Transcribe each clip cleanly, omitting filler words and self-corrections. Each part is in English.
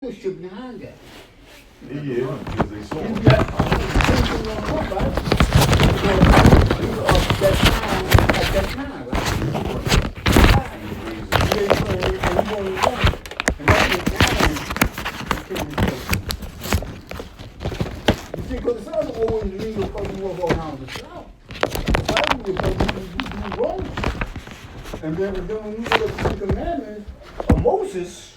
the shit behind that. Yeah, because they saw You it. got something going on, right? That time, at that time, right? You see, because the South always legal because you walk around the South. Why do you do wrong? And then when you look at the commandments of Moses,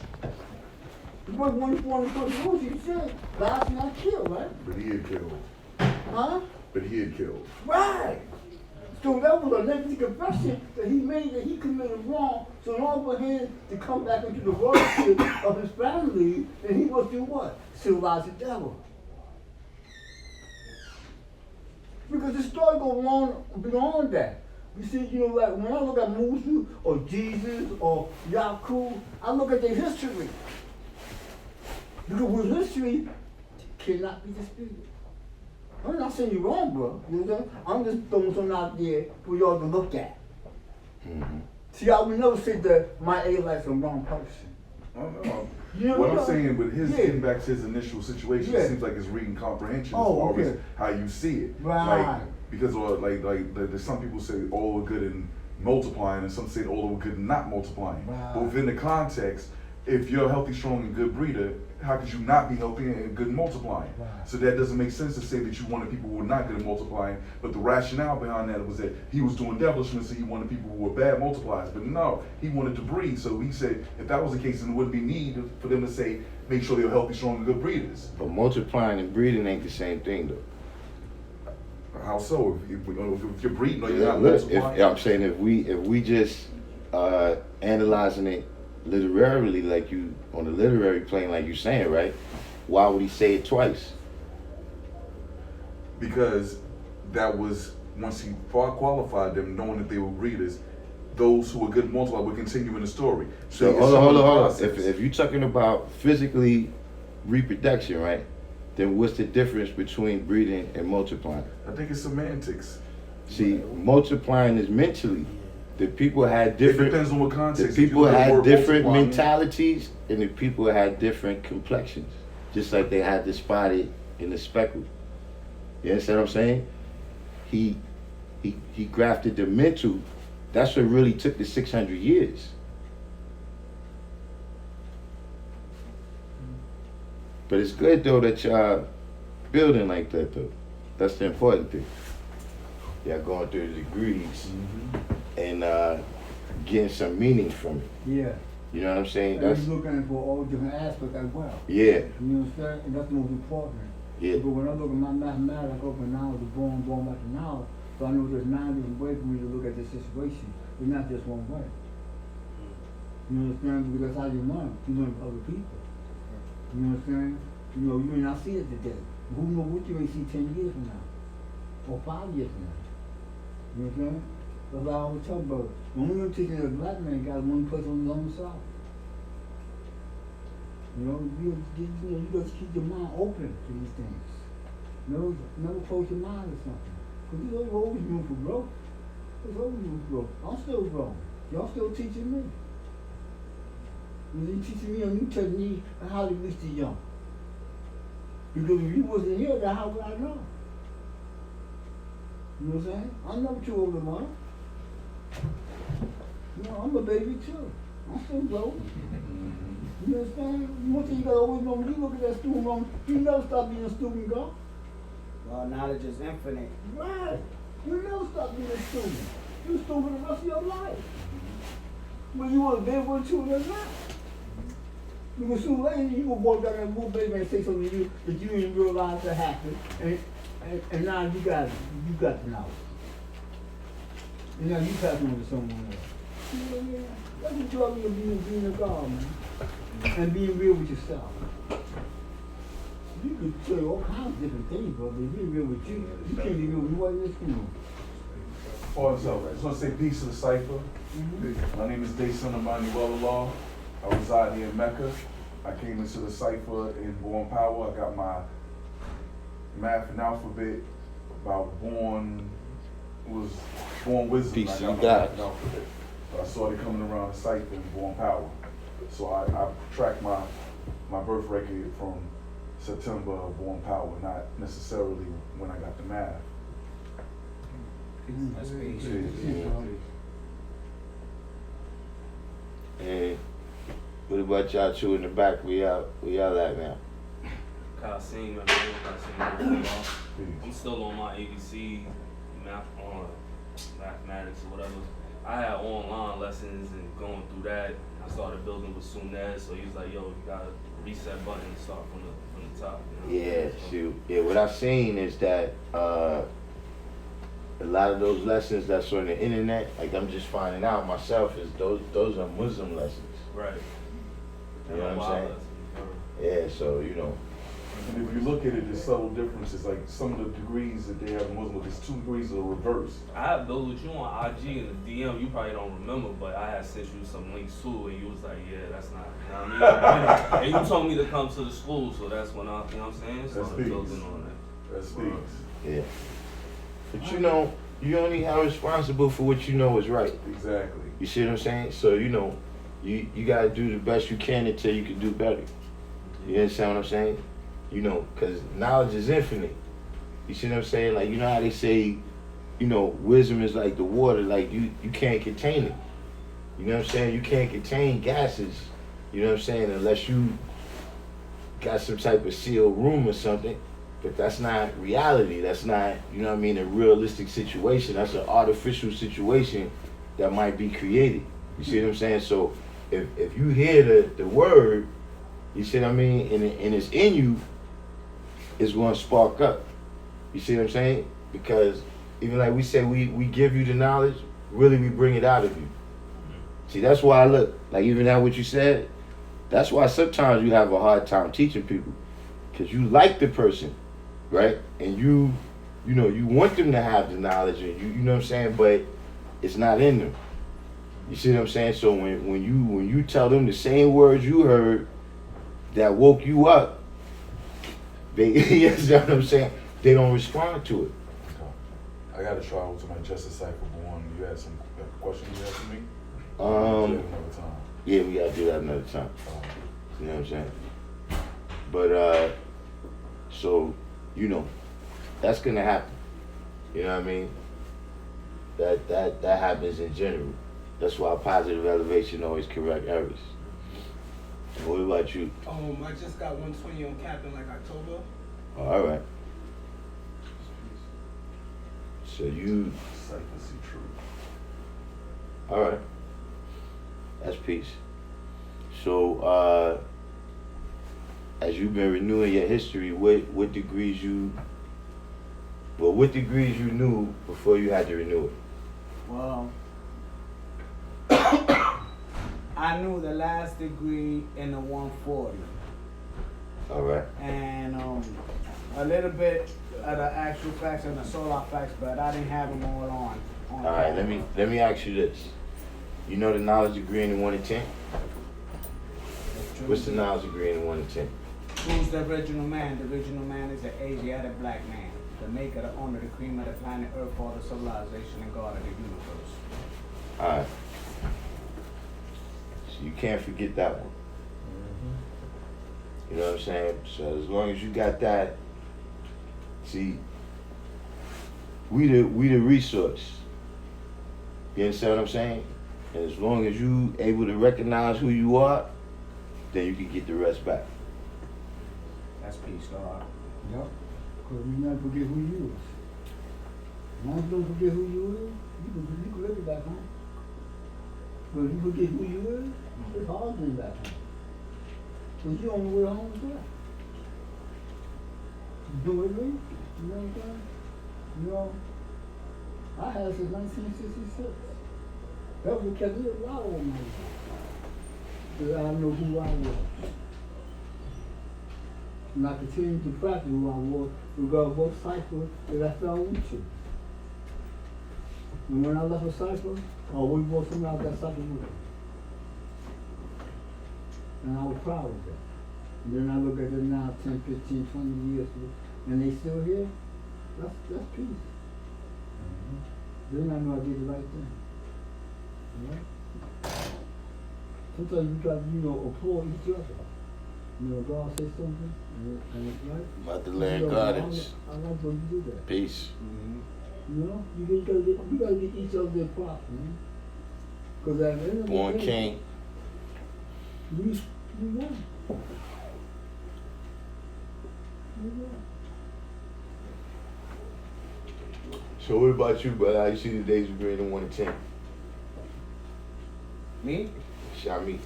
because when you want to put Moses, he said, God's not killed, right? But he had killed. Huh? But he had killed. Right. So that was a lengthy confession that he made that he committed wrong. So in order for him to come back into the worship of his family, then he must do what? Civilize the devil. Because the story goes on beyond that. You see, like when I look at Moses or Jesus or Yaakov, I look at their history. Because with history cannot be disputed. I'm not saying you're wrong, bro. You know what I'm saying? I'm just throwing something out there for y'all to look at. Mm-hmm. See, I would never say that my Israelite's a wrong person. Oh, no. You know, What I'm saying, with his getting back to his initial situation, Yeah. it seems like it's reading comprehension Oh, as far okay. as how you see it. Right. Like, because there's some people say all are good in multiplying, and some say all are good in not multiplying. Right. But within the context, if you're a healthy, strong, and good breeder, how could you not be healthy and good in multiplying? Right. So that doesn't make sense to say that you wanted people who were not good at multiplying, but the rationale behind that was that he was doing devilishment, so he wanted people who were bad multipliers. But no, he wanted to breed, so he said if that was the case, then there wouldn't be need for them to say, make sure they're healthy, strong, and good breeders. But multiplying and breeding ain't the same thing, though. How so? If you're breeding or you're Yeah, not look, multiplying? I'm saying if we just analyzing it literarily, like you on the literary plane, like you saying, right? Why would he say it twice? Because that was, once he qualified them, knowing that they were breeders, those who were good multiply would continue in the story. So hold on. If you're talking about physically reproduction, right? Then what's the difference between breeding and multiplying? I think it's semantics. See, multiplying is mentally. The people had different. It depends on what context. The people If you use the had word different multiplying, mentalities, and the people had different complexions. Just like they had the spotted and the speckled. You understand what I'm saying? He grafted the mental. That's what really took the 600 years. But it's good though that y'all building like that though. That's the important thing. Y'all going through the degrees and getting some meaning from it. Yeah. You know what I'm saying? And That's you're looking for all different aspects as well. yeah, You understand? And that's the most important. yeah. But when I look at my mathematics, I go from knowledge to born back to knowledge. So I know there's 9 different ways for me to look at this situation. It's not just one way. You understand? Because that's how you learn. You learn from other people. You understand? You may not see it today. Who knows what you may see 10 years from now? Or 5 years from now. You understand? That's why I always tell brothers. When we were teaching a black man got one place on his own side. You just keep your mind open to these things. Never close your mind to something. Because there's always room for growth. There's always room for growth. I'm still growing. Y'all still teaching me. You're teaching me a new technique on how to reach the young. Because if you wasn't here, then how would I know? You know what I'm saying? I'm never too old to learn. I'm a baby too. I'm still growing. You understand? One thing you gotta always know, when you look at that student loan, you never stop being a student, girl. Well, knowledge is infinite. Right. You never stop being a student. You're a student for the rest of your life. Whether you want to be able to or not. Because sooner or later, you will walk down that little baby and say something to you that you didn't realize that happened. And now you got the knowledge. And now you pass on to someone else. That's the joy of being a God, man. And being real with yourself. You could say all kinds of different things, but if you're real with you, you can't be real with what in this room. So, I just want to say peace to the cipher. My name is Dayson Allah. I reside here in Mecca. I came into the cipher in Born Power. I got my math and alphabet about born wisdom. Peace I to got my God. math and alphabet. But I saw it coming around the cipher in Born Power. So I tracked my my birth record from September of Born Power, not necessarily when I got the math. That's peace. And what about y'all two in the back? Where y'all at now? Kasim, I'm still on my ABC mathematics or whatever. I had online lessons and going through that. I started building with Sunez, so he was like, "Yo, you gotta reset button and start from the top." You know? Yeah, shoot. Yeah, what I've seen is that a lot of those lessons that's on the internet, like I'm just finding out myself, is those are Muslim lessons. Right. You know what I'm saying? Yeah, so you know. And if you look at it, there's subtle differences. Like some of the degrees that they have in Muslim, there's 2 degrees of the reverse. I had built with you on IG and the DM. You probably don't remember, but I had sent you some links too, and you was like, "Yeah, that's not." You know what I mean? And you told me to come to the school, so that's when I, you know what I'm saying? So That's I'm peace. building on that. That speaks. Yeah. But you know, you only are responsible for what you know is right. Exactly. You see what I'm saying? So you know, you gotta do the best you can until you can do better. You understand what I'm saying? You know, because knowledge is infinite. You see what I'm saying? Like, you know how they say, you know, wisdom is like the water, like you can't contain it. You know what I'm saying? You can't contain gases, you know what I'm saying, unless you got some type of sealed room or something. But that's not reality. That's not, you know what I mean, a realistic situation. That's an artificial situation that might be created. You see what I'm saying? So if you hear the word, you see what I mean, and it's in you, it's going to spark up. You see what I'm saying? Because even like we say, we give you the knowledge, really we bring it out of you. See, that's why I look, like even now what you said, that's why sometimes you have a hard time teaching people. Because you like the person, right? And you know, you want them to have the knowledge, and you know what I'm saying, but it's not in them. You see what I'm saying? So when you tell them the same words you heard that woke you up, they, you understand what I'm saying? They don't respond to it. Okay. I got to try over to my Justice Cypher Born. You had some questions you had for me? Another time. Yeah, we gotta do that another time. You know what I'm saying? But so you know, that's gonna happen. You know what I mean? That happens in general. That's why positive elevation always correct errors. What about you? I just got 120 on cap in like October. Oh, all right. So you. Cypher see truth. All right. That's peace. So, as you've been renewing your history, what degrees you knew before you had to renew it? Well, I knew the last degree in the 140. All right. And a little bit of the actual facts and the solar facts, but I didn't have them all on. All right. Let me ask you this. You know the knowledge degree in the 1 to 10? What's the knowledge degree in the 1 to 10? Who's the original man? The original man is an Asiatic black man, the maker, the owner, the cream of the planet Earth, father, civilization, and God of the universe. All right. So you can't forget that one. You know what I'm saying? So as long as you got that, see, we the resource. You understand what I'm saying? And as long as you able to recognize who you are, then you can get the rest back. That's peace, God. Yep. Because you never forget who you is. Once you don't forget who you is, you can live it back home. But if you forget who you is, it's hard to live back home. Because you don't know where home is at. You do it, me? You know what I'm saying? You know, I had since 1966. That was because it was loud on my life. Because I know who I was. And I continue to practice who I was, regardless of what cycle that I fell into. And when I left a cycle, I always brought something out of that cycle with me. And I was proud of that. And then I look at them now, 10, 15, 20 years, and they still here. That's peace. Then I know I did the right thing. You know? Sometimes you try to, applaud each other. You know, God says something, and it's right. Motherland You know, Gardens. I'm not going to do that. Peace. You know, you gotta get each other their props, man. Because at the end of the Born day, king. we won. We won. So what about you, brother? How you see the days of greater than 1 to 10? Me? Shami.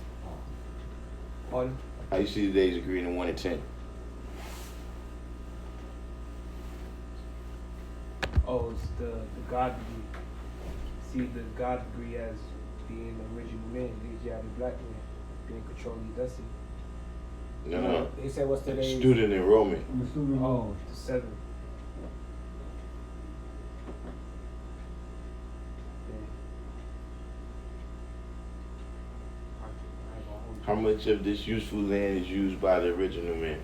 On How you see the days of greater than 1 to 10? Oh, it's the God degree. See the God degree as being the original man, the Asiatic black man, being controlling your destiny. No. He said, what's today's? Student enrollment. I'm assuming Oh, the 7. How much of this useful land is used by the original man?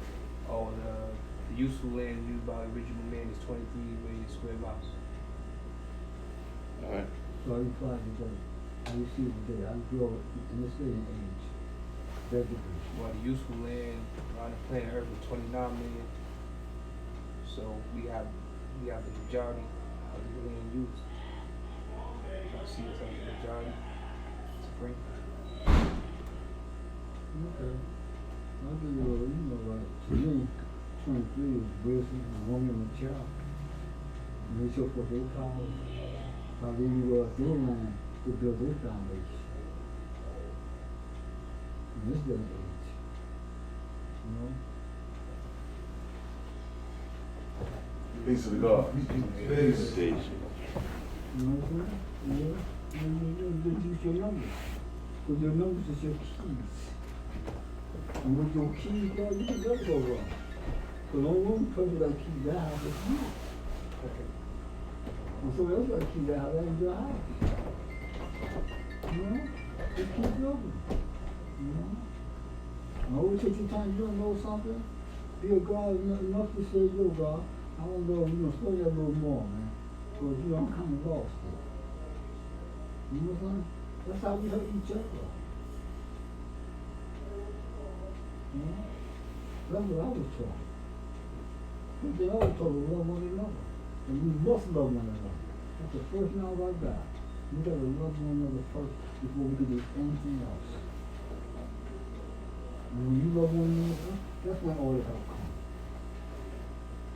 Oh, the useful land used by the original man is 23 million square miles. All right. So you fly today. How you see it today? I grew up in this day and age. That degree. Well, the useful land around the planet Earth is 29 million. So we have the majority of the land used. I see it's like the majority. It's free. Okay. I'll give you a little, you know, like, to me, 23 is wisdom, a woman, and a child. And they show forth their power. I'll give you their land to build their foundation. In this day and age. You know? Peace to the God. Peace. You know what I'm saying? Yeah. You use your numbers. Because your numbers is your keys. And with your keys, God, you can never go wrong. Because the only person that keys that house is you. And so else got keys that house, that ain't your house. You know? Just keep building. You know? And always take your time, you don't know something, be a God enough to say, yo, God, I don't know, you know, study a little more, man. Because, you know, I'm kind of lost there. You know what I'm saying? That's how we help each other. You know? That's what I was taught. What they always told us, love one another. And we must love one another. That's the first knowledge I got. We gotta love one another first before we can do anything else. And when you love one another, that's when all the help comes.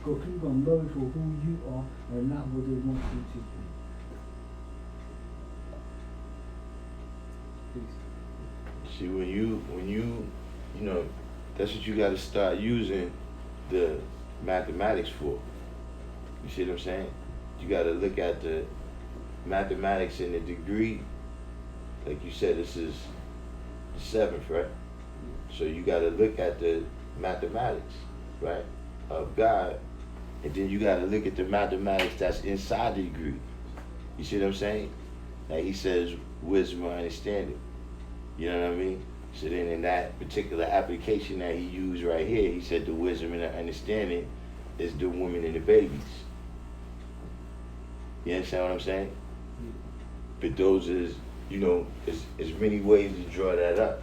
Because people gonna love you for who you are and not what they want you to be. See, when you know, that's what you got to start using the mathematics for. You see what I'm saying? You got to look at the mathematics in the degree. Like you said, this is the 7th, right? So you got to look at the mathematics, right, of God, and then you got to look at the mathematics that's inside the degree. You see what I'm saying? Like he says, wisdom and understanding. You know what I mean? So then in that particular application that he used right here, he said the wisdom and the understanding is the women and the babies. You understand what I'm saying? But those is, you know, there's many ways to draw that up.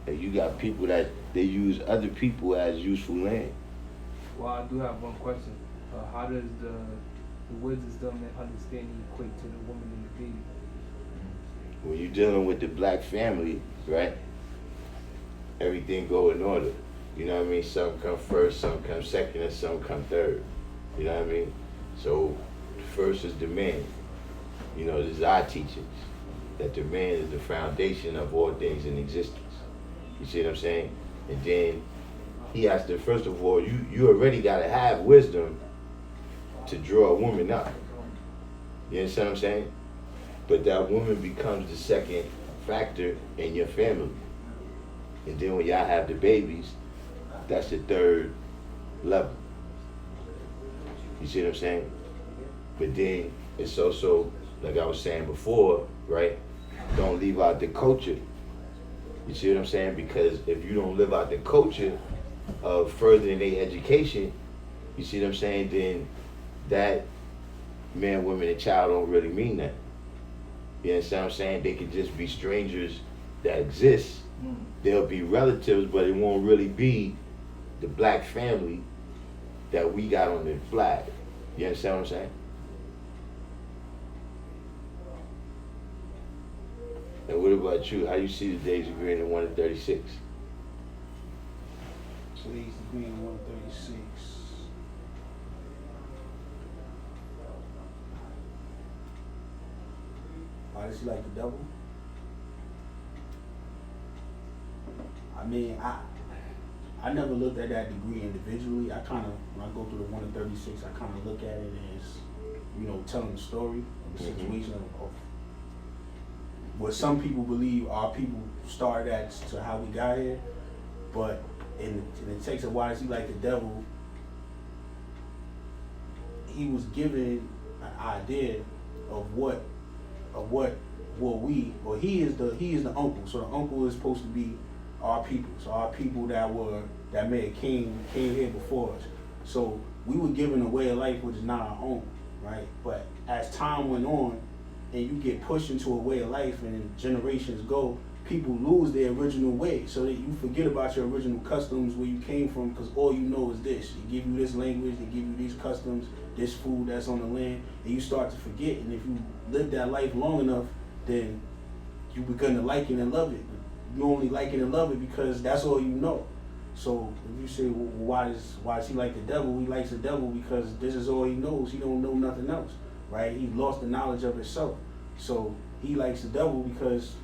And you got people that they use other people as useful land. Well, I do have one question. How does the wisdom and understanding equate to the woman and the baby? When you're dealing with the black family, right, everything go in order. You know what I mean? Some come first, some come second, and some come third. You know what I mean? So first is the man. You know, this is our teachings, that the man is the foundation of all things in existence. You see what I'm saying? And then he has to, first of all, you already got to have wisdom to draw a woman up. You understand what I'm saying? But that woman becomes the second factor in your family. And then when y'all have the babies, that's the third level. You see what I'm saying? But then it's also, like I was saying before, right? Don't leave out the culture. You see what I'm saying? Because if you don't live out the culture of furthering their education, you see what I'm saying? Then that man, woman, and child don't really mean that. You understand what I'm saying? They could just be strangers that exist, They'll be relatives, but it won't really be the black family that we got on the flag. You understand what I'm saying? And what about you? How you see the days of green and 1 and 36? Today's degree in 136. Why does he like the devil? I mean, I never looked at that degree individually. I kind of, when I go through the 1 and 36, I kind of look at it as, you know, telling the story of the situation of what some people believe our people started at to how we got here. But in the text of why does he like the devil, he was given an idea of what we, or he is the uncle. So the uncle is supposed to be our people. So our people that may have came here before us. So we were given a way of life which is not our own, right? But as time went on and you get pushed into a way of life and generations go, people lose their original way, so that you forget about your original customs, where you came from, because all you know is this. They give you this language, they give you these customs, this food that's on the land, and you start to forget. And if you live that life long enough, then you begin to like it and love it. You only like it and love it because that's all you know. So if you say, well, why does he like the devil? He likes the devil because this is all he knows. He don't know nothing else, right? He lost the knowledge of himself. So he likes the devil because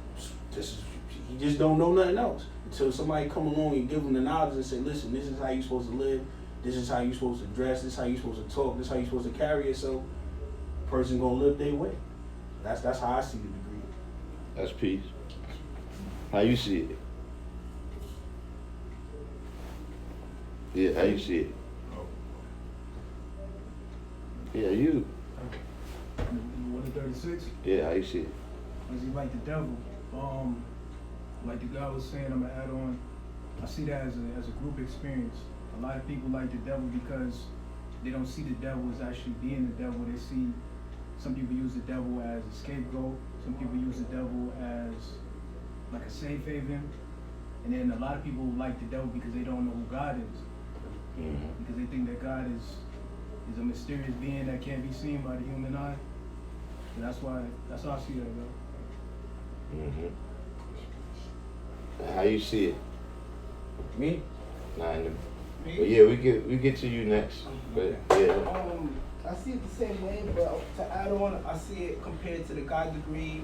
he just don't know nothing else. Until somebody come along and give him the knowledge and say, listen, this is how you're supposed to live. This is how you're supposed to dress. This is how you're supposed to talk. This is how you're supposed to carry yourself. Person gonna live their way. That's how I see the degree. That's peace. How you see it? Yeah, how you see it? Yeah, you. 1 and 36? Yeah, how you see it? Does he like the devil? Like the guy was saying, I'm gonna add on. I see that as a group experience. A lot of people like the devil because they don't see the devil as actually being the devil. They see some people use the devil as a scapegoat. Some people use the devil as like a safe haven. And then a lot of people like the devil because they don't know who God is. Because they think that God is a mysterious being that can't be seen by the human eye. And that's how I see that, though. How you see it? Me? Nah, but yeah, we get to you next. But yeah. I see it the same way, but to add on, I see it compared to the God degree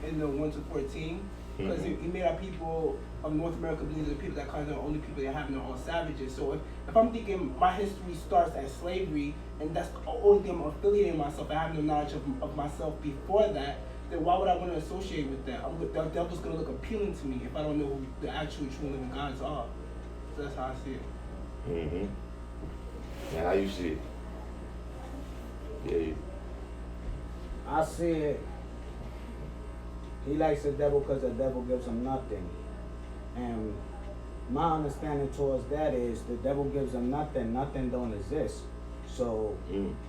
in the 1 to 14. Because he made our people of North America believe the people that kind of the only people that have their own savages. So if I'm thinking my history starts as slavery, and that's the only thing I'm affiliating myself, I have no knowledge of myself before that, then why would I want to associate with that? The devil's going to look appealing to me if I don't know who the actual true living gods are. So that's how I see it. And how you see it? Yeah. I see it. He likes the devil because the devil gives him nothing. And my understanding towards that is the devil gives him nothing. Nothing don't exist. So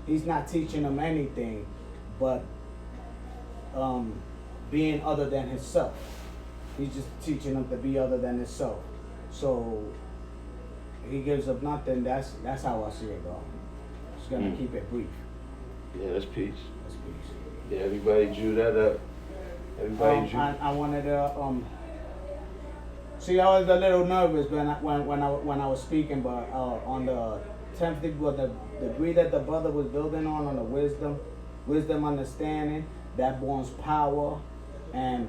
he's not teaching him anything but being other than himself. He's just teaching him to be other than himself. So he gives up nothing. That's how I see it going. Just gonna keep it brief. Yeah, that's peace. That's peace. Yeah, everybody drew that up. I wanted to see. I was a little nervous when I was speaking, but on the 10th degree, the degree that the brother was building on the wisdom, understanding, that borns power, and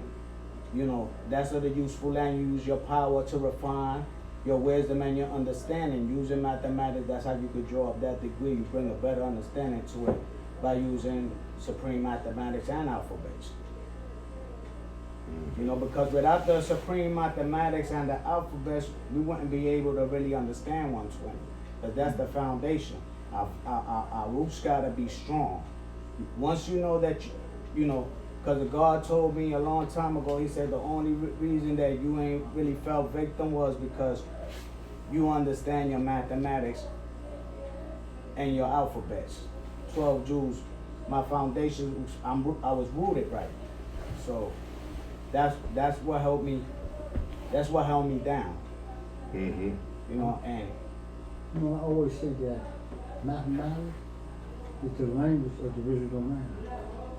that's of the useful land. You use your power to refine your wisdom and your understanding. Using mathematics, that's how you could draw up that degree. You bring a better understanding to it by using supreme mathematics and alphabets. Because without the supreme mathematics and the alphabets, we wouldn't be able to really understand 120. But that's the foundation. Our roots gotta be strong. Once you know that, because God told me a long time ago, he said the only reason that you ain't really fell victim was because you understand your mathematics and your alphabets. 12 Jews, my foundation, I was rooted right. So that's what helped me That's what held me down. Mm-hmm. You know, and You know, I always say that mathematics is the language of the original language.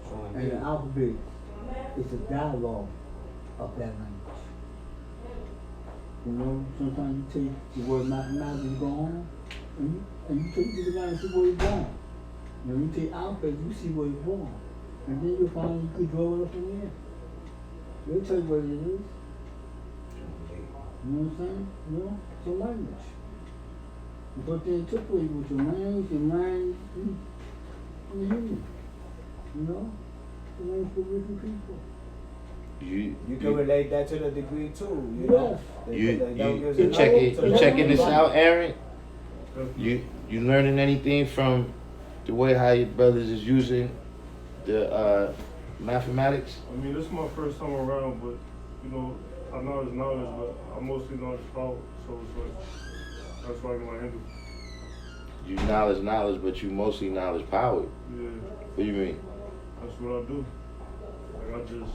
so And the alphabet is a dialogue of that language. You know, sometimes you take the word mathematics and go on, and you take the line and see where it's born. You know, you take alphabet, you see where it's born. And then you find you could draw it up from there. They'll tell you what it is. You know what I'm saying? You know, it's a language. But they interpret with your language and mind and human. You know? The language for different people. you can relate that to the degree too. You know, Yes. You checking this out, Aaron? You learning anything from the way how your brothers is using the mathematics? I mean, this is my first time around, but you know, I know it's knowledge, but I mostly knowledge power, so it's like that's why I get my handle. You knowledge, but you mostly knowledge power. Yeah, What do you mean? that's what I do. Like I just,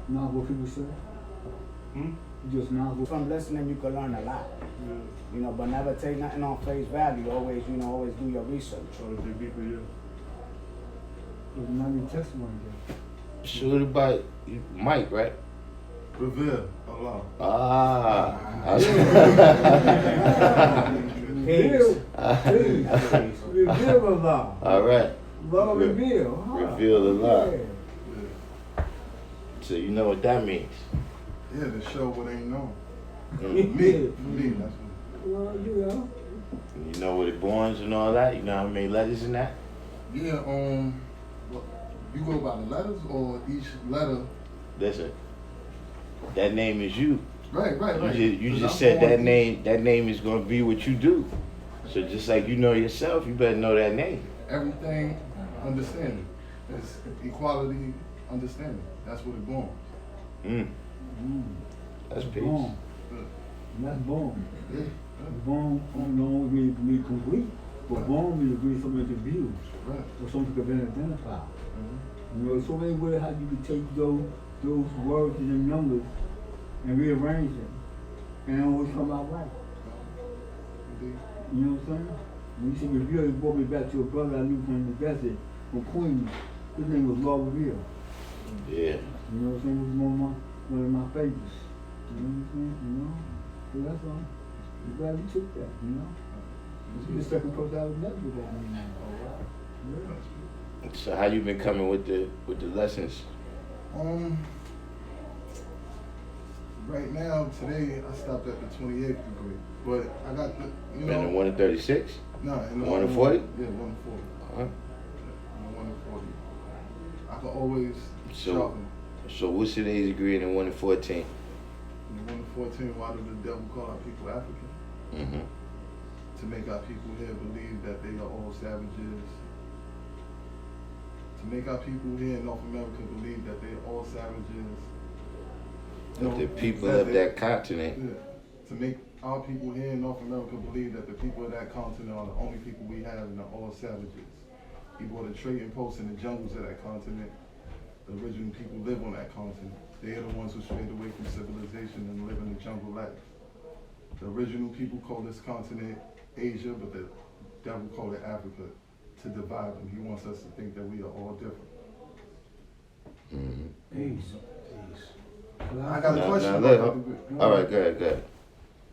Not what people say. hmm? Just not what. From listening, you can learn a lot. Yeah, You know, but never take nothing on face value. Always, you know, always do your research. try to dig deeper, yeah. It's not your testimony there. Shoot about Mike, right? Revere Allah. Ah. Peace. Peace. Reveal Allah. All right. Love reveal. Huh? Reveal Allah. Yeah. Yeah. So you know what that means. Yeah, to show what ain't known. Mm. Me, that's what. Well, you know. You know what it borns and all that. You know how many letters in that. Yeah, what, you go by the letters or each letter? Listen, that name is you. Right. You 'Cause just I'm said born that each- name. That name is gonna be what you do. So just like you know yourself, you better know that name. Everything, understanding. It's equality, understanding. That's what it's born. Mm. That's peace. Born. That's born. Born don't always mean complete, but born means to be something to view Right. or something to be identified. Mm-hmm. You know, so many ways how you can take those words and them numbers and rearrange them, and it always come out right. Indeed. You know what I'm saying? When you say reveal, it brought me back to a brother I knew from the desert, from Queens. His name was Law Reveal. Yeah. You know what I'm saying? He was one of my favorites. You know what I'm saying? You know? So that's all. I'm glad you took that, you know? You're the second person I was met with that name. Yeah. So how you been coming with the lessons? Right now, today, I stopped at the 28th degree. But I got the, you Been know. in 1 to 36? No, in the 1 to 40? Yeah, 1 to 40. Uh-huh. In the 1 to 40. I can always sharpen. So what's today's degree in 1 to 14? In the 1 to 14, why did the devil call our people African? Mm-hmm. To make our people here believe that they are all savages. To make our people here in North America believe that they are all savages. That the people of that continent. Yeah. To make our people here in North America believe that the people of that continent are the only people we have and are all savages. He brought a trading post in the jungles of that continent. The original people live on that continent. They are the ones who strayed away from civilization and live in the jungle life. The original people call this continent Asia, but the devil called it Africa to divide them. He wants us to think that we are all different. Mm-hmm. Peace. I got a question Now, about that. all right, go ahead.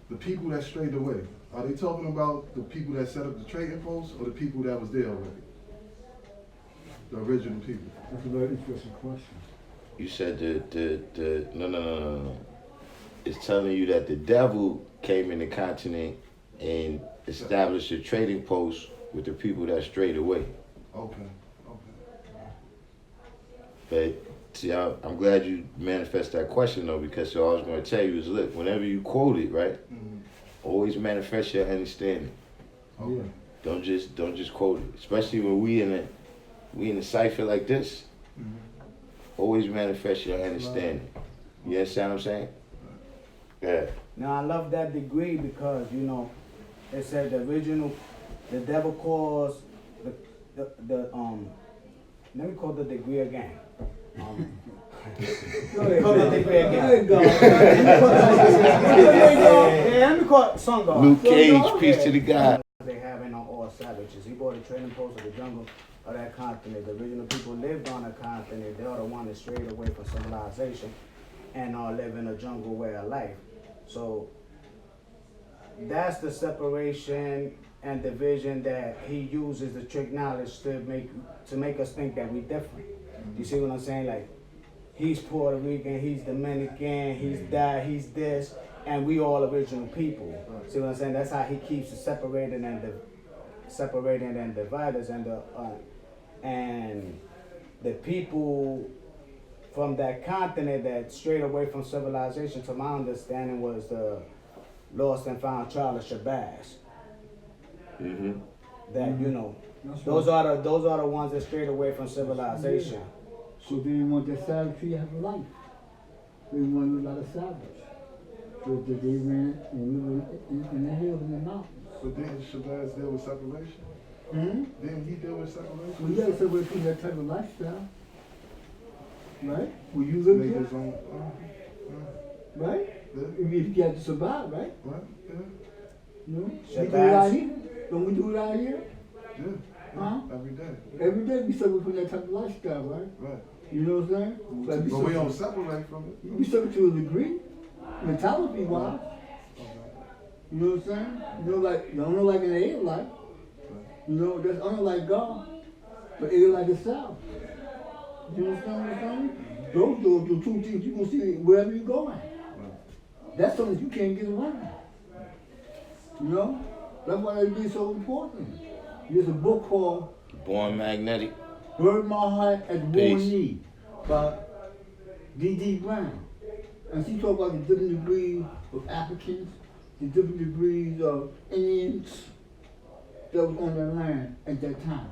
The people that strayed away, are they talking about the people that set up the trading post or the people that was there already? The original people. That's a very interesting question. You said no. It's telling you that the devil came in the continent and established a trading post with the people that strayed away. Okay. But see, I'm glad you manifest that question though, because all I was going to tell you is, look, whenever you quote it, right, always manifest your understanding. Okay. Don't just quote it, especially when we in a cipher like this. Always manifest your understanding. You understand what I'm saying? Yeah. Now I love that degree because, you know, it said the devil calls let me call the degree again. Go ahead. Come on, they play Go again. ahead, God. Yeah, let me call it Sun God. Luke Cage, peace to the God. They having on all savages. He bought a trading post of the jungle of that continent. The original people lived on the continent. They are the one that strayed away from civilization and are living a jungle way of life. So that's the separation and division that he uses to trick knowledge to make us think that we different. You see what I'm saying? Like, he's Puerto Rican, he's Dominican, he's that, he's this, and we all original people. See what I'm saying? That's how he keeps it separated and divided, and the people from that continent that strayed away from civilization, to my understanding, was the lost and found child of Shabazz. Mm-hmm. That, you know, those are the ones that strayed away from civilization. So they didn't want that savagery to have a life. They didn't want to live like a savage. So they ran and lived in the hills and the mountains. But didn't Shabazz deal with separation? Hmm? Didn't he deal with separation? Well, you got to separate from that type of lifestyle. Right? Will you live Make there? his own, Right? yeah, If you have to survive, right? right, yeah, You know? Shabazz. We do it out here. Don't we do it out here? yeah, Huh? every day, Every day we separate from that type of lifestyle, right? right. You know what I'm saying? Like But we don't separate from it. You separate to a degree, mentality wise. You know what I'm saying? You know, like in the air life. You know, that's unlike God, but it is like itself. You understand what I'm saying? Those are the two things you're going to see wherever you're going. That's something you can't get around. You know? That's why it is so important. There's a book called Born Magnetic. Burn My Heart at War Peace. Need by D.D. Brown. And she talks about the different degrees of Africans, the different degrees of Indians that was on their land at that time.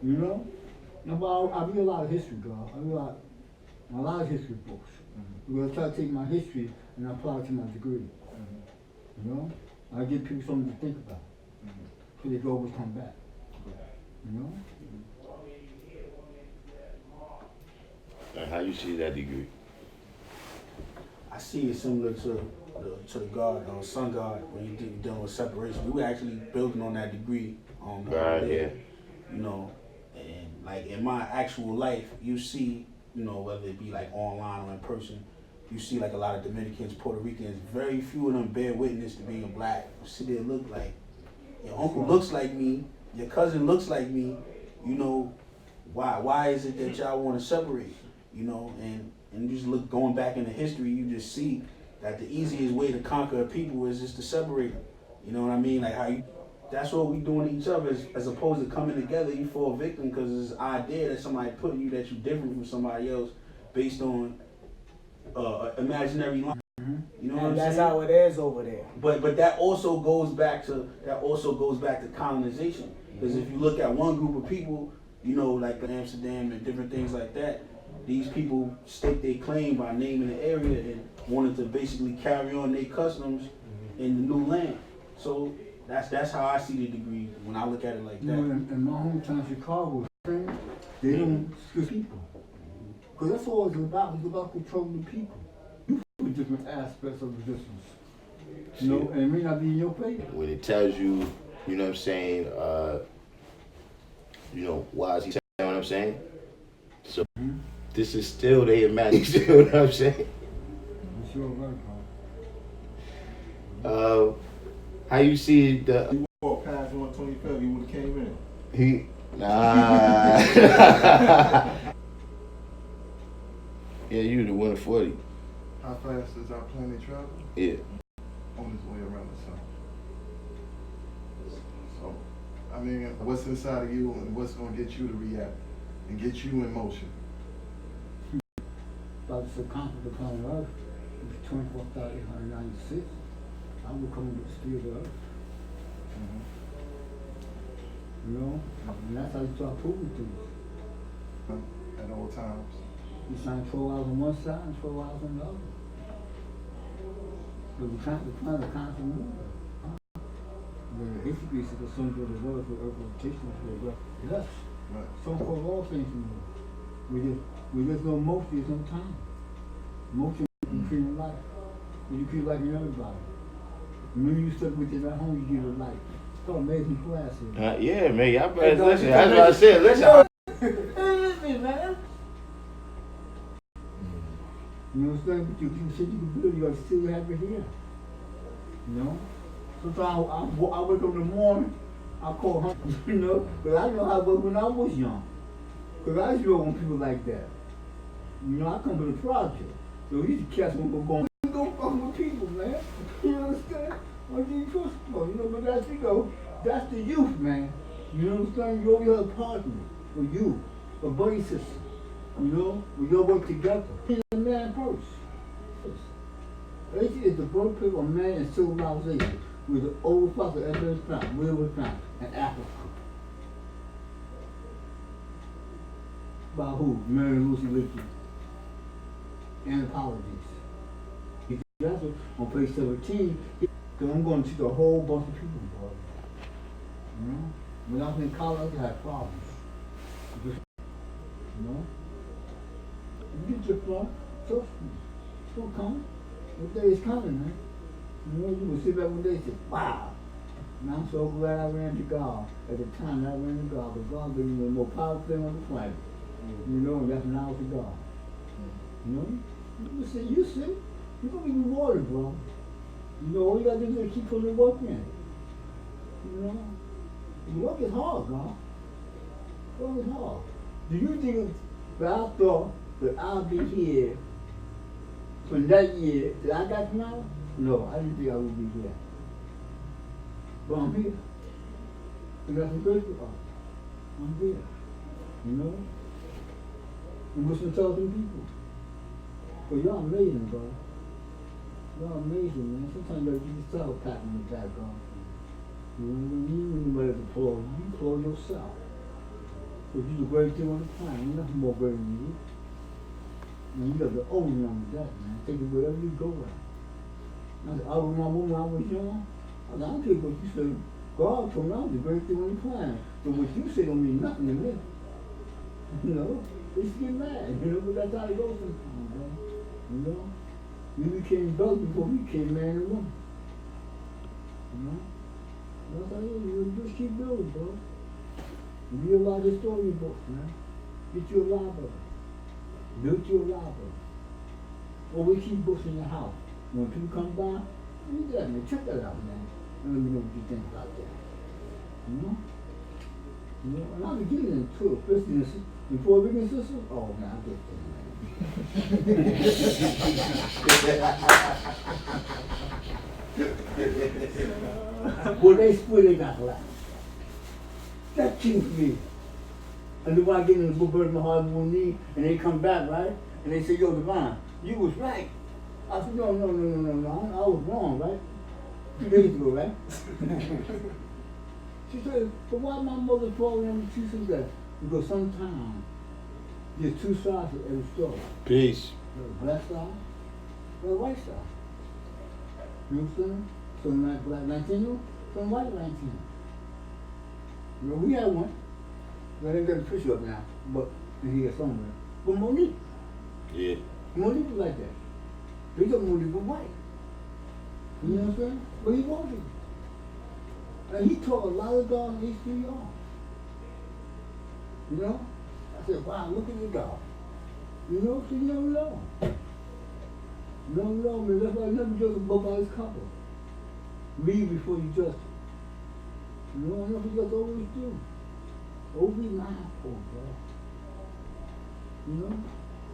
You know? Now, I read a lot of history, God. I read a lot of history books. Because I try to take my history and apply it to my degree. You know? I give people something to think about. So they can always come back. You know? And how you see that degree? I see it similar to the God, Sun God, when you dealing with separation. We were actually building on that degree. Right, yeah. You know, and like in my actual life, you see, you know, whether it be like online or in person, you see like a lot of Dominicans, Puerto Ricans, very few of them bear witness to being black. You see, they look like, your uncle looks like me, your cousin looks like me, you know, why is it that y'all want to separate? You know, and you just look, going back into history, you just see that the easiest way to conquer a people is just to separate them. You know what I mean? Like how you, that's what we doing to each other, as opposed to coming together. You fall victim because it's an idea that somebody put in you that you're different from somebody else based on imaginary line. You know what I'm saying? That's how it is over there. But that also goes back to colonization. Because if you look at one group of people, you know, like in Amsterdam and different things like that, these people stake their claim by naming the area and wanted to basically carry on their customs in the new land. So that's how I see the degree when I look at it like that. You know, in my hometown, Chicago, they don't screw people. Because that's all it's about. It's about controlling the people. You feel different aspects of resistance. You know, and it may not be in your favor. When it tells you, you know what I'm saying, you know, why is he saying what I'm saying? So this is still their imagination, you know what I'm saying? It's your right, Carl. How you see the He walked past 125, he would have came in. he nah yeah, you the 140. How fast does our planet travel? Yeah. On its way around the sun. So, I mean, what's inside of you and what's going to get you to react and get you in motion? About the circumference of the planet Earth is 24,896. I will come with the speed of the Earth. You know? And that's how you start proving things. At all times. You shine 12 hours on one side and 12 hours on the other. But the planet constantly moving. The history says the sun goes the world for Earth rotation to the left. Yes. Right. Sun calls all things to move. We just know motion is some time. Motion you create a life. You create like in everybody. When you stuck with it at home, you give it life. It's an amazing class here. Yeah, man, y'all better listen. That's what I said. Listen. Hey, listen, man. You understand? But you said you could build, you gotta still have it here. You know? Sometimes I wake up in the morning, I call her, you know? But I know how it was when I was young. Because I used to know people like that. You know, I come to the project. So we used to catch them going, go fuck with people, man. You understand? What do you trust for? You know, but that's, you know, that's the youth, man. You understand? You over here a partner for you, a buddy system. You know, we all work together. He's a man first. Asia is the birthplace of man and civilization, with the old father ever is found, where was found, in Africa. By who? Mary Lucy Licky. Anthologies. That's on page 17, because I'm going to teach a whole bunch of people, bro. You know? When I was in college, I had problems. You know? You get your fun, trust me. It's gonna come. One day is coming, man. You know, you will sit back one day and say, wow. And I'm so glad I ran to God. At the time I ran to God, but God gave me the most powerful thing on the planet. You know, and that's knowledge of God. You know? You see, you're gonna be rewarded, bro. You know, all you gotta do is keep putting the work in. You know? The work is hard, bro. Work is hard. Do you think that I thought that I'll be here from that year that I got now? No, I didn't think I would be here. But I'm here. And that's a great for us. I'm here. You know? And with some talking people. But y'all amazing, bro. Y'all amazing, man. Sometimes you just start patting the back off. You know, when you need anybody to applaud, you applaud yourself. Because you're the greatest thing on the planet. Ain't nothing more greater than you. Man, you got the old young that, man. Take it wherever you go at. I said, I remember when I was young. I said, I don't care what you say. God told me I was the greatest thing on the planet. But what you say don't mean nothing to me. You know? They just get mad, you know, but that's how it goes sometimes, man. You know? We became brothers before we became man and woman. You know? That's how it is. You just keep building, bro. Read a lot of storybooks, man. Get you a library. Build you a library. Or we keep books in your house. When people come by, read that, man. Check that out, man. And let me know what you think about that. You know? You know? And I'll be getting into it, especially before we get sisters. Oh, man, I get that, man. Well, they split, they got left. That kills me. And then when I get in the book, burden my heart will need, and they come back, right? And they say, yo, Divine, you was right. I said, no, I was wrong, right? 2 days ago, right? She said, but why my mother told them? She said that? Because sometimes there's two sides to every story. Peace. There's a black side, and a white side. You understand? Some like black Latino, some white Latino. You know, we had one. I didn't get a picture up now, but in here somewhere. But Monique. Yeah. Monique was like that. They thought Monique was white. You know what I'm saying? But he wasn't. And he taught a lot of God in HBR. You know? I said, wow, look at the God. You know, so you never know. You never know, man. That's why I never judge a book by its cover. Read before you judge it. You know, and that's what you got to always do. Always be mindful, bro. You know?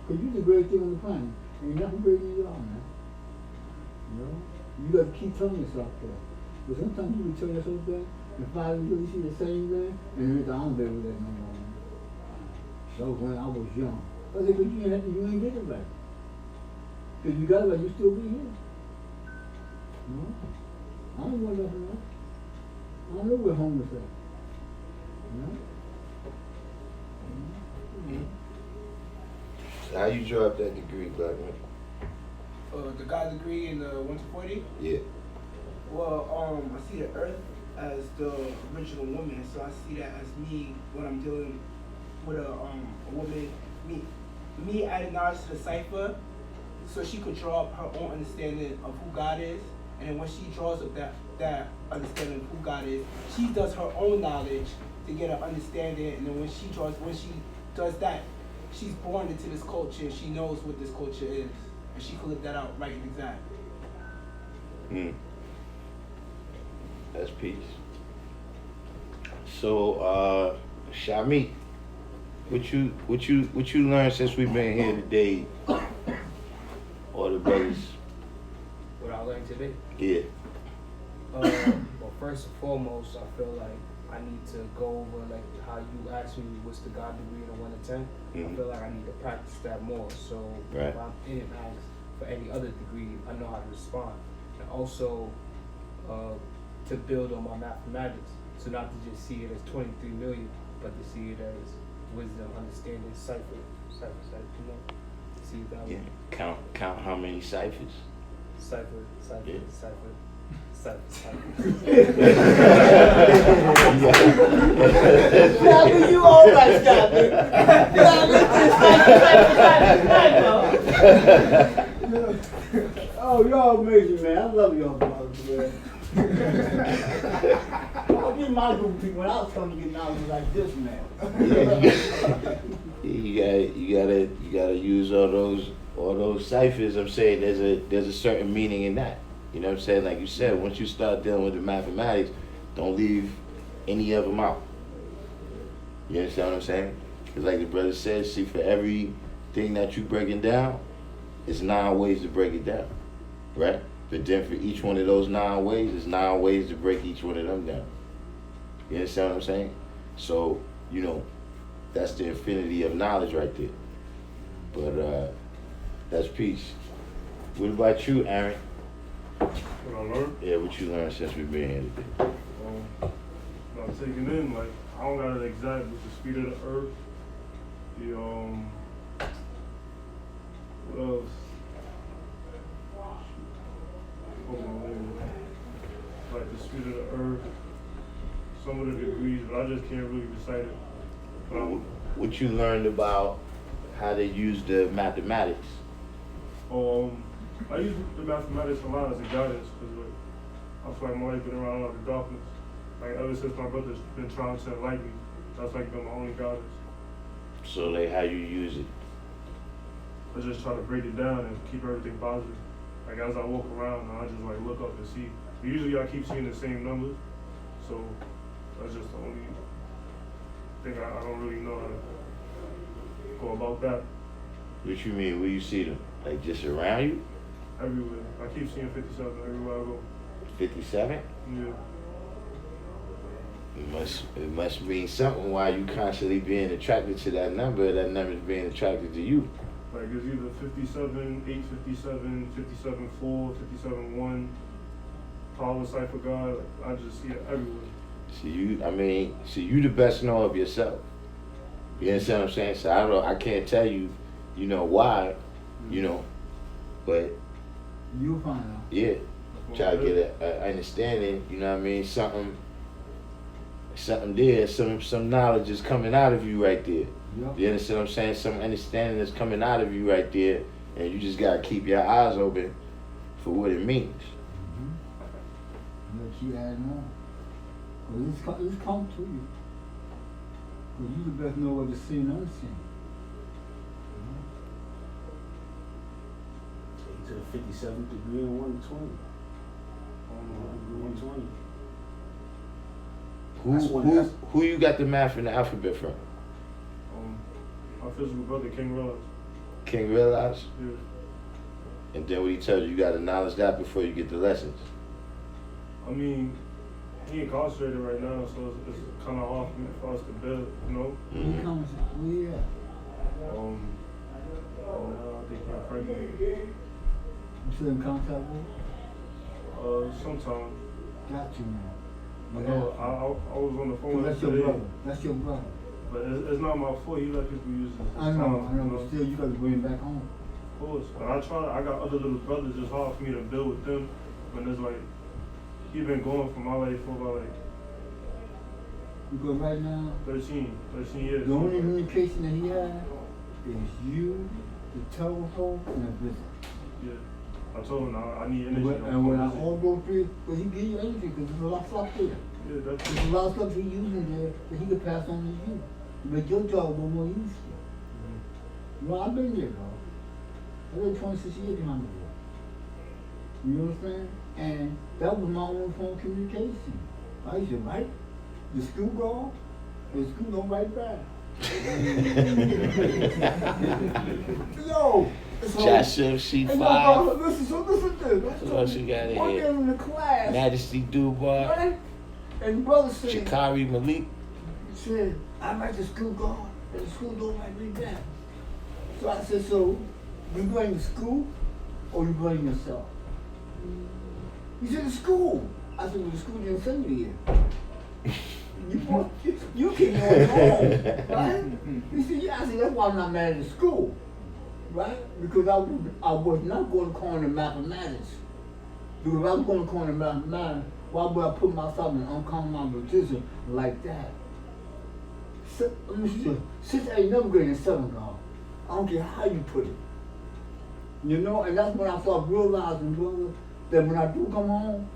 Because you're the greatest thing on the planet. Ain't nothing greater than y'all, man. You know? You got to keep telling yourself that. But sometimes you can tell yourself that, and 5 years you see the same man, and you think, I don't live with that no more. So when I was young, I said, but you ain't get it right. Because you got it right, you still be here. You know? I don't want nothing else. I don't know where homeless at. You know? How you dropped that degree, Black man? The God degree in the 1 to 40? Yeah. Well, I see the earth as the original woman, so I see that as me when I'm dealing with a woman. me adding knowledge to the cipher, so she could draw up her own understanding of who God is. And then when she draws up that understanding of who God is, she does her own knowledge to get an understanding. And then when she does that, she's born into this culture. She knows what this culture is, and she can live that out right and exact. That's peace. So, Shamik, what you learned since we've been here today? All the brothers. What I learned today? Yeah. Well, first and foremost, I feel like I need to go over like how you asked me what's the God degree in a 1 to 10. I feel like I need to practice that more. So if I'm in asked for any other degree, I know how to respond. And also to build on my mathematics. So not to just see it as 23 million, but to see it as wisdom, understanding, cipher, you know. See it that way. Count how many ciphers. Cipher. Scotty, you all right, Scotty. Oh, y'all amazing, man. I love y'all brothers, man. I'll get my group of people when I was coming to get knowledge like this, man. You gotta use all those ciphers. I'm saying there's a certain meaning in that. You know what I'm saying? Like you said, once you start dealing with the mathematics, don't leave any of them out. You understand what I'm saying? Because like the brother said, see, for everything that you breaking down, it's 9 ways to break it down, right? But then for each one of those 9 ways, there's 9 ways to break each one of them down. You understand what I'm saying? So, you know, that's the infinity of knowledge right there. But that's peace. What about you, Aaron? What I learned? Yeah, what you learned since we've been here today? I'm taking in, like, I don't got an exact with the speed of the earth. What else? Like the speed of the earth, some of the degrees, but I just can't really recite it. What you learned about how they use the mathematics? I use the mathematics a lot as a guidance because like, I feel like my life been around a lot of darkness. Like ever since my brother's been trying to enlighten me, that's like been my only guidance. So like how you use it? I just try to break it down and keep everything positive. Like as I walk around, I just like look up and see. Usually I keep seeing the same numbers, so that's just the only thing I don't really know how to go about that. What you mean? Where you see them? Like just around you? Everywhere. I keep seeing 57 everywhere I go. 57? Yeah. It must mean something why you constantly being attracted to that number is being attracted to you. Like it's either 57, 857, 57, 4, 57, 1, Power Cipher God. I just see it everywhere. So you the best know of yourself. You understand what I'm saying? So I can't tell you, you know, why, you know, but You'll find out. yeah, try to get an understanding, you know what I mean? Something there, some knowledge is coming out of you right there. Yep. You understand what I'm saying? Some understanding is coming out of you right there, and you just gotta keep your eyes open for what it means. You'll keep adding on. Cause it's come to you. Cause you the best know what to see and unseen. Take to the 57th degree and 120. 120. Who you got the math and the alphabet from? My physical brother, King Realize. King Realize? Yeah. And then what he tells you gotta acknowledge that before you get the lessons. I mean, he incarcerated right now, so it's kind of hard for us to build, you know? He comes, where you at? I think he's pregnant. You still in contact with? Sometime. Got you, man. I know, I was on the phone That's your today, brother. That's your brother. but it's not my fault. He let people use his I know, talent, but still you gotta bring him back home. Of course, but I got other little brothers. It's hard for me to build with them when it's like he's been going for my life for about like Because right now, 13 years. the only communication that he has is you, the telephone, and the business. Yeah. I told him I need energy. And when I all go through, but he give you energy because there's a lot of stuff there. Yeah, that's There's a lot of stuff he using there that he could pass on to you. Make your job a little more easier. You know, I've been there, bro. I lived 26 years behind the wall. You know what I'm saying? And that was my own form of communication. I used to write the school girl, the school don't write back. Yo, so, Joshua, she and five. yo, bro, listen to this. What else you got in one here? day in the class, Majesty Dubois, right? And the brother said, Shikari Malik. he said, I write the school girl, and the school don't write me back. So I said, so you blame the school or you blame yourself? He said, the school. I said, well, the school didn't send you here. You came on your own, right? He said, yeah. I said, that's why I'm not mad at the school, right? Because I was not going to corner mathematics. Because if I was going to corner mathematics, why would I put myself in an uncommon position like that? Let me see, 6, 8, never grade in 7th grade. I don't care how you put it. You know, and that's when I started realizing, brother, that when I do come home,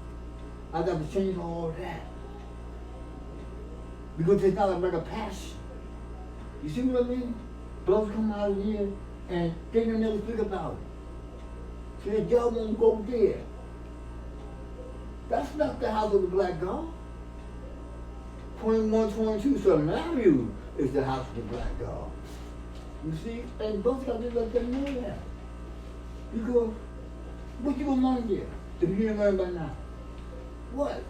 I got to change all that. Because it's not like a passion. You see what I mean? Brothers come out of here and they don't never think about it. So y'all won't go there. That's not the house of the black God. 21, 22, so Matthew is the house of the black God. You see? And brothers got to let them know that. Because what you gonna learn there if you didn't learn by now? What?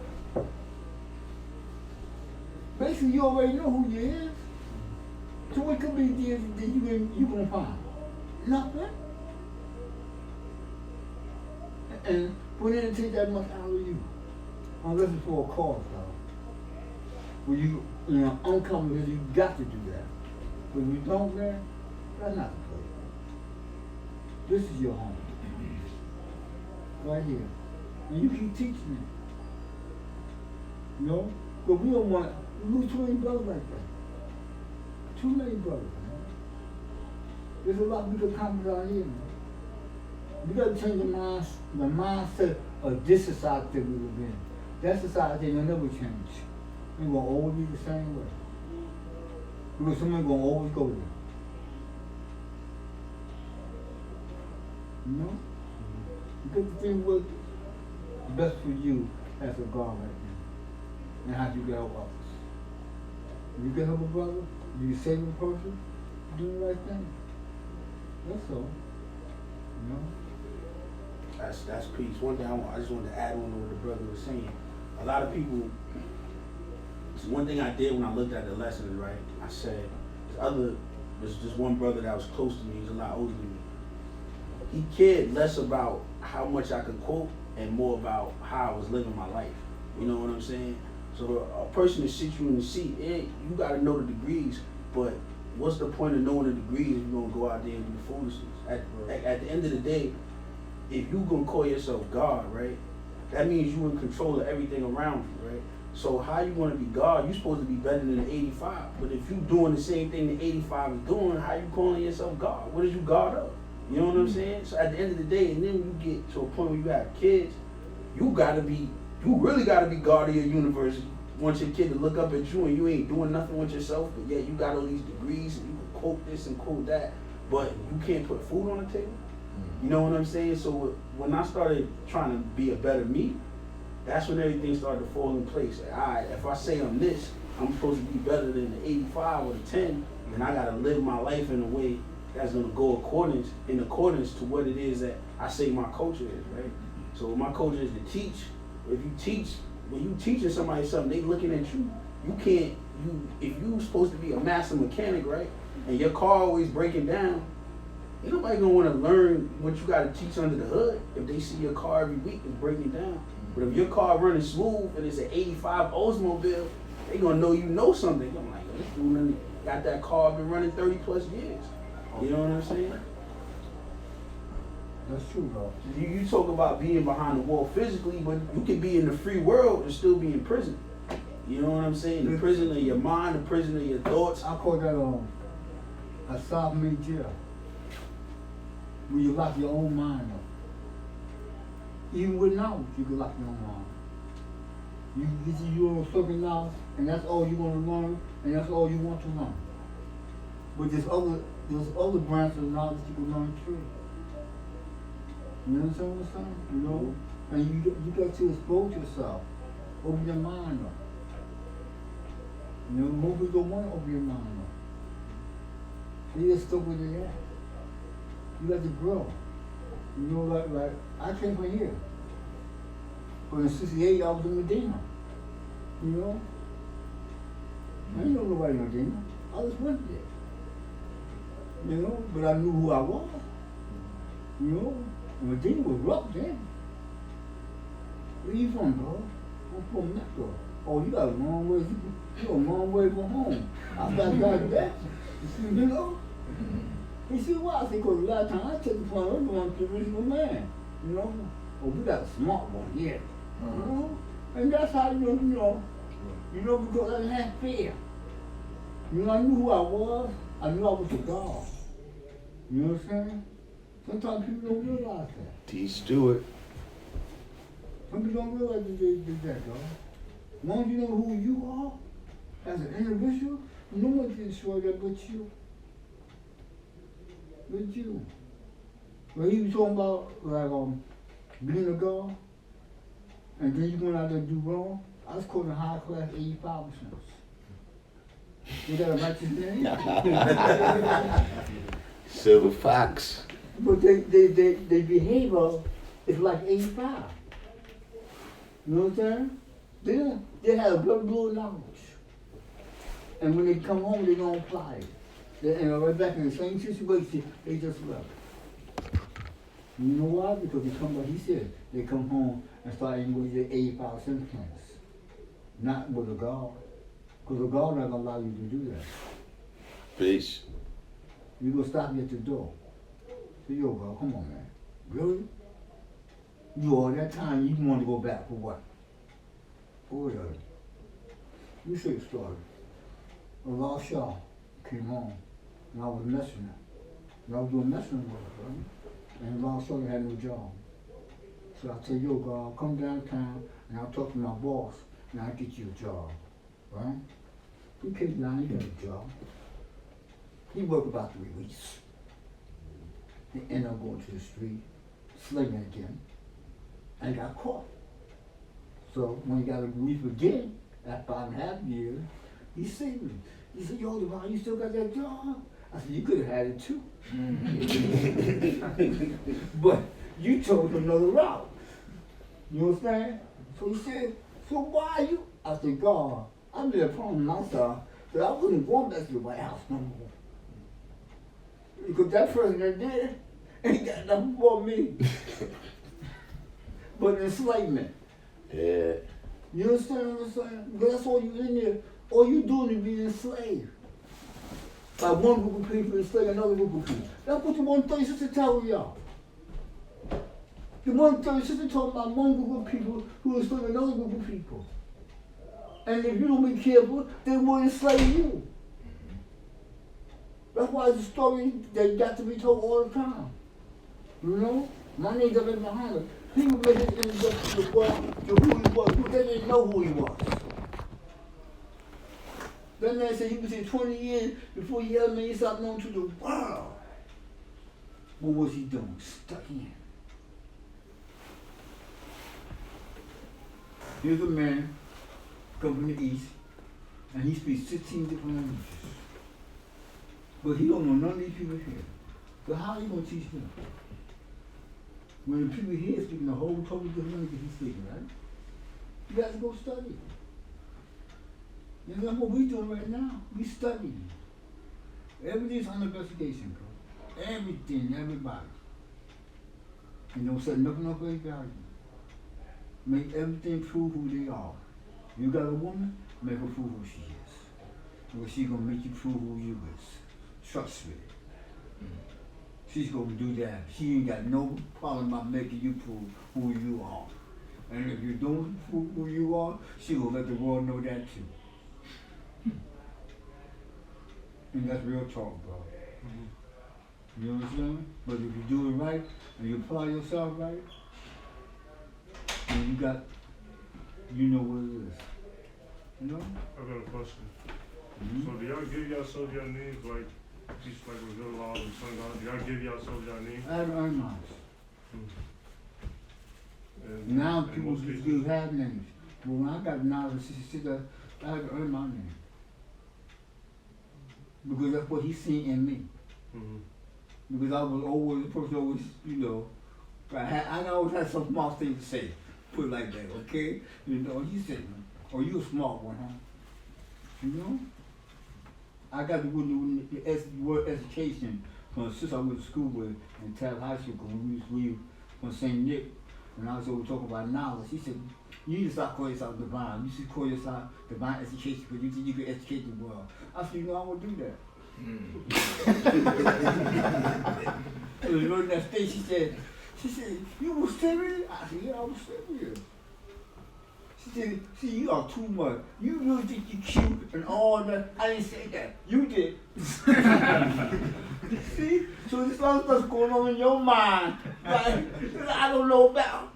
Basically, you already know who you is. So what could be there that you gonna find? Nothing. And we didn't take that much out of you, unless it's for a cause, though. When you know, uncomfortable, you got to do that. But if you don't, man, that's not the place. This is your home. Right here. And you keep teaching it. You know? But we don't want, we lose too many brothers like that. Too many brothers, man. There's a lot we could accomplish out here, man. We gotta change the mindset of this society that we live in. That society will never change. We're gonna always be the same way. Because someone's gonna always go there. You know? Because the thing what's best for you as a God right now. And how you can help others. If you can help a brother, you save a person, do the right thing. That's all. You know? That's peace. One thing I just wanted to add on to what the brother was saying. A lot of people, one thing I did when I looked at the lessons, right, I said, there's just one brother that was close to me, he's a lot older than me. He cared less about how much I could quote and more about how I was living my life. You know what I'm saying? So a person that sits you in the seat, you gotta know the degrees, but what's the point of knowing the degrees if you're gonna go out there and do foolishness? At the end of the day, if you gonna call yourself God, right, that means you in control of everything around you, right? So how you gonna be God? You're supposed to be better than the 85. But if you doing the same thing the 85 is doing, how you calling yourself God? What is you God of? You know what I'm saying? So at the end of the day, and then you get to a point where you have kids, you really gotta be God of your universe. You want your kid to look up at you and you ain't doing nothing with yourself, but yet you got all these degrees and you can quote this and quote that, but you can't put food on the table. You know what I'm saying? So when I started trying to be a better me, that's when everything started to fall in place. Like, all right, if I say I'm this, I'm supposed to be better than the 85 or the 10, and I gotta live my life in a way that's gonna go in accordance to what it is that I say my culture is, right? So my culture is to teach. When you teaching somebody something, they looking at you. If you supposed to be a master mechanic, right, and your car always breaking down, ain't nobody gonna wanna learn what you gotta teach under the hood if they see your car every week is breaking down. But if your car running smooth and it's an 85 Oldsmobile, they gonna know you know something. I'm like, this dude got that car been running 30 plus years. You know what I'm saying? That's true, bro. You talk about being behind the wall physically, but you can be in the free world and still be in prison. You know what I'm saying? The prison of your mind, the prison of your thoughts. I call that a sovereign jail where you lock your own mind up. Even with knowledge, you can lock your own mind. You on certain knowledge, and that's all you're gonna learn, and that's all you want to learn. But there's other branches of knowledge you can learn too. You understand what I'm saying? You know? And you got to expose yourself. Open your mind up. You know, most people don't want to open your mind up. They just stuck where they at. You got to grow. You know, like I came from here. But in '68, I was in Medina. You know? I didn't know nobody in Medina. I just went there. You know? But I knew who I was. You know? Medina was rough then. Where you from, bro? I'm from Mecca. Oh, you got a long way. You a long way from home. I got that. You know? He said, why? I said, because a lot of times I take the point, I'm going to the original man. You know? Oh, we got a smart one here. You know? And that's how you know, because I didn't have fear. You know, I knew who I was. I knew I was a God. You know what I'm saying? Sometimes people don't realize that. T. Stewart. Some people don't realize that they did that, dog. Once you know who you are, as an individual, no one can destroy that but you. But you. When he was talking about, like, being a God, and then you went out there and do wrong, I was quoting high class 85%. You got a righteous name? Silver Fox. But their behavior is like 85. You know what I'm saying? They have a blood blue knowledge. And when they come home, they don't apply it. And right back in the same situation, they just left. You know why? Because they come, like he said, they come home and start eating with their 85 symptoms. Not with a God. Because a God not going to allow you to do that. Peace. You're going to stop me at the door. Say, yo, God, come on, man. Really? You all that time, you want to go back for what? For what? You should have started. A lost y'all came home, and I was messing up. And I was doing messing with it, right? And lost y'all had no job. So I said, yo, God, I'll come downtown, and I'll talk to my boss, and I'll get you a job, right? He came down, he got a job. He worked about 3 weeks. He ended up going to the street, slinging again, and got caught. So when he got a relief again, after 5.5 years, he saved me. He said, yo, Devon, you still got that job? I said, you could have had it too. But you chose another route. You understand? So he said, so why are you? I said, God, I made a problem myself that I wasn't going back to the White House no more. Because that person that did ain't got nothing for me. But enslavement. Yeah. You understand what I'm saying? Because that's all you in there. All you doing is being enslaved. By one group of people enslaving another group of people. That's what the 136 tell y'all. The 136 talking about one group of people who enslave another group of people. And if you don't be careful, they will enslave you. That's why it's a story that got to be told all the time. You know? My name's up in Muhammad. People made his introduction to the world to who he was, because they didn't know who he was. That man said he was here 20 years before he ever made himself known to the world. What was he doing? Stuck in. Here's a man come from the East, and he speaks 16 different languages. But he don't know none of these people here. So how are you going to teach them? When the people here speaking a whole totally different language he's speaking, right? You got to go study. You know what we doing right now? We studying. Everything's under investigation, bro. Everything, everybody. You know, set nothing up face value. Make everything prove who they are. You got a woman, make her prove who she is. Because she's gonna make you prove who you is. Trust me. She's gonna do that. She ain't got no problem about making you prove who you are. And if you don't prove who you are, she will let the world know that too. And that's real talk, bro. You know what I'm saying? But if you do it right and you apply yourself right, then you know what it is. You know? I got a question. Mhm. So do y'all give yourself your names like just like with good law and sun God? Do y'all give yourself your name? I had to earn mine. And, Now and people most still cases, have names. But when I got knowledge, I had to earn my name. Because that's what he seen in me. Because I was always the person always, you know, I always had some smart things to say. Put it like that, okay? You know, he said, oh, you a smart one, huh? You know? I got the word education from a sister I went to school with in Taft High School when we used to leave from St. Nick. And I was over talking about knowledge. He said, you need to stop calling yourself divine. You should call yourself divine education because you think you can educate the world. I said, you know, I won't do that. So the girl in that stage, she said, you were serious? I said, yeah, I was serious. She said, see, you are too much. You really think you're cute and all that. I didn't say that. You did. See? So there's a lot of stuff going on in your mind, right? That I don't know about.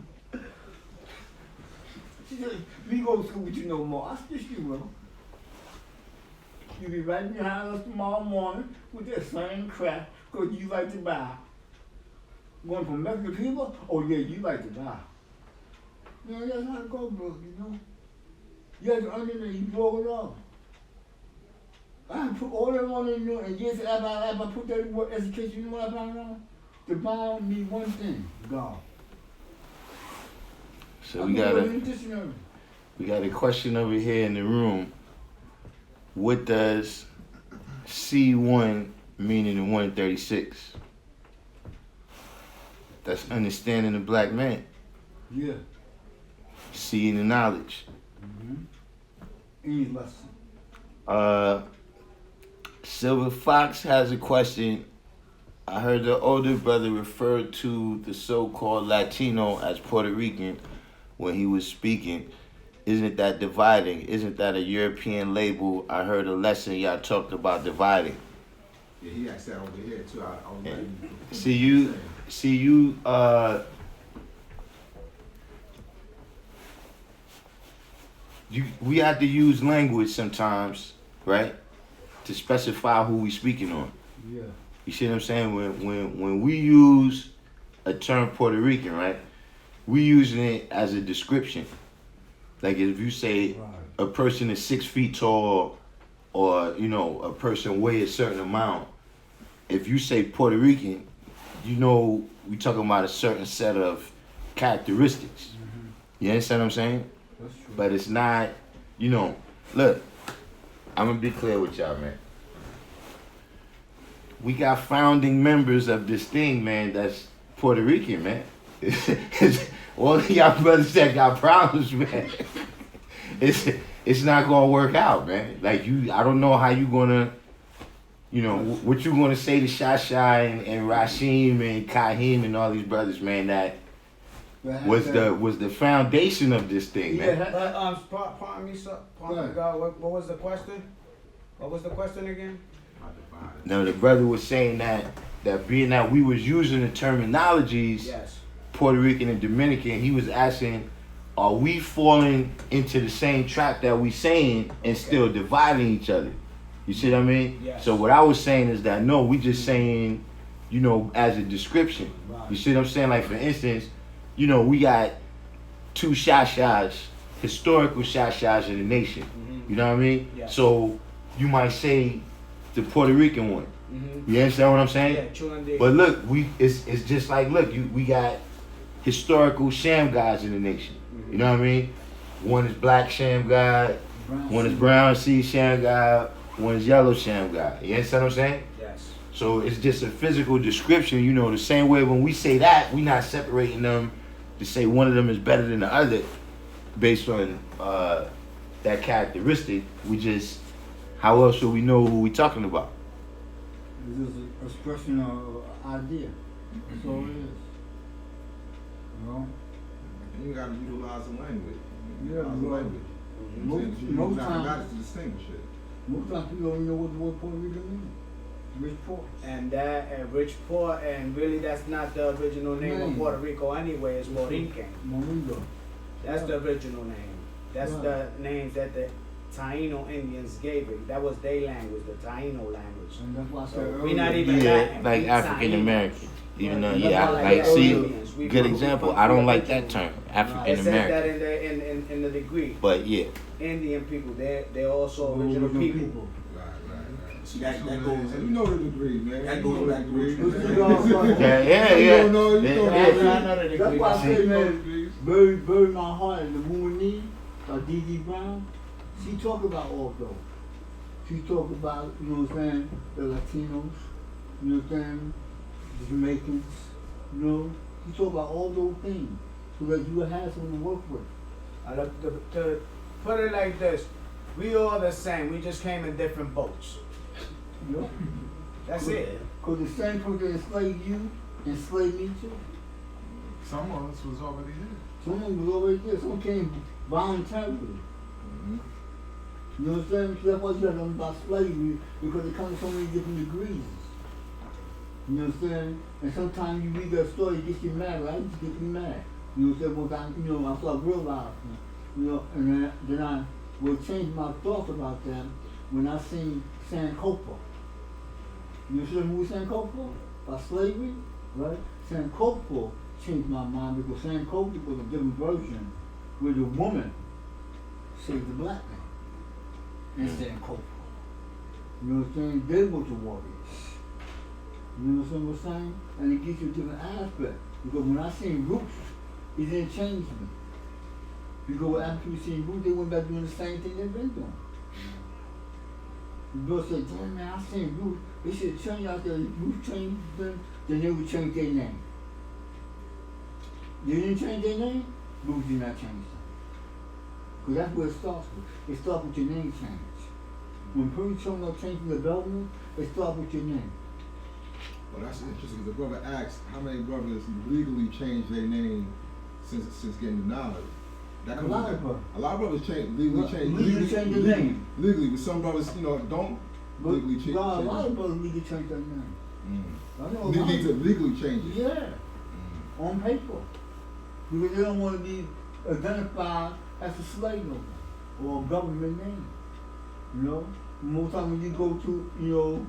She said, we go to school with you no more. I said, yes, you will. You'll be right behind us tomorrow morning with that same crap because you like to buy. Going from Mecca to people? Oh, yeah, you like to buy. You know, that's how it goes, bro, you know? You have to earn it and you blow it off. I put all that money in there, and yes, after I put that word education, you know what I found out? The Bible means one thing, God. So we got a question over here in the room. What does C1 mean in the 136? That's understanding the black man. Yeah. Seeing the knowledge. Any lesson. Silver Fox has a question. I heard the older brother refer to the so-called Latino as Puerto Rican when he was speaking. Isn't that dividing? Isn't that a European label? I heard a lesson y'all talked about dividing. Yeah, he asked that over here too. I was letting we have to use language sometimes, right? To specify who we speaking on. Yeah. You see what I'm saying? When we use a term Puerto Rican, right? We using it as a description. Like if you say a person is 6 feet tall, or you know a person weighs a certain amount. If you say Puerto Rican, you know we talking about a certain set of characteristics. You understand what I'm saying? That's true. But it's not, you know. Look, I'm gonna be clear with y'all, man. We got founding members of this thing, man. That's Puerto Rican, man. All of y'all brothers that got problems, man. It's not gonna work out, man. Like I don't know how you gonna, you know, what you gonna say to Shasha and Rashim and Kahim and all these brothers, man. That was the foundation of this thing, man. Pardon me, sir. Pardon me, God. What was the question? What was the question again? No, the brother was saying that being that we was using the terminologies, Yes. Puerto Rican and Dominican, he was asking, are we falling into the same trap that we saying and still dividing each other? You see what I mean? Yes. So what I was saying is that no, we just saying, you know, as a description. Right. You see what I'm saying? Like for instance, you know, we got two Shashas, historical Shashas in the nation. You know what I mean? Yes. So you might say the Puerto Rican one. You understand what I'm saying? Yeah, true indeed. But look, it's just like we got historical sham guys in the nation. You know what I mean? One is black sham guy, one is brown sea sham guy, one is yellow sham guy. You understand what I'm saying? Yes. So it's just a physical description, you know, the same way when we say that, we're not separating them to say one of them is better than the other based on that characteristic. We just, how else would we know who we talking about? It's just an expression of idea. That's all it is. You know? You gotta utilize the language. Yeah, Utilize the bro. language. Most You times- got to distinguish it. Most times people don't know what the word Puerto Rican means. Bridgeport. And Rich Port, and really that's not the original name of Puerto Rico anyway, it's Morinque. Moringa. That's the original name. That's Right. the names that the Taino Indians gave it. That was their language, the Taino language. And that's why I So said earlier. we're not even Yeah, Latin, like we African Taínos. American. Even though, Right. yeah, That's I, why like, they're see, Indians. We good from- example. we I don't from like the that original. term, It African says that American. in the degree. But yeah, Indian people, they're also original Original people. Right, right. See, that So, goes. man, you know the degree, man. That You goes know the back to degree, what you man. said. yeah. You don't know, you Yeah, don't yeah. know. I know the That's degree. why I See. say, man, bury my heart in the woman knee, by D.D. Brown. She talk about all those. She talk about, you know what I'm saying, the Latinos, you know what I'm saying, the Jamaicans, you know. She talk about all those things so that you will have something to work with. To put it like this, we all the same. We just came in different boats. You know? That's it. Because the same person that enslaved you enslaved me too. Some of us was already here. Someone was already there. Someone came voluntarily. You know what I'm saying? So that's why you have to learn about slavery, because it comes in so many different degrees. You know what I'm saying? And sometimes you read that story, it gets you mad, right? It gets me mad. You know what I'm saying? Once I started realizing, you know, and then I will change my thoughts about that when I seen Sankofa. You see the movie Sankofa? About slavery, right? Sankofa changed my mind because Sankofa was a different version where the woman saved the black man. And Sankofa. You know what I'm saying? They were the warriors. You know what I'm saying? And it gives you a different aspect. Because when I seen Roots, it didn't change me. Because after we seen Roots, they went back doing the same thing they've been doing. The girl said, damn man, I seen Roots. They should change out there. Roots changed them, then they would change their name. They didn't change their name, Roots did not change them. Because that's where it starts with. It starts with your name change. When people talking about changing the government, it starts with your name. Well, that's interesting. The brother asked how many brothers legally changed their name since getting the knowledge. That A comes lot with of brothers. A lot of brothers legally change. Legally change their name. Legally, but some brothers, don't But legally change. a lot of brothers legally change their name. I know a They lot need of- to legally change it. Yeah, on paper. Because they don't want to be identified as a slave no more, or a government name. You know? Most time when you go to, you know,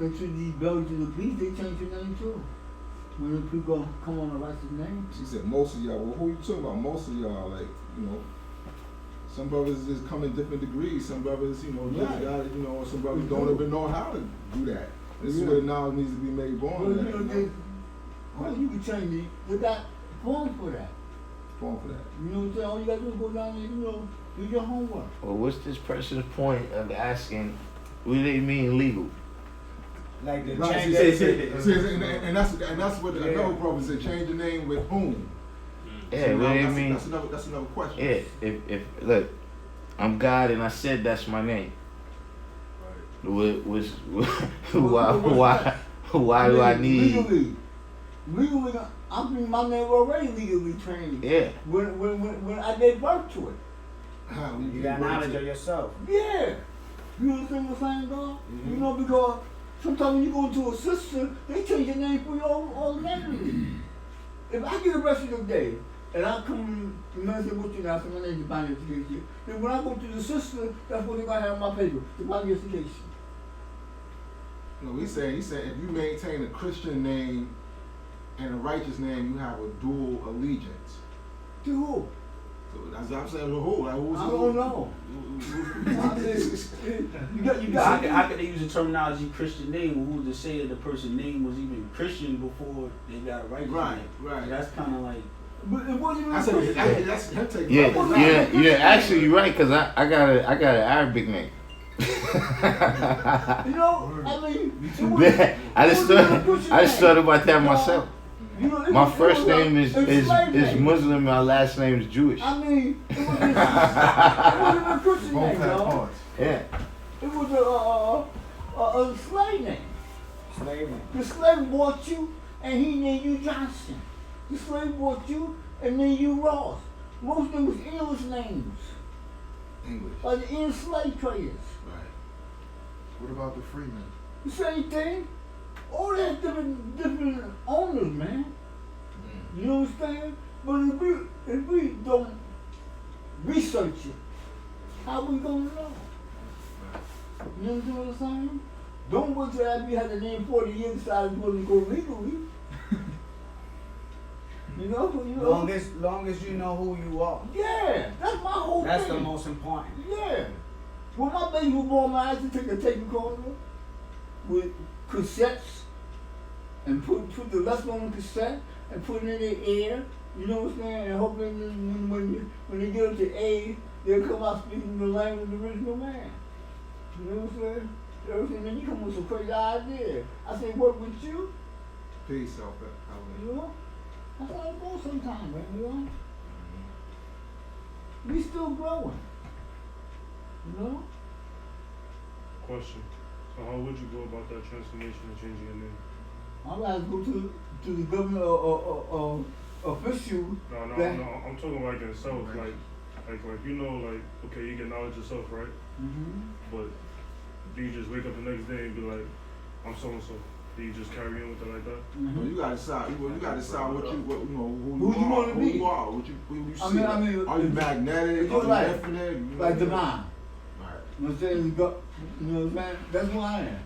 into the bellies of the beast, they change your name too. When the people come on the righteous name. She said most of y'all. Well, who you talking about? Most of y'all, like, some brothers just come in different degrees. Some brothers, just Right. got it. Some brothers don't even know how to do that. This is Yeah. where the knowledge needs to be made Well, born. you know, you can change it. They got forms for that. Born for that. You know what I'm saying? All you gotta do is go down there, do your homework. well, what's this person's point of asking, what do they mean legal? Like the Right, change. and that's what another brother said. Change the name with whom? Yeah, So what now do they that's, mean? that's another question. Yeah, if look, I'm God and I said that's my name. Why do I need? Legally, I mean, my name already legally trained. Yeah. When I gave birth to it. How You got knowledge of yourself. Yeah. You understand what I'm saying, dog? You know, because sometimes when you go into a system, they change your name for you automatically. If I get arrested today, and I come to minister with you now, so my name is Divine Investigation, then when I go to the system, that's what they're going to have on my paper, Divine Investigation. No, he said if you maintain a Christian name and a righteous name, you have a dual allegiance. To who? So that's what I'm saying. Who? Like, who's I don't know. You got How could they use the terminology Christian name? Who's to say that the person's name was even Christian before they got it right? Right, right. So that's kind of like. But it wasn't I even said that's him taking. Yeah. Actually, you're right, cause I got an Arabic name. You know, I mean, I just thought about that myself. You know, My first name is Muslim. My last name is Jewish. I mean, it wasn't a Christian name, y'all. Yeah. It was a slave name. Slavery. The slave bought you, and he named you Johnson. The slave bought you, and named you Ross. Most of them was English names, English. like the enslaved traders. Right. What about the freemen? The same thing. All that different owners, man. You understand? But if we don't research it, how we gonna know? You understand what I'm saying? Don't wait till after you had the name 40 years and decide you want to go legally. You know? Long as you know who you are. Yeah, that's my whole That's thing. the most important. Yeah. When my baby was born, I used to take a tape recorder with cassettes and put the lesson on the cassette and put it in their ear. You know what I'm saying? And hoping when they get up to age, they'll come out speaking the language of the original man. You know what I'm saying? Then you come with some crazy ideas. I say, work with you. Peace out You know? That's how it goes sometimes, man, you know? We still growing. You know? Question. So how would you go about that transformation and changing your name? I'm gonna go to the government official. No, I'm talking like in self, like you know, like okay, you get knowledge yourself, right? But do you just wake up the next day and be like, I'm so and so? Do you just carry on with it like that? Well, you gotta decide. You gotta decide who you want to be. Who you are. What you see. I mean, are you magnetic? Are you like, definite? like the mind. Right. You know what I'm saying? You know what I'm saying? That's who I am.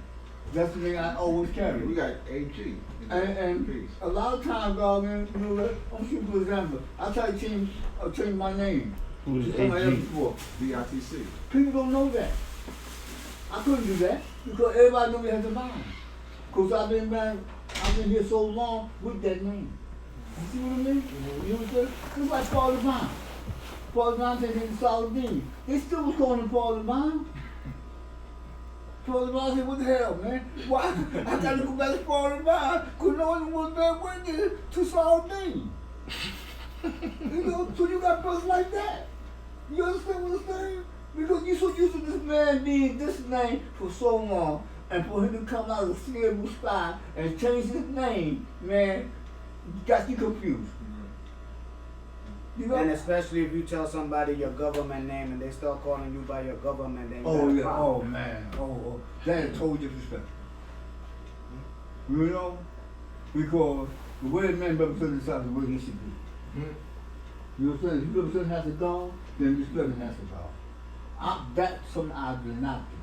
That's the thing I always carry. We got AG. And a lot of times, God, man, you know, I'm shooting for example. I try to change my name. Who's to somebody else AG? before. BITC. People don't know that. I couldn't do that because everybody knew me as a mind. Because I've been here so long with that name. You see what I mean? You know what I'm saying? It's like Paul Devine. Paul Devine said he's Saladin. They still was calling him Paul Devine. Paul Devine said, what the hell, man? Why? I got to go back to Paul Devine because no one was that wicked to Saladin. You know, so you got brothers like that. You understand what I'm saying? Because you're so used to this man being this name for so long, and for him to come out of a cerebral spy and change his name, man, got you confused. You know? And especially if you tell somebody your government name and they start calling you by your government name. Oh yeah, oh man, that is total disrespect. You know? Because the way a man represents himself is the way he should be. You know what I'm saying? If you represent has a dog, then respect him as a dog. That's something I do not do.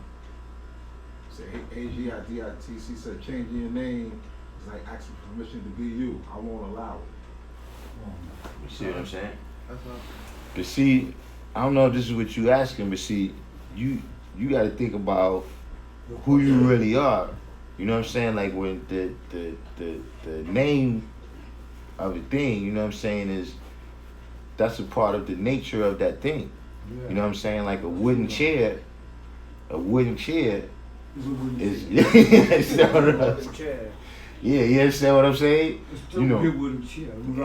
Say AGIDITC said changing your name is like asking permission to be you. I won't allow it. You see what I'm saying? But see, I don't know if this is what you asking, but see, you got to think about who you really are. You know what I'm saying? Like when the name of the thing, you know what I'm saying, is that's a part of the nature of that thing. You know what I'm saying? Like a wooden chair is yeah, you understand what I'm saying? You know,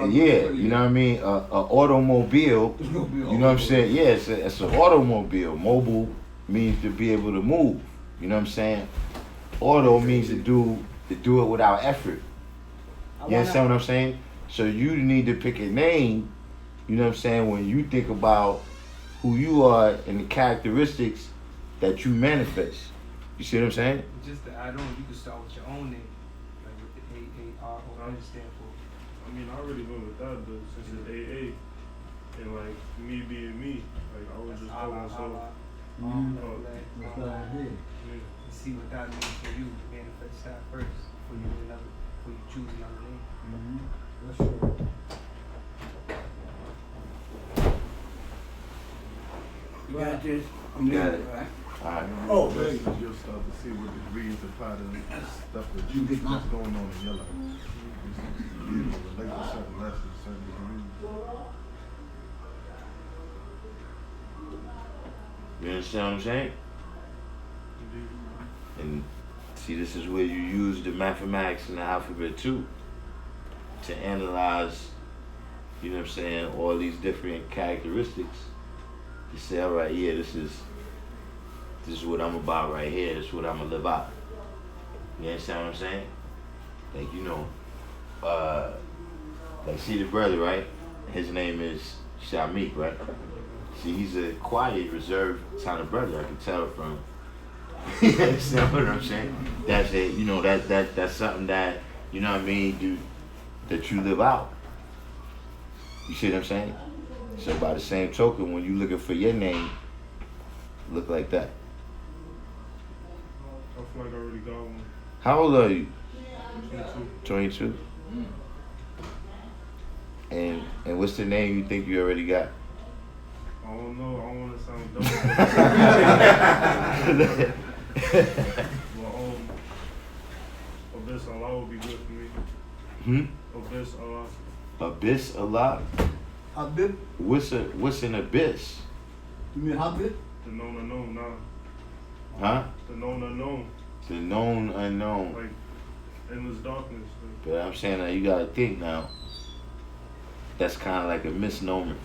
yeah, you know what I mean? A automobile, you know what I'm saying? Yeah, it's an automobile. Mobile means to be able to move. You know what I'm saying? Auto means to do it without effort. You understand what I'm saying? So you need to pick a name, you know what I'm saying, when you think about who you are and the characteristics that you manifest. You see what I'm saying? Just to add on, you can start with your own name, like with the AARO stand for. I mean, I already went with that, but since it's AA, and like me being me, like I was just call myself. See what that means for you. Manifest that first before you choose another name. That's true. You got this? I'm Got leaving, it. right? Alright. Oh, This is your stuff to see what degrees apply to stuff that you get that's going on in your life. You know, relate to certain lessons, certain degrees. You understand what I'm saying? And see, this is where you use the mathematics and the alphabet too to analyze, you know what I'm saying, all these different characteristics to say, all right, yeah, this is what I'm about right here. This is what I'm gonna live out. You understand what I'm saying? Like, you know, like see the brother, right? His name is Shamik, right? See, he's a quiet, reserved kind of brother. I can tell from You understand what I'm saying? That's it. You know, that's something that, you know what I mean, that you live out. You see what I'm saying? So by the same token, when you looking for your name, look like that. I feel like I already got one. How old are you? 22. 22. And what's the name you think you already got? I don't know. I don't want to sound dumb. Well, Abyss Allah would be good for me. Abyss Allah. Abyss Allah? Habib? What's an abyss? You mean Habib? The known unknown, nah. Huh? The known unknown. The known unknown. Like endless darkness. But I'm saying that you gotta think now. That's kind of like a misnomer.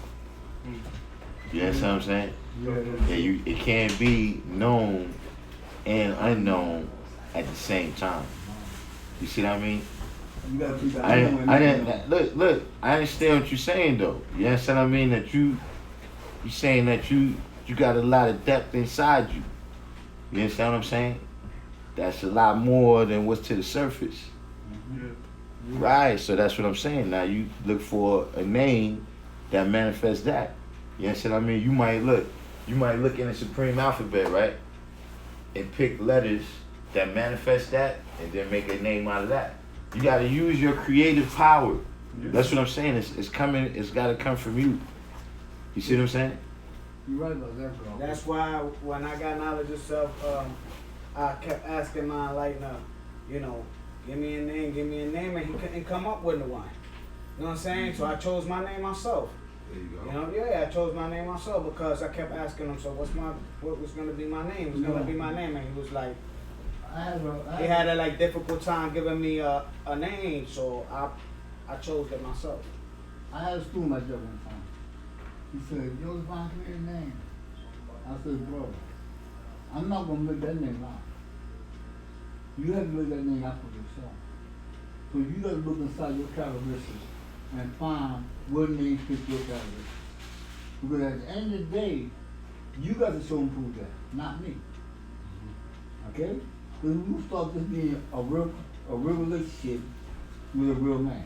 You understand what I'm saying? Yeah. It can't be known and unknown at the same time. You see what I mean? You gotta keep that I didn't look. I understand what you're saying though. You understand what I mean? That you saying that you got a lot of depth inside you. You understand what I'm saying? That's a lot more than what's to the surface. Yeah. Right. So that's what I'm saying. Now you look for a name that manifests that. You understand what I mean? You might look in the supreme alphabet, right? And pick letters that manifest that, and then make a name out of that. You got to use your creative power. That's what I'm saying. It's coming. It's got to come from you. You see what I'm saying? You're right about that, bro. That's why when I got knowledge of self, I kept asking mine like, you know, give me a name, and he couldn't come up with one. You know what I'm saying? So I chose my name myself. There you go. You know, yeah, I chose my name myself because I kept asking him, so what was gonna be my name? What's gonna be my name? And he was like, he had a like difficult time giving me a name, so I chose it myself. I had a student like that one time. He said, Joseph, I give me a name. I said, bro, I'm not gonna make that name out. You have to make that name out for yourself. So you gotta look inside your characteristics and find what name fits your characteristics. Because at the end of the day, you got to show and prove that, not me. Okay? Because we start this being a real relationship with a real man.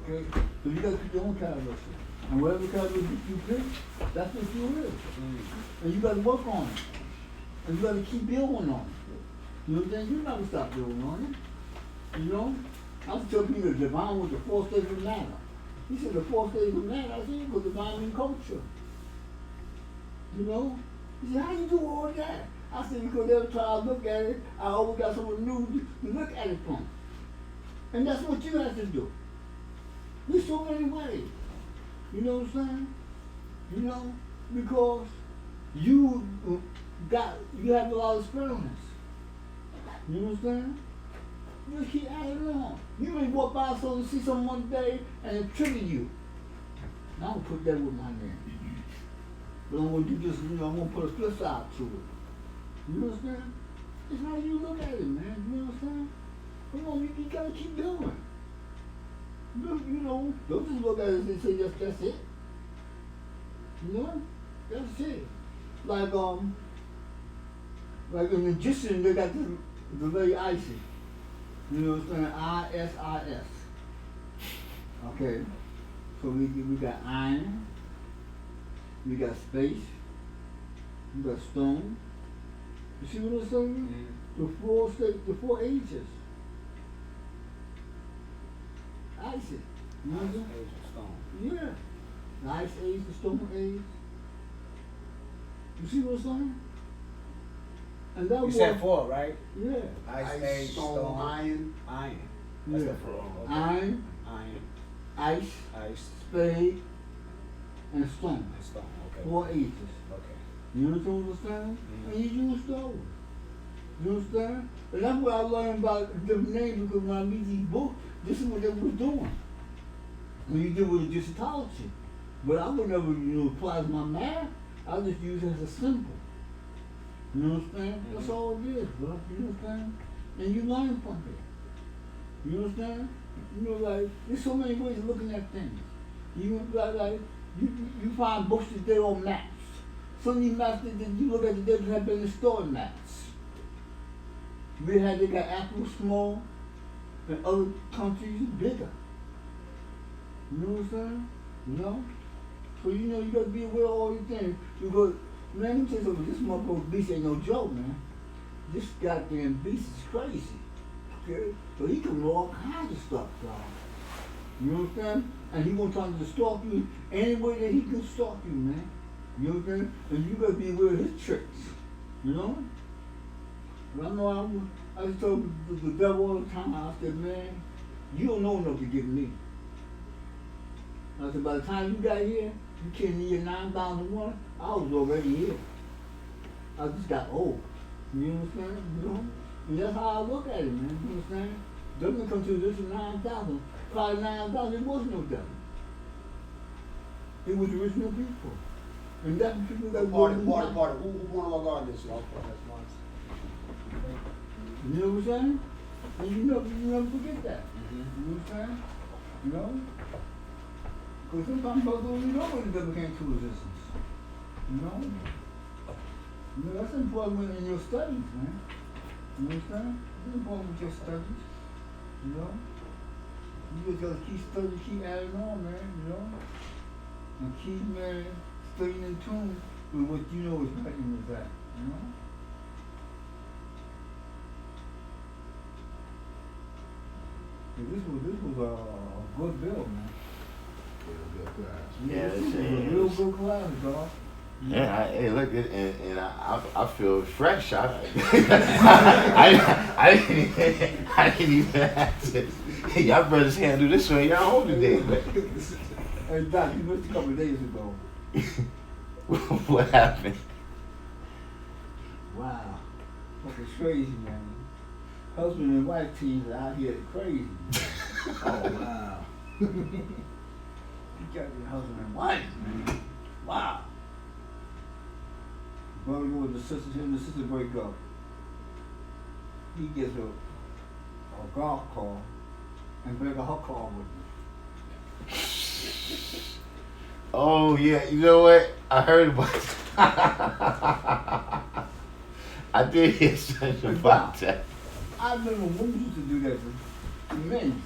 Okay? So you got to pick your own characteristics. And whatever characteristics you pick, that's what you is. And you got to work on it. And you got to keep building on it. You know what I'm saying? You never stop building on it. You know? I was telling people the divine was the four stages of matter. He said the four stages of matter, I said it was divine in culture. You know? He said, how you do all that? I said, because every time I look at it, I always got someone new to look at it from. And that's what you have to do. There's so many ways. You know what I'm saying? You know? Because you have a lot of experiments. You know what I'm saying? You just keep adding on. You may walk by someone and see someone one day and it trigger you. Now I'm gonna put that with my name. But I'm gonna do this, I'm gonna put a flip side to it. You know what I'm saying? It's how you look at it, man. You know what I'm saying? Come on, you gotta keep doing. You know, don't just look at it and say that's it. You know? That's it. Like a magician, they got the very icy. You know what I'm saying? ISIS. Okay. So we got iron, we got space, we got stone. You see what I'm saying? The four ages. Ice it. You know what I'm saying? Age of stone. Yeah. The ice age, the stone age. You see what I'm saying? And that You said four, right? Yeah. Ice, age, stone, iron. That's Yeah. the four. Okay. Iron, ice, spade, and stone. And stone. Okay. 4 ages. Okay. You understand what I'm saying? Mm-hmm. And you use those. You understand? And that's what I learned about the name, because when I read these books, this is what they were doing. When you deal with Egyptology. But I would never, apply as my math. I just use it as a symbol. You understand? Mm-hmm. That's all it is, bro. You understand? And you learn from it. You understand? Like, there's so many ways of looking at things. You find books that they're on maps. Some of these maps that you look at today have been historic maps. We had they got Apple small, and other countries bigger. You know what I'm saying? You know? So you gotta be aware of all these things. Because, man, let me tell you something, this motherfucker beast ain't no joke, man. This goddamn beast is crazy. Okay? So he can know all kinds of stuff, dog. You understand? And he gonna try to stalk you any way that he can stalk you, man. You understand? And you gotta be aware of his tricks. You know? But I know I just told the devil all the time, I said, man, you don't know enough to get me. I said, by the time you got here, you came in year 9,001, I was already here. I just got old. You understand? You know? And that's how I look at it, man. You understand? Devil come to this in 9,000. Probably 9,000, it was no devil. It was the original people. And that's the people that Party. Who Who won our garden this year? You know what I'm saying? And you never forget that. You know what I'm saying? You know? Because sometimes folks don't even know when the devil came to resistance. You know? You know, that's important in your studies, man. You understand? It's important with your studies. You know? You just gotta keep studying, keep adding on, man, you know? And keep, man, staying in tune with what you know is right and is that, you know? This was a good bill, man. Yeah, This was a it's real good class, dog. Yeah, hey, look, and I feel fresh. I didn't even have to. Y'all brothers handle this on y'all own today, man. Hey, Doc, you missed a couple of days ago. What happened? Wow. Fucking crazy, man. Husband and wife teams are out here crazy. Oh, wow. You got your husband and wife, man. Wow. Brother with the sister, him and the sister break up. He gets a golf call and break a her call with me. Oh yeah, you know what? I heard about it. I did hear something about that. I remember women used to do that to men.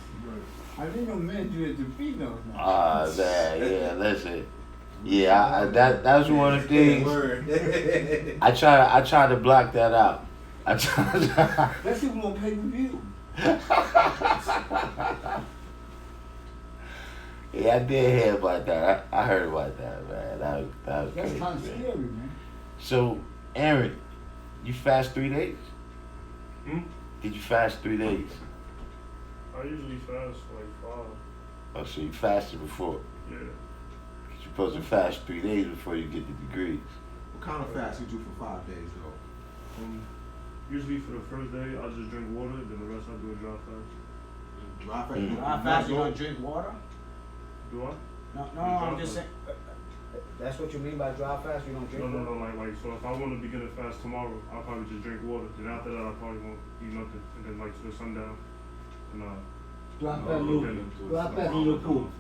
I didn't know men do it to females now. Ah, yeah, listen. Yeah, that's one of the things. I try to block that out. That shit was on pay-per-view. Yeah, I did hear about that. I heard about that, man. That was That's crazy. kind of scary, man. So, Aaron, you fast 3 days? Did you fast 3 days? I usually fast for like 5. Oh, so you fasted before? Yeah. You're supposed to fast 3 days before you get the degrees. What kind of fast you do for 5 days though? Usually for the first day, I just drink water, then the rest I do a dry fast. Dry fast? Dry fast, you don't drink water? Do I? No, I'm just saying. That's what you mean by dry fast? You don't drink water? No, like, so if I want to begin a fast tomorrow, I'll probably just drink water. Then after that, I probably won't eat nothing. And then like to the sundown, and Dry fast, no food.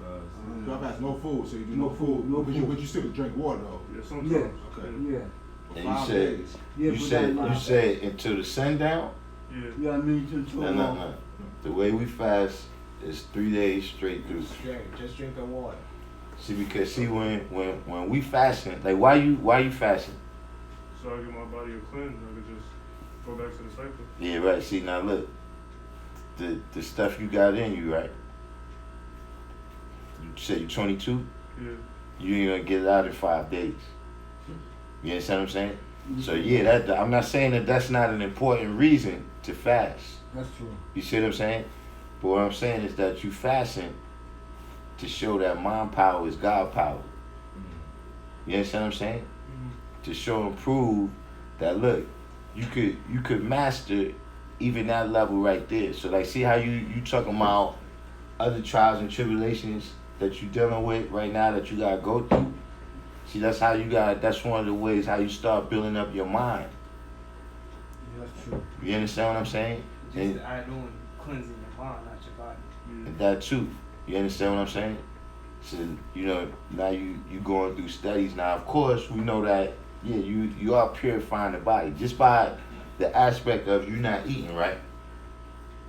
Dry fast, no food, so you do no food. But you still drink water though? Yeah, sometimes. Yeah. Okay. Yeah. For And 5 days. Yeah, you said until the sundown? Yeah. Yeah, I mean, to No. The way we fast is 3 days straight through. Straight, just drinking water. See, because when we fasting, like why you fasting? So I get my body a cleanse, I could just go back to the cycle. Yeah, right. See, now look, the stuff you got in you, right? You said you're 22. Yeah. You ain't gonna get it out in 5 days. You understand what I'm saying? So yeah, I'm not saying that that's not an important reason to fast. That's true. You see what I'm saying? But what I'm saying is that you fasting to show that mind power is God power. You understand what I'm saying? To show and prove that look, you could master even that level right there. So like, see how you talking about other trials and tribulations that you dealing with right now that you gotta go through. See, that's one of the ways how you start building up your mind. Yeah, that's true. You understand what I'm saying? Just to add on cleansing your mind, not your body. And that too. You understand what I'm saying? So, now you going through studies. Now, of course, we know that, yeah, you are purifying the body. Just by the aspect of you not eating, right?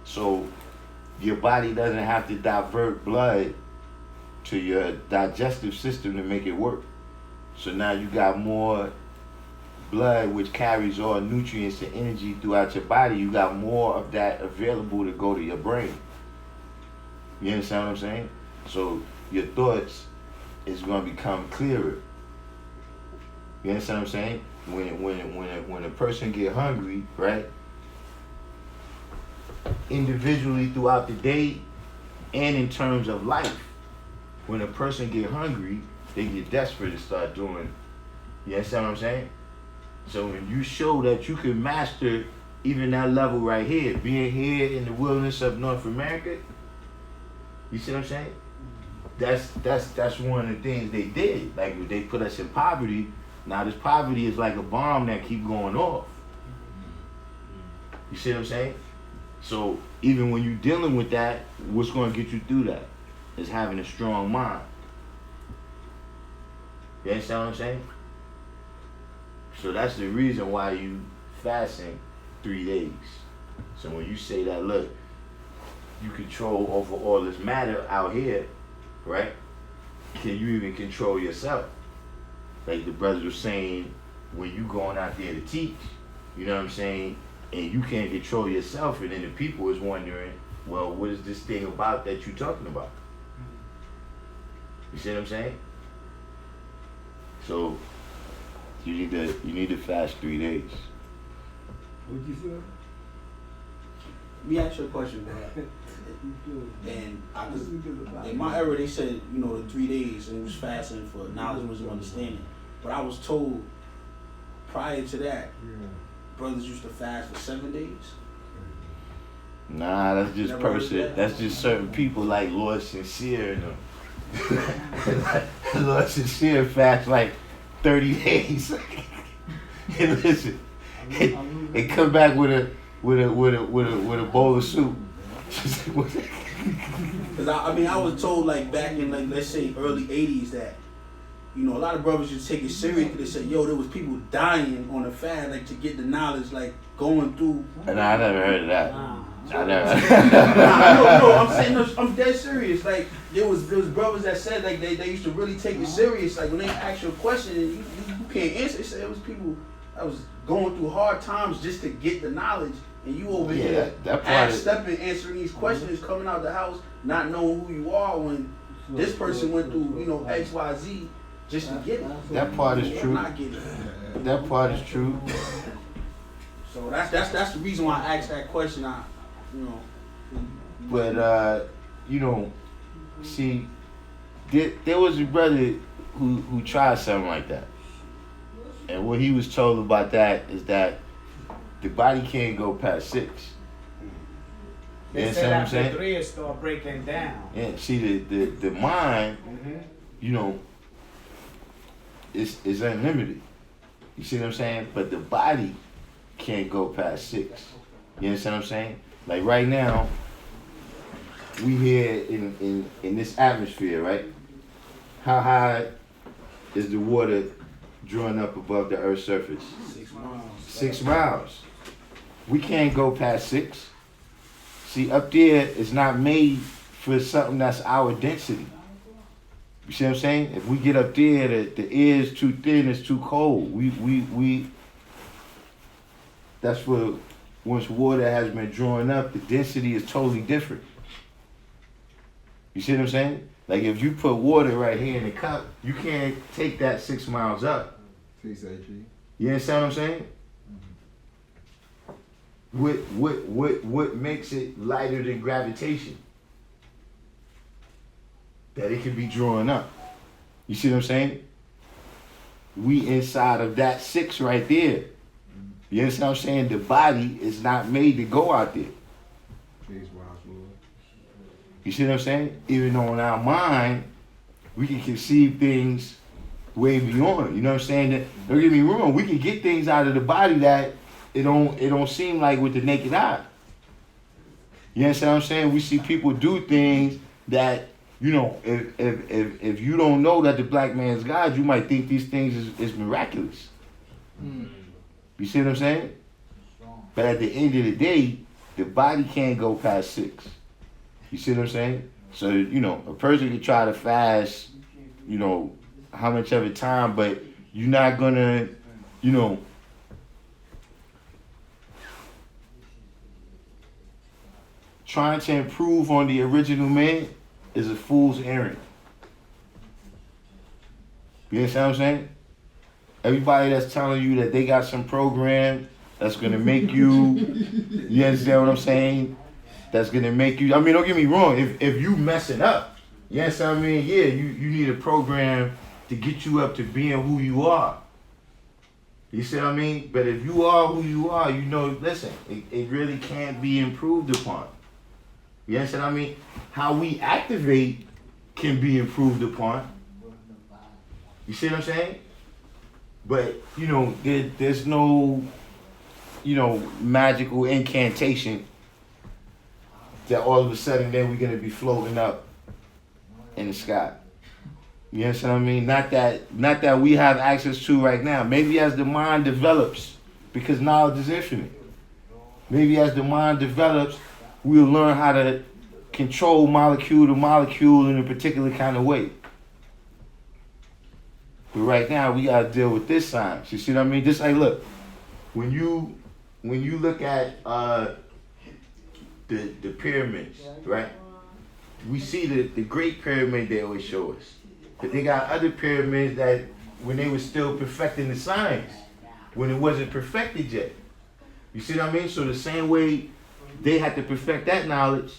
So your body doesn't have to divert blood to your digestive system to make it work. So now you got more blood which carries all nutrients and energy throughout your body. You got more of that available to go to your brain. You understand what I'm saying? So your thoughts is going to become clearer. You understand what I'm saying? When a person get hungry, right? Individually throughout the day and in terms of life, when a person get hungry, they get desperate and start doing. You understand what I'm saying? So when you show that you can master even that level right here, being here in the wilderness of North America, you see what I'm saying? That's one of the things they did. Like they put us in poverty. Now this poverty is like a bomb that keep going off. You see what I'm saying? So even when you're dealing with that, what's going to get you through that is having a strong mind. You understand what I'm saying? So that's the reason why you fasting 3 days. So when you say that, look, you control over all this matter out here, right? Can you even control yourself? Like the brothers were saying, when you going out there to teach, you know what I'm saying, and you can't control yourself, and then the people is wondering, well, what is this thing about that you're talking about? You see what I'm saying? So you need to fast 3 days. What'd you say? Let me ask you a question, bro. And in my era, they said, you know, the 3 days, and it was fasting for knowledge, wisdom, understanding. But I was told prior to that, brothers used to fast for 7 days. Nah, that's just Never heard person. that? That's just certain people like Lord Sincere and them. Lord Sincere fast like 30 days. And listen, and come back with a bowl of soup. Because I was told like back in like let's say early 80s that, you know, a lot of brothers used to take it serious because they said, yo, there was people dying on the fast like to get the knowledge, like going through. And I never heard of that. I never. No, I'm saying I'm dead serious. Like there was brothers that said like they used to really take it serious. Like when they ask you a question and you can't answer, they said it was people that was going through hard times just to get the knowledge. And you over here half-stepping, answering these questions, coming out the house, not knowing who you are when this person went through, you know, X, Y, Z just to get it. That part is true. Not get it. That part is true. So that's the reason why I asked that question. But you know, see, there was a brother who tried something like that, and what he was told about that is that the body can't go past 6. They said after 3 it start breaking down. Yeah, see the mind, you know, is unlimited. You see what I'm saying? But the body can't go past 6. You understand what I'm saying? Like right now, we here in this atmosphere, right? How high is the water drawn up above the Earth's surface? 6 miles. 6 miles. We can't go past 6. See, up there is not made for something that's our density. You see what I'm saying? If we get up there, the air is too thin, it's too cold. We that's what, once water has been drawn up, the density is totally different. You see what I'm saying? Like if you put water right here in the cup, you can't take that 6 miles up. You understand what I'm saying? What makes it lighter than gravitation? That it can be drawn up. You see what I'm saying? We inside of that 6 right there. You understand what I'm saying? The body is not made to go out there. You see what I'm saying? Even though in our mind, we can conceive things way beyond. You know what I'm saying? That, don't get me wrong, we can get things out of the body that it don't seem like with the naked eye. You understand what I'm saying? We see people do things that, you know, if you don't know that the black man's God, you might think these things is miraculous. You see what I'm saying? But at the end of the day, the body can't go past 6. You see what I'm saying? So, you know, a person can try to fast, you know, how much of a time, but you're not gonna, you know, trying to improve on the original man is a fool's errand. You understand what I'm saying? Everybody that's telling you that they got some program that's gonna make you understand what I'm saying? That's gonna make you, I mean, don't get me wrong, if you messing up, you understand what I mean? Yeah, you need a program to get you up to being who you are. You see what I mean? But if you are who you are, you know, listen, it really can't be improved upon. You understand what I mean? How we activate can be improved upon. You see what I'm saying? But, you know, there's no, you know, magical incantation that all of a sudden then we're gonna be floating up in the sky. You understand what I mean? Not that we have access to right now. Maybe as the mind develops, because knowledge is infinite. Maybe as the mind develops, we'll learn how to control molecule to molecule in a particular kind of way. But right now we gotta deal with this science. You see what I mean? Just like, look, when you look at the pyramids, right? We see the Great Pyramid they always show us. But they got other pyramids that when they were still perfecting the science, when it wasn't perfected yet. You see what I mean? So the same way they had to perfect that knowledge,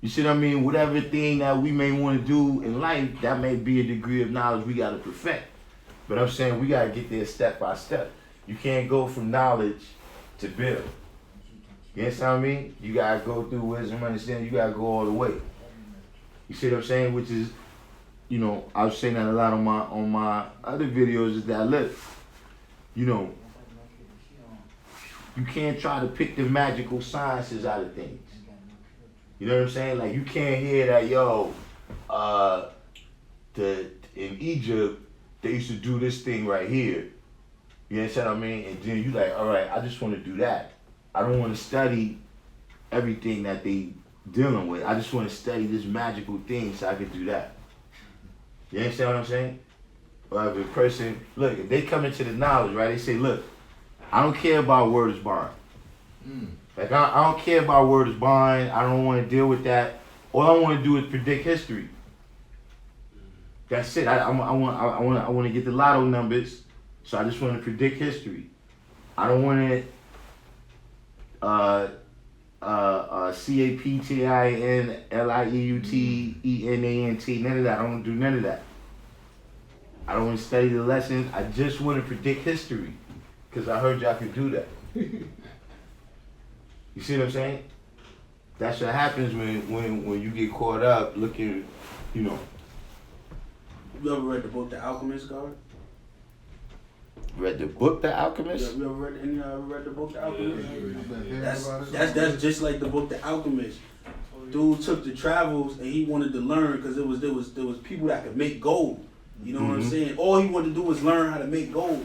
you see what I mean? Whatever thing that we may want to do in life, that may be a degree of knowledge we got to perfect. But I'm saying we got to get there step by step. You can't go from knowledge to build. You understand what I mean? You got to go through wisdom, understanding. You got to go all the way. You see what I'm saying? Which is, you know, I was saying that a lot on my other videos, is that, look, you know, you can't try to pick the magical sciences out of things. You know what I'm saying? Like, you can't hear that, yo, in Egypt, they used to do this thing right here. You understand what I mean? And then you like, all right, I just want to do that. I don't want to study everything that they dealing with. I just want to study this magical thing so I can do that. You understand what I'm saying? Or if a person, look, if they come into the knowledge, right, they say, look, I don't care about word is bond. Like, I don't care about word is bond. I don't want to deal with that. All I want to do is predict history. That's it. I want to get the lotto numbers, so I just want to predict history. I don't want to CAPTINLIEUTENANT, none of that. I don't do none of that. I don't want to study the lessons. I just want to predict history, because I heard y'all could do that. You see what I'm saying? That's what happens when you get caught up looking, you know. You ever read the book The Alchemist, God? Read the book The Alchemist? You ever read the book The Alchemist? That's just like the book The Alchemist. Dude took the travels and he wanted to learn, because there was people that could make gold. You know what I'm saying? All he wanted to do was learn how to make gold.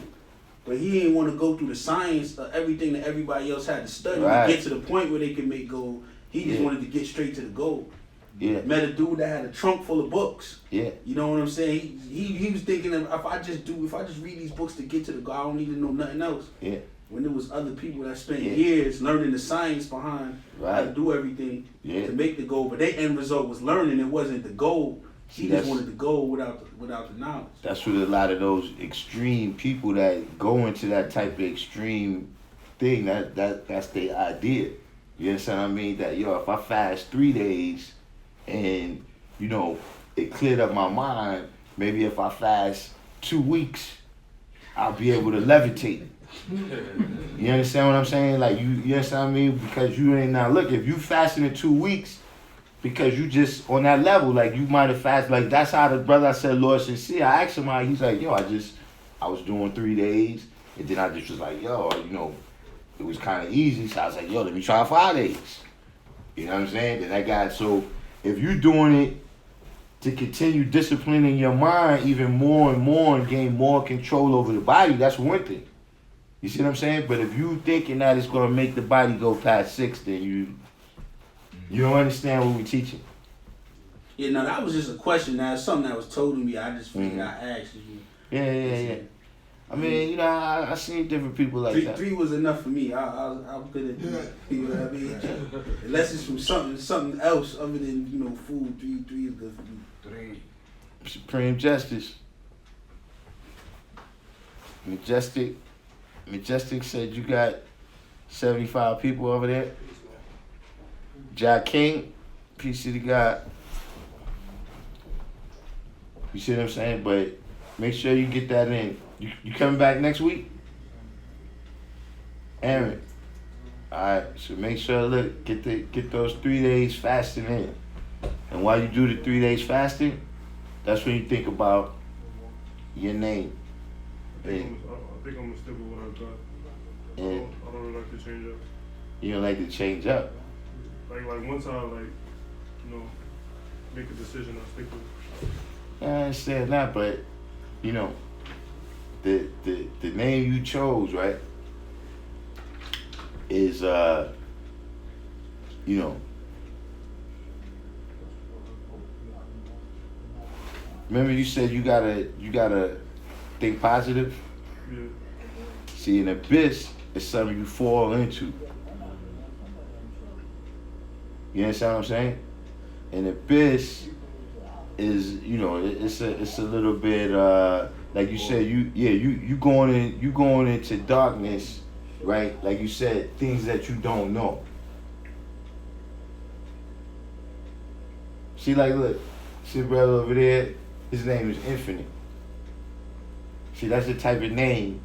But he didn't want to go through the science of everything that everybody else had to study to get to the point where they could make gold. He just wanted to get straight to the gold. Yeah. Met a dude that had a trunk full of books. Yeah. You know what I'm saying? He was thinking, if I just read these books to get to the goal, I don't need to know nothing else. Yeah. When there was other people that spent years learning the science behind how to do everything to make the gold, but their end result was learning. It wasn't the gold. He just wanted the gold without the knowledge. That's what a lot of those extreme people that go into that type of extreme thing, that's their idea. You understand what I mean? That, yo, if I fast 3 days and, you know, it cleared up my mind, maybe if I fast 2 weeks, I'll be able to levitate. You understand what I'm saying? Like, you understand what I mean? Because you ain't now, look, if you fasting in 2 weeks, because you just on that level, like, you might have fasted, like, that's how the brother I said, Lord sincere, I asked him how, he's like, yo, I was doing 3 days, and then I just was like, yo, you know, it was kind of easy, so I was like, yo, let me try 5 days. You know what I'm saying? Then I got, so if you're doing it to continue disciplining your mind even more and more and gain more control over the body, that's one thing. You see what I'm saying? But if you thinking that it's gonna make the body go past 6, then you don't understand what we're teaching. Yeah, no, that was just a question. That's something that was told to me. I just figured I asked you. Yeah. I mean, you know, I seen different people like that. 3 was enough for me. I'm good at that. You know what I mean? Unless it's from something else other than, you know, food. 3 is good for me. 3. Supreme Justice. Majestic said you got 75 people over there. Jack King, peace to the God. You see what I'm saying? But make sure you get that in. You coming back next week? Aaron. Alright, so make sure, look, get those 3 days fasting in. And while you do the 3 days fasting, that's when you think about your name. I think I'm gonna stick with what I've got. And I don't really like to change up. you don't like to change up. Like once I you know, make a decision, I'll stick with it. I understand that, but you know, the name you chose, right, is you know, remember you said you gotta think positive? Yeah. See, an abyss is something you fall into. You understand what I'm saying? An abyss is, you know, it's a little bit like you said, you going into darkness, right? Like you said, things that you don't know. See, like, look, see brother over there, his name is Infinite. See, that's the type of name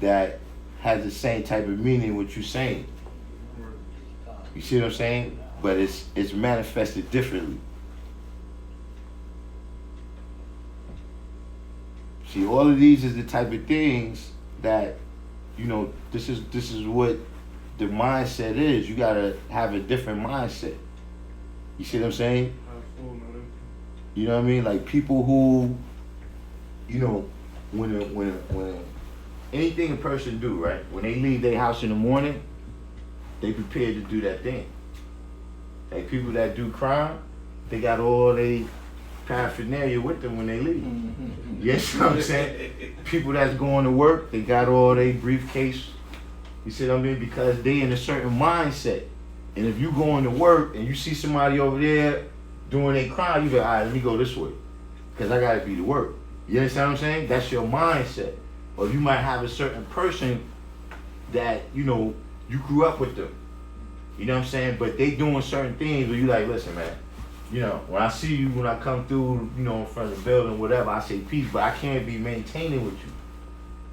that has the same type of meaning what you're saying. You see what I'm saying? But it's manifested differently. See, all of these is the type of things that, you know, this is what the mindset is. You gotta have a different mindset. You see what I'm saying? You know what I mean? Like people who, you know, when anything a person do, right? When they leave their house in the morning, they prepared to do that thing. Like people that do crime, they got all they paraphernalia with them when they leave. Yes, you know what I'm saying? People that's going to work, they got all their briefcase. You see what I mean? Because they in a certain mindset. And if you going to work and you see somebody over there doing a crime, you go, all right, let me go this way. Because I gotta be to work. You understand what I'm saying? That's your mindset. Or you might have a certain person that, you know, you grew up with them. You know what I'm saying? But they doing certain things where you like, listen, man, you know, when I see you, when I come through, you know, in front of the building, whatever, I say peace, but I can't be maintaining with you.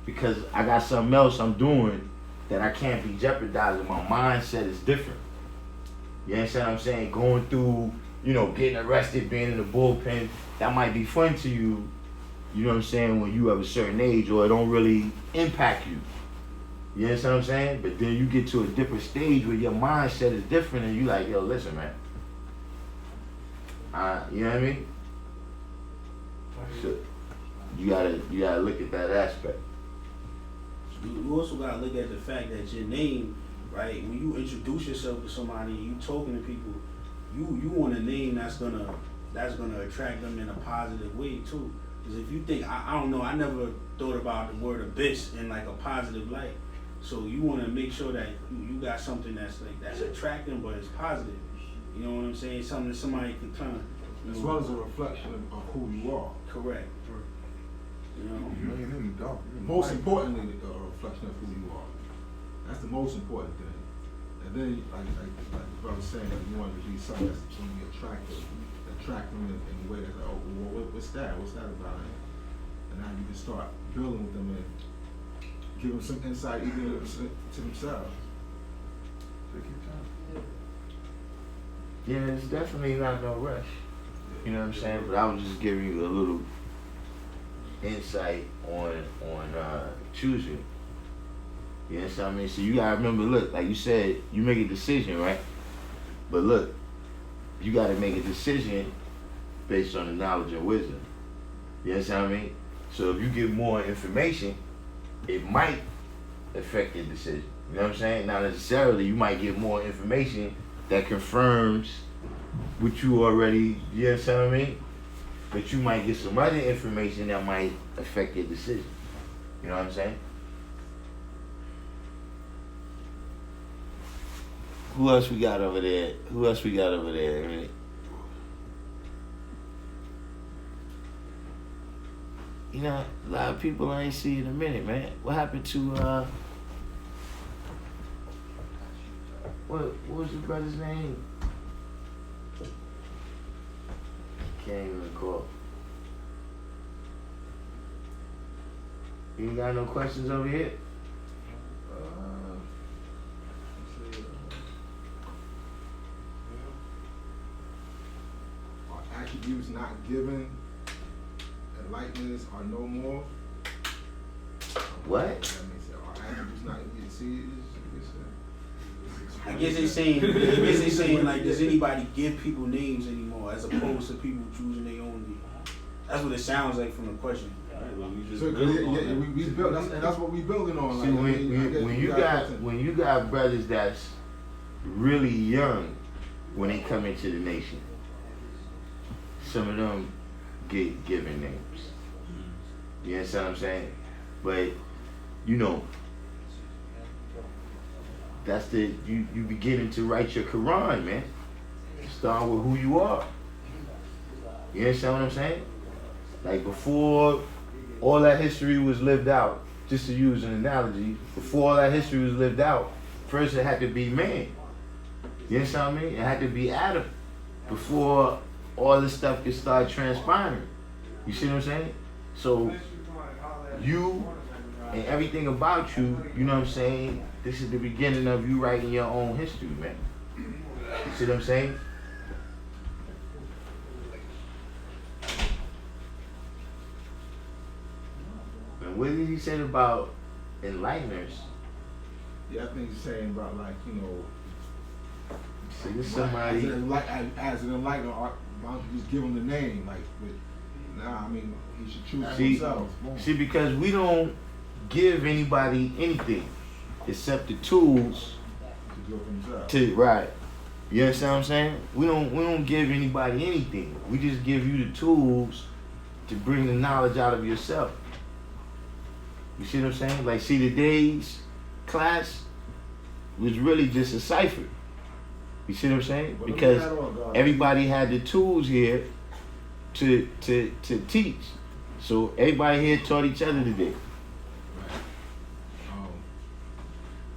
Because I got something else I'm doing that I can't be jeopardizing. My mindset is different. You understand what I'm saying? Going through, you know, getting arrested, being in the bullpen, that might be fun to you, you know what I'm saying, when you have a certain age, or it don't really impact you. You understand what I'm saying? But then you get to a different stage where your mindset is different and you like, yo, listen, man. You know what I mean? So you gotta look at that aspect. You also gotta look at the fact that your name, right? When you introduce yourself to somebody, you talking to people, you want a name that's gonna attract them in a positive way too. Because if you think, I don't know, I never thought about the word abyss in like a positive light. So you want to make sure that you got something that's attracting, but it's positive. You know what I'm saying? Something that somebody can kind of, as well as a reflection of who you are. Correct. You know. Most importantly, a reflection of who you are. That's the most important thing. And then, like the brother was saying, you want to be something that's going to be attractive, attract them in a way that's like, oh, well, what's that? What's that about it? And now you can start building with them and give them some insight even to themselves. Yeah, it's definitely not no rush. You know what I'm saying? But I was just giving you a little insight on choosing. You know what I mean? So you gotta remember, look, like you said, you make a decision, right? But look, you gotta make a decision based on the knowledge and wisdom. You know what I mean? So if you get more information, it might affect your decision. You know what I'm saying? Not necessarily. You might get more information that confirms what you already, you understand what I mean? But you might get some other information that might affect your decision. You know what I'm saying? Who else we got over there? I mean, you know, a lot of people I ain't see in a minute, man. What happened to what was the brother's name? Can't even recall. You ain't got no questions over here? Are attributes not given, enlightenments are no more? What? That means are attributes not, you see, I guess they saying like, does anybody give people names anymore as opposed to people choosing their own name? That's what it sounds like from the question. So, we built, that's what we building on. See, like, when you got brothers that's really young when they come into the nation, some of them get given names. You understand what I'm saying? But you know, that's you beginning to write your Quran, man. Start with who you are. You understand what I'm saying? Like before all that history was lived out, just to use an analogy, before all that history was lived out, first it had to be man. You understand what I mean? It had to be Adam before all this stuff could start transpiring. You see what I'm saying? So you and everything about you, you know what I'm saying? This is the beginning of you writing your own history, man. You see what I'm saying? And what did he say about enlighteners? Yeah, I think he's saying about like, you know, see, this somebody as an enlightener, why don't you just give him the name? Like, but nah, I mean, he should choose himself. See, because we don't give anybody anything except the tools To do it himself. to right. You understand what I'm saying? We don't give anybody anything. We just give you the tools to bring the knowledge out of yourself. You see what I'm saying? Like, see, today's class was really just a cipher. You see what I'm saying? Because everybody had the tools here to teach. So everybody here taught each other today.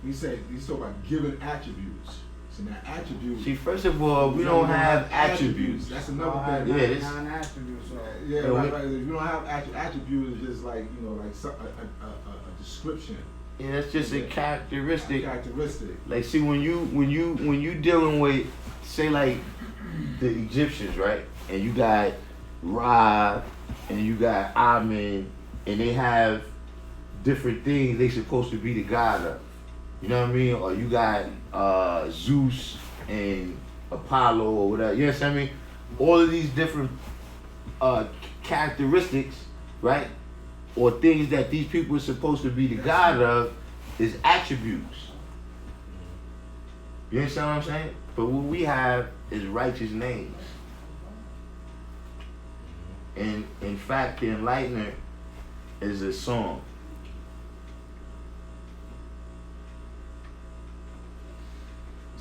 He's talking about given attributes. So now attributes. See, first of all, we don't have attributes. That's another thing. Yeah, this. Non-attributes. Yeah, right. If you don't have attributes, it's just like, you know, like a description. Yeah, that's just a characteristic. Characteristic. Like, see, when you dealing with, say, like the Egyptians, right? And you got Ra, and you got Amen, and they have different things they supposed to be the god of. You know what I mean? Or you got Zeus and Apollo or whatever. You know what I mean? All of these different characteristics, right? Or things that these people are supposed to be the god of is attributes. You understand what I'm saying? But what we have is righteous names. And in fact, the Enlightener is a song.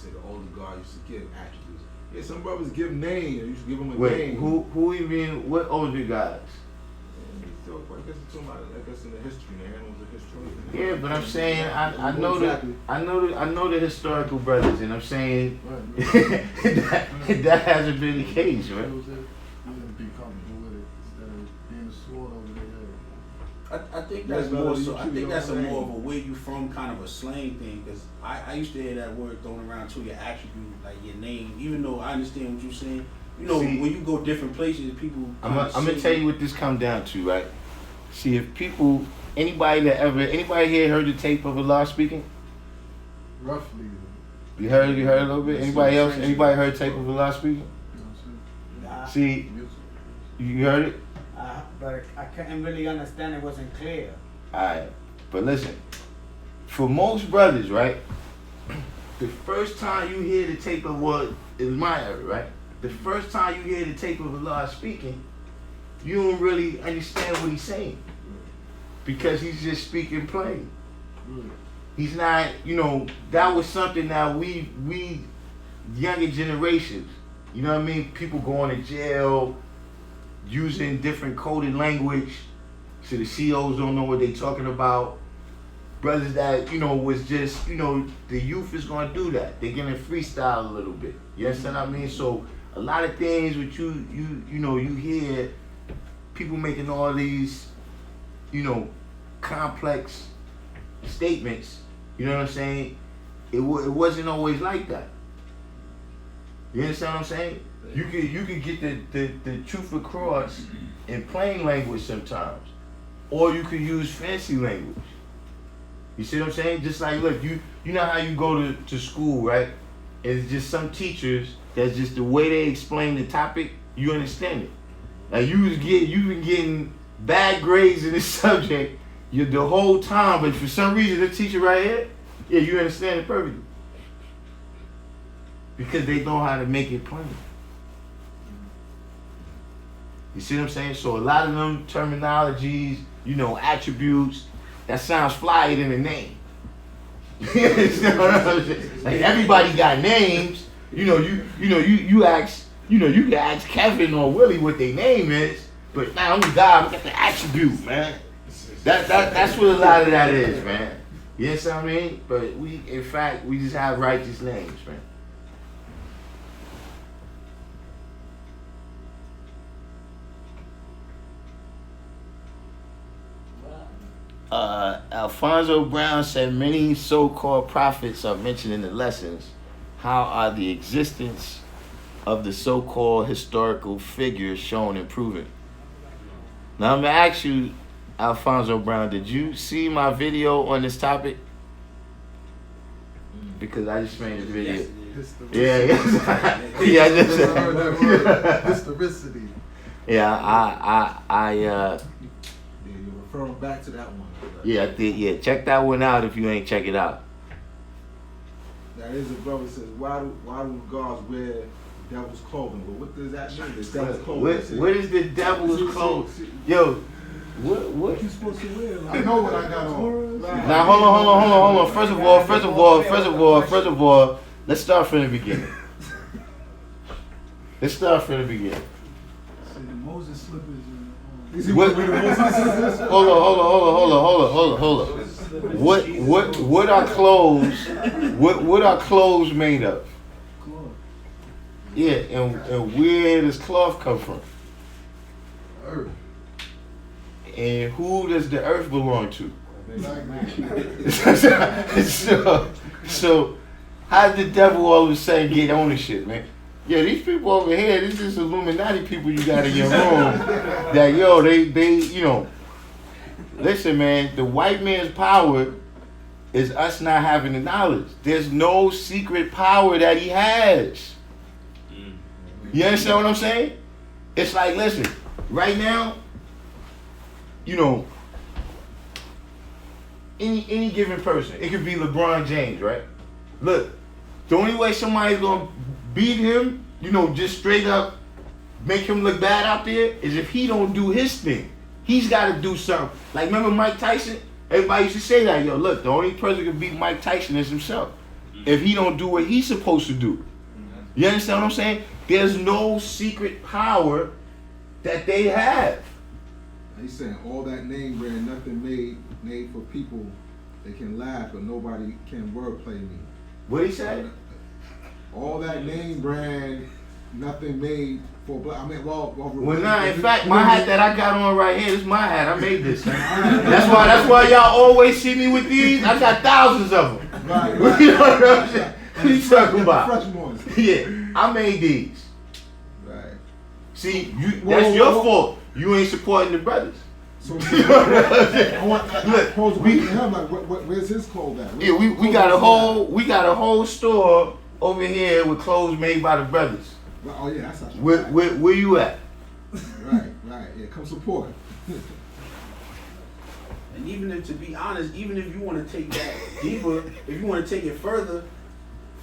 The older God used to give attributes. Yeah, some brothers give names. You used to give them a Wait, name. who even, what older gods? So, I guess it's talking about, I guess in the history, man. It was a history. Yeah, but I'm saying I know the historical brothers, and I'm saying that hasn't been the case, right? I think that's more so. I think that's a more of a where you from kind of a slang thing, because I used to hear that word thrown around to your attribute, like your name. Even though I understand what you're saying, you know, see, when you go different places, people. I'm gonna tell you what this come down to, right? See, if people, anybody here heard the tape of Allah speaking? Roughly. You heard a little bit. Anybody else? Anybody heard tape of Allah speaking? See, you heard it. But I couldn't really understand. It wasn't clear. Alright, but listen, for most brothers, right? The first time you hear the tape of what is my era, right? The first time you hear the tape of Allah speaking, you don't really understand what he's saying because he's just speaking plain. He's not, that was something that we younger generations, you know what I mean? People going to jail, using different coded language, so the COs don't know what they talking about. Brothers that, was just, the youth is going to do that. They're going to freestyle a little bit. You understand what I mean? So a lot of things which you hear people making all these, complex statements, you know what I'm saying? It wasn't always like that. You understand what I'm saying? You could get the truth across in plain language sometimes, or you could use fancy language. You see what I'm saying? Just like, look, you know how you go to school, right? It's just some teachers, that's just the way they explain the topic, you understand it. Like you've been getting bad grades in this subject the whole time, but for some reason the teacher right here, yeah, you understand it perfectly. Because they know how to make it plain. You see what I'm saying? So a lot of them terminologies, attributes, that sounds flyer than a name. You understand what I'm saying? Like everybody got names. You ask, you can ask Kevin or Willie what their name is, but now I'm God, I got the attribute, man. That's what a lot of that is, man. You understand what I mean? But in fact, we just have righteous names, man. Alfonso Brown said many so-called prophets are mentioned in the lessons. How are the existence of the so-called historical figures shown and proven? Now I'm going to ask you, Alfonso Brown, did you see my video on this topic? Because I just made a video. Historicity. Yeah, You're referring back to that one. Yeah, check that one out if you ain't check it out. That is a brother says, why do gods wear devil's clothing? But what does that mean? The devil's clothing. What is the devil's clothing? Yo, what you supposed to wear? I know what I got on. Now hold on. First of all, let's start from the beginning. Moses slippers. Hold on. What are clothes? What are clothes made of? Cloth. Yeah, and where does cloth come from? Earth. And who does the earth belong to? So how did the devil all of a sudden get ownership, man? Yeah, these people over here, this is Illuminati people you got in your room. That they listen, man, the white man's power is us not having the knowledge. There's no secret power that he has. You understand what I'm saying? It's like, listen, right now, any given person, it could be LeBron James, right? Look, the only way somebody's gonna beat him, just straight up make him look bad out there, is if he don't do his thing. He's got to do something. Like, remember Mike Tyson? Everybody used to say that, look, the only person who can beat Mike Tyson is himself. If he don't do what he's supposed to do. You understand what I'm saying? There's no secret power that they have. He's saying all that name brand, nothing made for people that can laugh, but nobody can wordplay me. What he said? All that name brand, nothing made for black. Well, nah. In fact, my hat that I got on right here, this is my hat. I made this. That's why y'all always see me with these. I got thousands of them. Right. You know what I'm saying? What you talking about? Fresh ones. Yeah, I made these. Right. See, that's your fault. You ain't supporting the brothers. So I want to pose a question to him. Like, where's his clothes at? Yeah, we got a whole store over here with clothes made by the brothers. Oh yeah, that's actually Where you at? Right. Yeah, come support. And even if, to be honest, even if you want to take that deeper, if you want to take it further,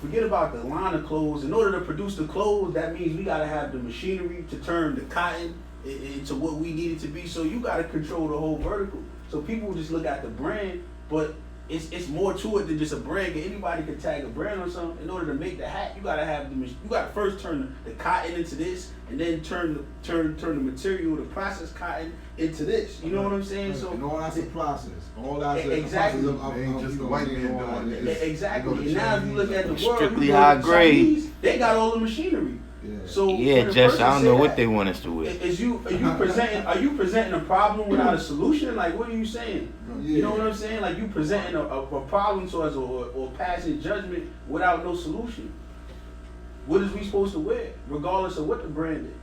forget about the line of clothes. In order to produce the clothes, that means we gotta have the machinery to turn the cotton into what we need it to be. So you gotta control the whole vertical. So people just look at the brand, but it's more to it than just a brand. Anybody can tag a brand on something. In order to make the hat, you gotta have you gotta first turn the cotton into this, and then turn the material, the processed cotton into this. You know what I'm saying? So and all that's a process. All that's exactly. a process of Ain't just the white man doing it. Exactly. And now if you look at the world, Strictly you go to high the grade. Chinese, they got all the machinery. Yeah. So Yeah, when a Jess, person I don't say know what that, they want us to wear. Are you presenting a problem without a solution? Like, what are you saying? You know what I'm saying? Like, you presenting a problem to us or passing judgment without no solution. What is we supposed to wear, regardless of what the brand is?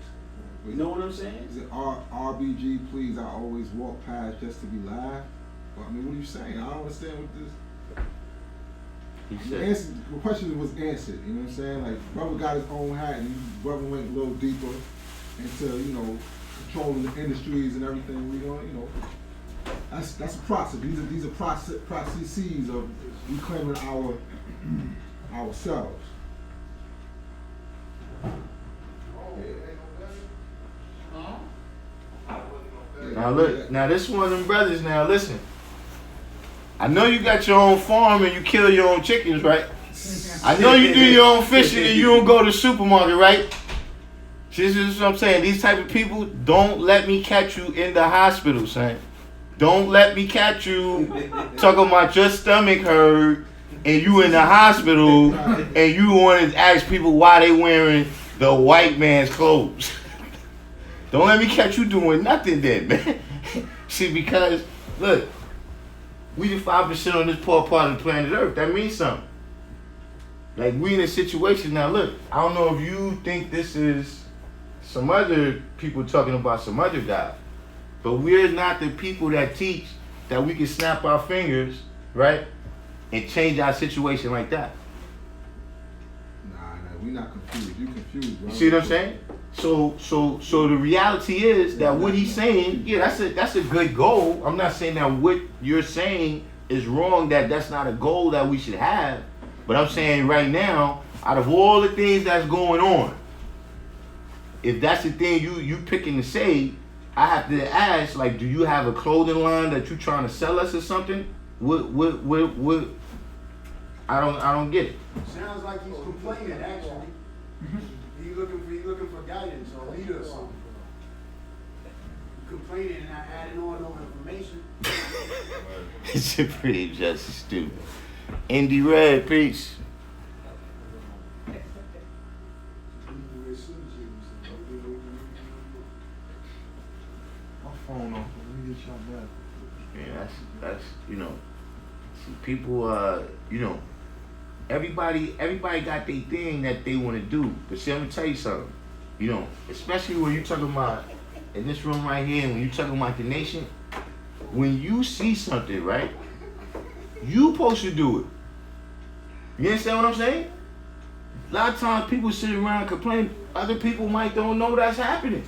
You know what I'm saying? Is it RBG, please? I always walk past just to be laughed. But, I mean, what are you saying? I don't understand what this. The question was answered, you know what I'm saying? Like, brother got his own hat and brother went a little deeper into, you know, controlling the industries and everything. We don't, you know, that's a process. These are processes of reclaiming ourselves. Now look, now this one of them brothers. Now listen, I know you got your own farm and you kill your own chickens, right? I know you do your own fishing and you don't go to the supermarket, right? This is what I'm saying. These type of people, don't let me catch you in the hospital, son. Don't let me catch you talking about your stomach hurt and you in the hospital and you want to ask people why they wearing the white man's clothes. Don't let me catch you doing nothing then, man. See, because, look, we the 5% on this poor part of the planet Earth. That means something. Like, we in a situation now, look, I don't know if you think this is some other people talking about some other guy, but we're not the people that teach that we can snap our fingers, right, and change our situation like that. Nah, we're not confused. You confused, bro. You see what I'm saying? So the reality is that what he's saying, yeah, that's a good goal. I'm not saying that what you're saying is wrong, that's not a goal that we should have. But I'm saying right now, out of all the things that's going on, if that's the thing you picking to say, I have to ask, like, do you have a clothing line that you trying to sell us or something? What I don't get it. Sounds like he's complaining, actually. He's looking for guidance or leader or something. Complaining and not adding on no information. It's pretty just stupid. Indy Red, peace. My phone off. Let me get y'all back. Yeah, that's you know, see, people you know, everybody got their thing that they want to do. But see, I'm gonna tell you something. You know, especially when you talking about in this room right here, when you talking about the nation, when you see something, right, you supposed to do it. You understand what I'm saying? A lot of times people sit around and complain, other people might don't know that's happening.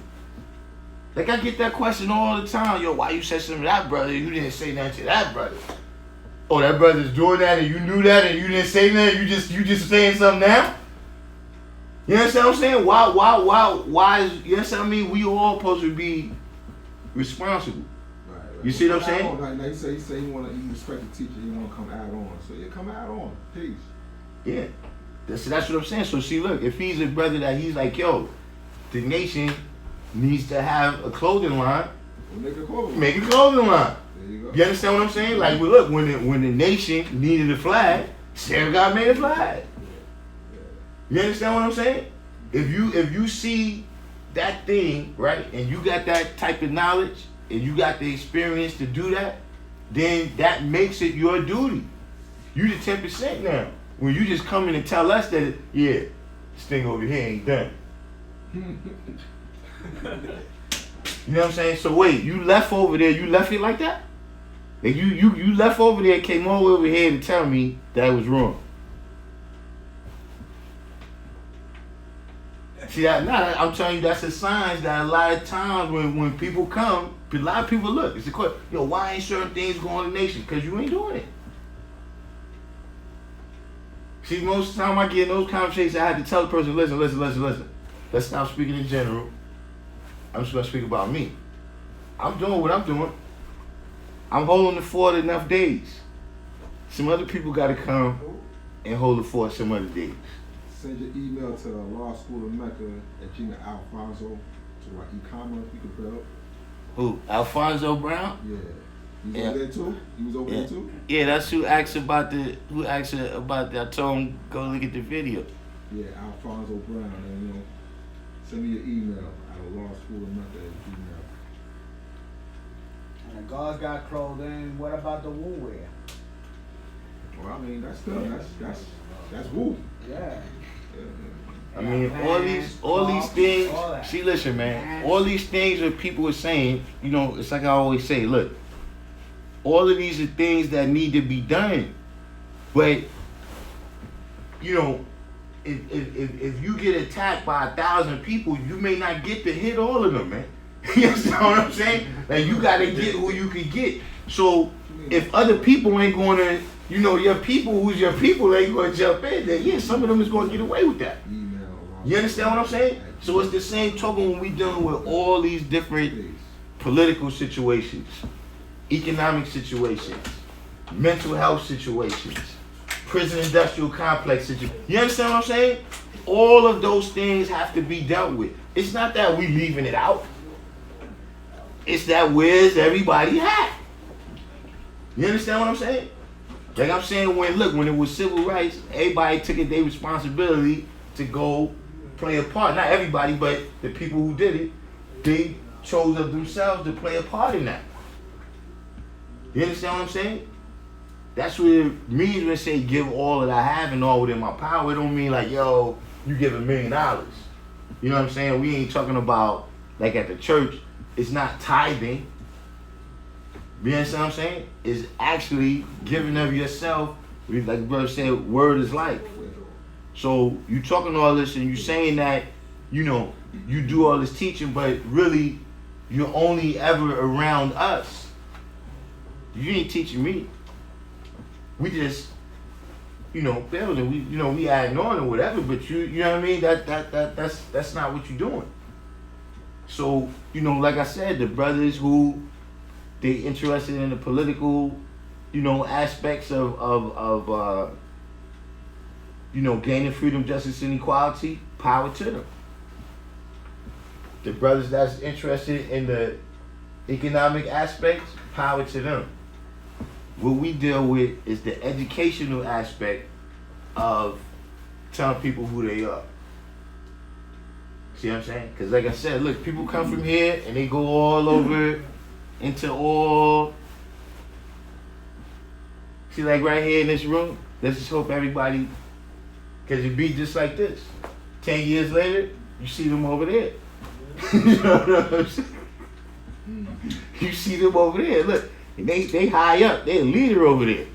Like, I get that question all the time. Yo, why you said something to that brother? You didn't say nothing to that brother. Oh, that brother's doing that and you knew that and you didn't say nothing. You just saying something now? You understand what I'm saying? Why is, you understand what I mean? We all supposed to be responsible. Right. You see what I'm saying? Now you say you respect the teacher, you want to come add on. So yeah, come add on. Peace. Yeah. That's what I'm saying. So see, look, if he's a brother that he's like, yo, the nation needs to have a clothing line. Well, make a clothing line. There you go. You understand what I'm saying? Like, well, look, when the nation needed a flag, Sarah God made a flag. You understand what I'm saying? If you see that thing, right, and you got that type of knowledge and you got the experience to do that, then that makes it your duty. You the 10% now. When you just come in and tell us that, yeah, this thing over here ain't done. You know what I'm saying? So wait, you left over there, you left it like that? Like you left over there, came all the way over here to tell me that was wrong. See that? Nah, I'm telling you, that's a sign that a lot of times when people come A lot of people look. It's a question. Yo, why ain't certain things going in the nation? Because you ain't doing it. See, most of the time I get in those conversations, I have to tell the person, listen. Let's stop speaking in general. I'm just gonna speak about me. I'm doing what I'm doing. I'm holding the fort enough days. Some other people gotta come and hold the fort some other days. Send your email to Law School of Mecca at Gina Alfonso to like e-commerce you could build. Who? Alfonso Brown? Yeah. You was over there too? You was over there too? Yeah, that's who asked about the. I told him go look at the video. Yeah, Alfonso Brown. And, you know, send me your email at Law School of Mecca at Gmail. And the guards got clothing. What about the woo wear? Well, I mean, that's good. That's woo. Yeah. I mean, all these things. See, listen, man. All these things that people are saying, you know, it's like I always say. Look, all of these are things that need to be done, but you know, if you get attacked by 1,000 people, you may not get to hit all of them, man. You understand what I'm saying? Like, you gotta get who you can get. So if other people ain't gonna, you know, your people who's your people ain't gonna jump in, then yeah, some of them is gonna get away with that. You understand what I'm saying? So it's the same token when we dealing with all these different political situations, economic situations, mental health situations, prison industrial complex situations. You understand what I'm saying? All of those things have to be dealt with. It's not that we leaving it out. It's that where's everybody at? You understand what I'm saying? Like I'm saying, when it was civil rights, everybody took it their responsibility to go play a part. Not everybody, but the people who did it, they chose of themselves to play a part in that. You understand what I'm saying? That's what it means when I say give all that I have and all within my power. It don't mean like, yo, you give $1 million. You know what I'm saying? We ain't talking about, like at the church, it's not tithing. You understand what I'm saying? It's actually giving of yourself. Like the brother said, word is life. So you talking all this and you saying that, you know, you do all this teaching, but really you're only ever around us. You ain't teaching me. We just, you know, building. We adding on or whatever. But you know what I mean? That's not what you're doing. So, you know, like I said, the brothers who they interested in the political, you know, aspects of you know, gaining freedom, justice, and equality, power to them. The brothers that's interested in the economic aspects, power to them. What we deal with is the educational aspect of telling people who they are. See what I'm saying? Because like I said, look, people come from here and they go all over into all. See, like right here in this room, let's just hope everybody, because it be just like this. 10 years later, you see them over there. You know what I'm saying? You see them over there. Look, and they high up. They a leader over there.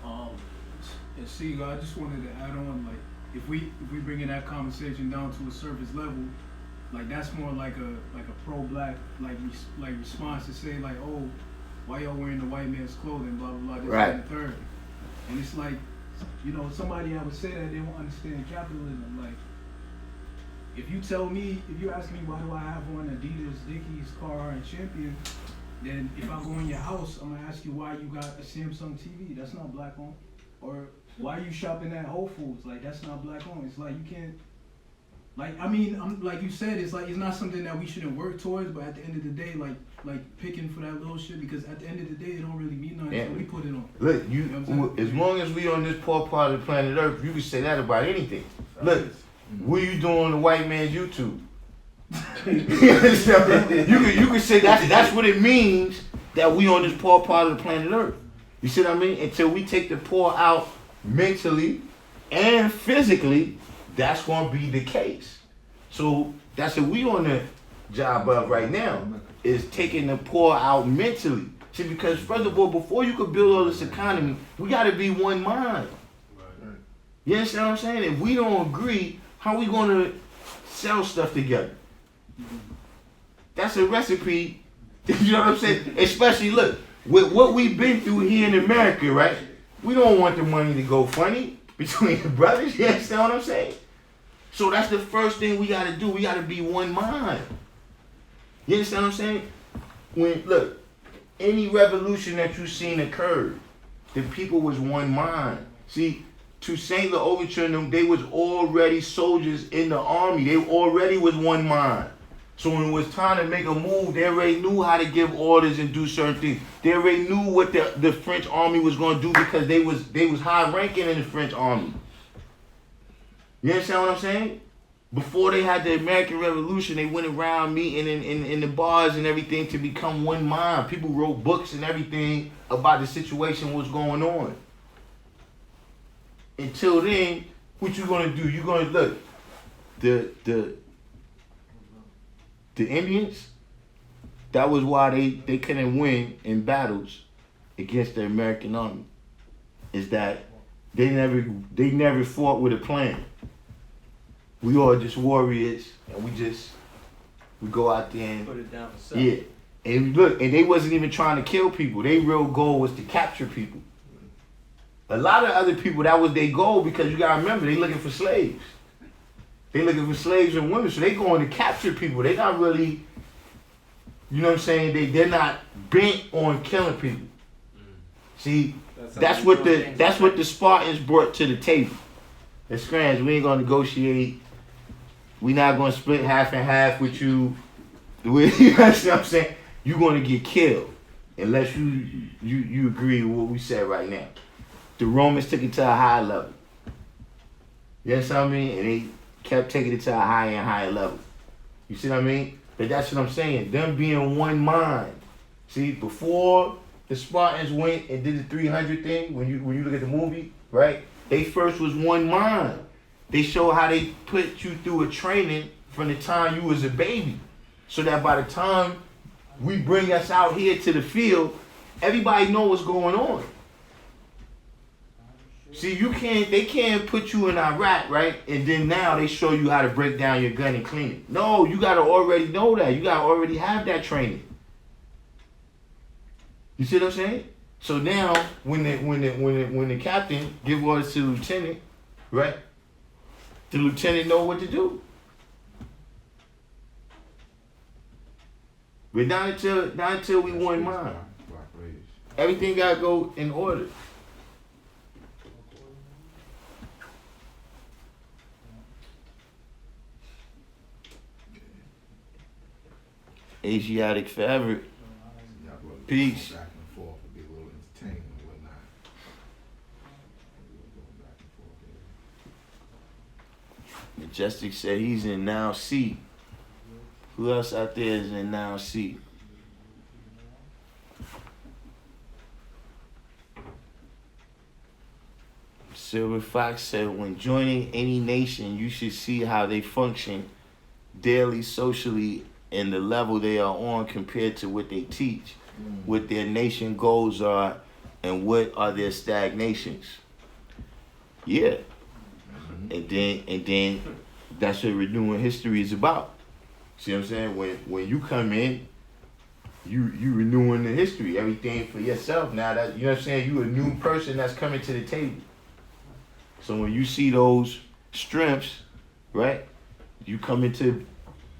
And see, I just wanted to add on, like, if we bring in that conversation down to a surface level, like that's more like a pro-black like response to say like, oh, why y'all wearing the white man's clothing, blah blah blah, this right. and the third. And it's like, you know, somebody I would say that they don't understand capitalism. Like, if you tell me, if you ask me why do I have on Adidas, Dickies, Carhartt, and Champion, then if I go in your house, I'm gonna ask you why you got a Samsung TV. That's not black owned. Or why you shopping at Whole Foods? Like, that's not black owned. It's like you can't. Like, I mean, like you said, it's like it's not something that we shouldn't work towards. But at the end of the day, like picking for that little shit, because at the end of the day, it don't really mean nothing. So we put it on. Look, you know as long as we on this poor part of the planet Earth, you can say that about anything. Look, what are you doing on the white man's YouTube? you can say that's what it means that we on this poor part of the planet Earth. You see what I mean? Until we take the poor out mentally and physically, that's gonna be the case. So that's what we on the job of right now, is taking the poor out mentally. See, because first of all, before you could build all this economy, we gotta be one mind. You understand what I'm saying? If we don't agree, how we gonna sell stuff together? That's a recipe. You know what I'm saying? Especially, look, with what we've been through here in America, right? We don't want the money to go funny between the brothers. You understand what I'm saying? So that's the first thing we got to do. We got to be one mind. You understand what I'm saying? Look, any revolution that you've seen occurred, the people was one mind. See, to Saint the Overture and them, they was already soldiers in the army. They already was one mind. So when it was time to make a move, they already knew how to give orders and do certain things. They already knew what the French army was going to do because they was high ranking in the French army. You understand what I'm saying? Before they had the American Revolution, they went around meeting in the bars and everything to become one mind. People wrote books and everything about the situation, what's going on. Until then, what you gonna do? You gonna look the Indians. That was why they couldn't win in battles against the American army. Is that they never fought with a plan. We all just warriors, and we go out there and put it down for self. yeah. And look, and they wasn't even trying to kill people. Their real goal was to capture people. A lot of other people, that was their goal because you gotta remember, they looking for slaves. They looking for slaves and women, so they going to capture people. They not really, you know what I'm saying? They're not bent on killing people. See, that's what the Spartans brought to the table. The Scrans, we ain't gonna negotiate. We not gonna split half and half with you. You know what I'm saying? You're gonna get killed unless you agree with what we said right now. The Romans took it to a higher level. You know what I mean? And they kept taking it to a higher and higher level. You see what I mean? But that's what I'm saying. Them being one mind. See, before the Spartans went and did the 300 thing, when you look at the movie, right? They first was one mind. They show how they put you through a training from the time you was a baby. So that by the time we bring us out here to the field, everybody know what's going on. See, they can't put you in Iraq, right? And then now they show you how to break down your gun and clean it. No, you gotta already know that. You gotta already have that training. You see what I'm saying? So now, when the captain give orders to the lieutenant, right? The lieutenant know what to do. But not until we one mind. Everything gotta go in order. Asiatic forever. Peace. Back and forth would be a little entertaining and whatnot. Majestic said he's in now C. Who else out there is in now C? Silver Fox said, when joining any nation, you should see how they function daily, socially, and the level they are on compared to what they teach, what their nation goals are, and what are their stagnations. Yeah. And then that's what renewing history is about. See what I'm saying? When you come in, you renewing the history, everything for yourself. Now that you know what I'm saying, you a new person that's coming to the table. So when you see those strengths, right, you come in to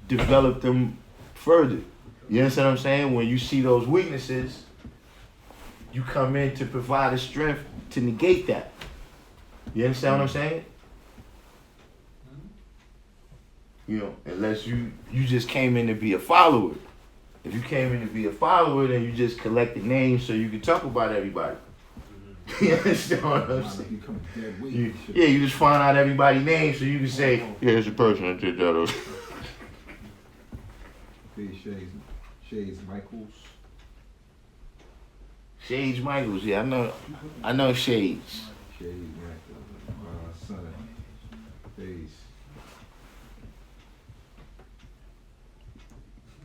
develop them further. You understand what I'm saying? When you see those weaknesses, you come in to provide a strength to negate that. You understand what I'm saying? You know, unless you just came in to be a follower. If you came in to be a follower, then you just collected names so you could talk about everybody. You understand what I'm saying? You just find out everybody's name so you can say, yeah, here's the person that did that. Shades Michaels. Shades Michaels, yeah, I know Shades. Shades Michaels, son, face.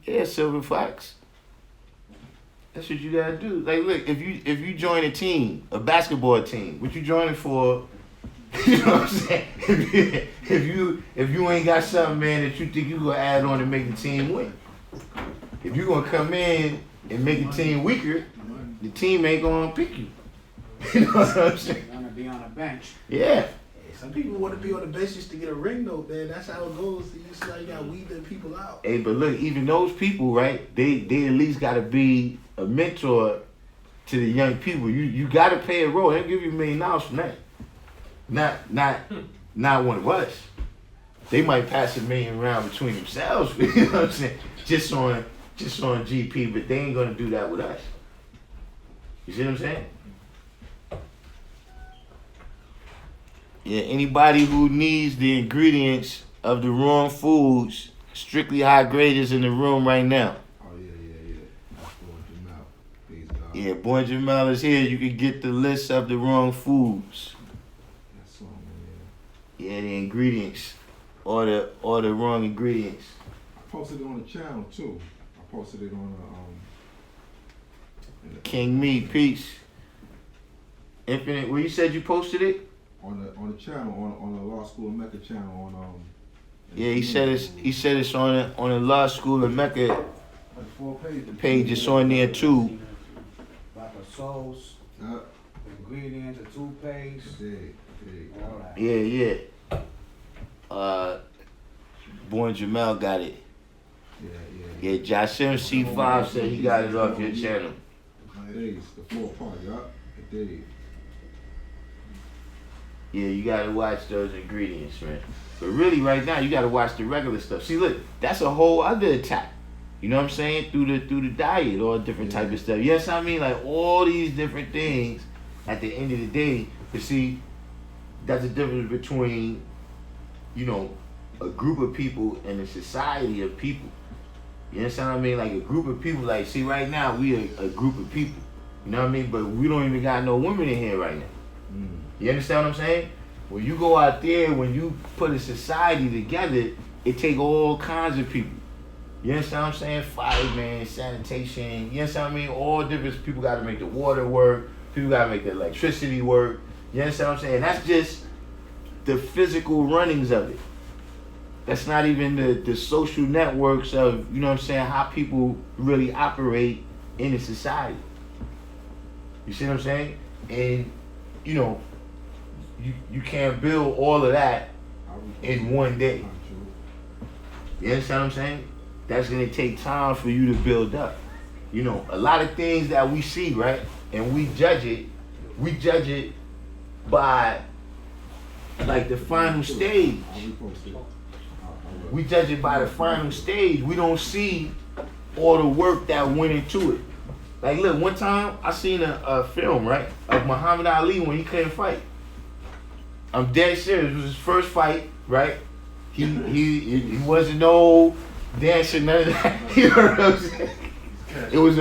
Yeah, Silver Fox. That's what you gotta do. Like, look, if you join a team, a basketball team, what you joining for You know what I'm saying? If you ain't got something, man, that you think you gonna add on to make the team win. If you gonna come in and make the team weaker, the team ain't gonna pick you. You know what I'm saying? You're gonna be on a bench. Yeah. Some people want to be on the bench just to get a ring, though, man. That's how it goes. You see how you got weed them people out. Hey, but look, even those people, right? They at least gotta be a mentor to the young people. You gotta pay a role. They'll give you $1 million from that. Not one of us. They might pass $1 million around between themselves. You know what I'm saying? Just on GP, but they ain't gonna do that with us. You see what I'm saying? Yeah, anybody who needs the ingredients of the wrong foods, strictly high graders in the room right now. Oh, yeah. Boy Jamal. Praise God. Yeah, Boy Jamal is here. You can get the list of the wrong foods. That's something, Yeah, the ingredients. Or the wrong ingredients. I posted it on the channel, too. I posted it on King Me, peace. Infinite, well, you said you posted it? on the channel, on the Law School of Mecca channel, on Yeah, he said it's on the Law School of Mecca like 4 pages. page. It's on there too. Like a sauce, Yeah, ingredients, a toothpaste, all that. Yeah. Boy Jamal got it. yeah. Yeah, Jasim C5 said he got it off your channel. Days, the 4-part, yeah. The days. Yeah, you gotta watch those ingredients, man. But really, right now, you gotta watch the regular stuff. See, look, that's a whole other attack. You know what I'm saying? Through the diet, all different type of stuff. Yes, I mean, like all these different things. At the end of the day, you see, that's the difference between, you know, a group of people and a society of people. You understand what I mean? Like a group of people. Like, see, right now we are a group of people. You know what I mean? But we don't even got no women in here right now. You understand what I'm saying? When you go out there, when you put a society together, it take all kinds of people. You understand what I'm saying? Firemen, sanitation, you understand what I mean? All different people got to make the water work. People got to make the electricity work. You understand what I'm saying? That's just the physical runnings of it. That's not even the social networks of, you know what I'm saying, how people really operate in a society. You see what I'm saying? And, you know, you can't build all of that in one day. You understand what I'm saying? That's gonna take time for you to build up. You know, a lot of things that we see, right? And we judge it by like the final stage. We judge it by the final stage. We don't see all the work that went into it. Like, look, one time I seen a film, right, of Muhammad Ali when he couldn't fight. I'm dead serious. It was his first fight, right? He wasn't no dancer, none of that. You know what I'm saying? It was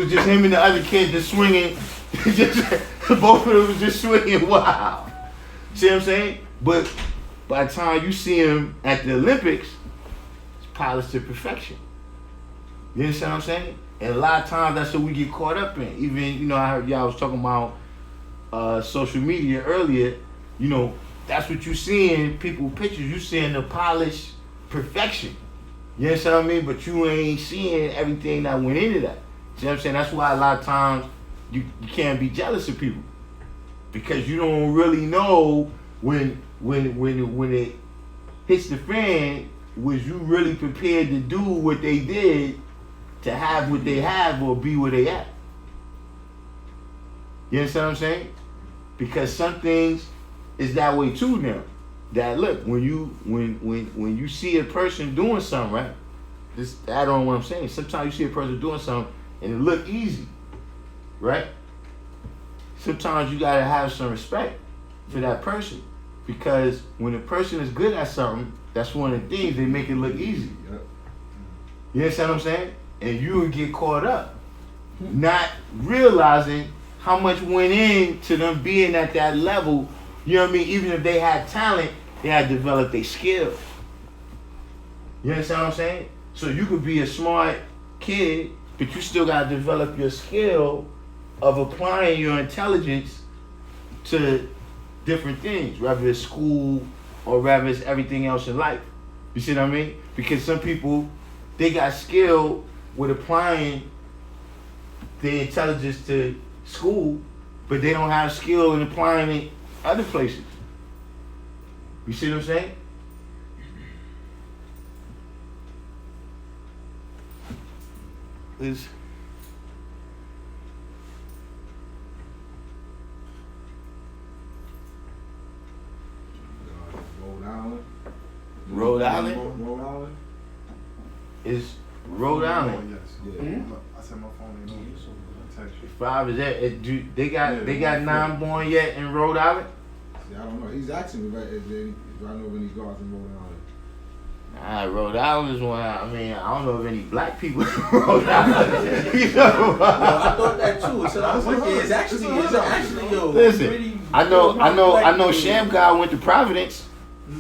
just him and the other kid just swinging. Both of them was just swinging. Wow. See what I'm saying? But by the time you see him at the Olympics, it's polished to perfection. You understand what I'm saying? And a lot of times that's what we get caught up in. Even, you know, I heard y'all was talking about social media earlier. You know, that's what you seeing, people pictures. You seeing the polished perfection. You understand what I mean? But you ain't seeing everything that went into that. See what I'm saying? That's why a lot of times you can't be jealous of people. Because you don't really know when it hits the fan, was you really prepared to do what they did to have what they have or be where they at? You understand what I'm saying? Because some things is that way too now. That look, when you see a person doing something, right? Just add on what I'm saying. Sometimes you see a person doing something and it look easy, right? Sometimes you gotta have some respect for that person. Because when a person is good at something, that's one of the things, they make it look easy. You understand what I'm saying? And you would get caught up, not realizing how much went into them being at that level. You know what I mean? Even if they had talent, they had developed their skill. You understand what I'm saying? So you could be a smart kid, but you still gotta develop your skill of applying your intelligence to different things, whether it's school or whether it's everything else in life. You see what I mean? Because some people, they got skill with applying their intelligence to school, but they don't have skill in applying it other places. You see what I'm saying? Is Rhode Island. Rhode Island? Rhode Island. Is Rhode Island? Yes. Yeah. I said my phone ain't on, so I text you. 5 is that? They got 9 born yet in Rhode Island? See, I don't know. He's asking me if I know of any guards in Rhode Island. Rhode Island is one. I mean, I don't know of any black people in Rhode Island. You know? I thought that too. So I went there. It's actually yo. Listen, Really, I know Sham guy went to Providence. You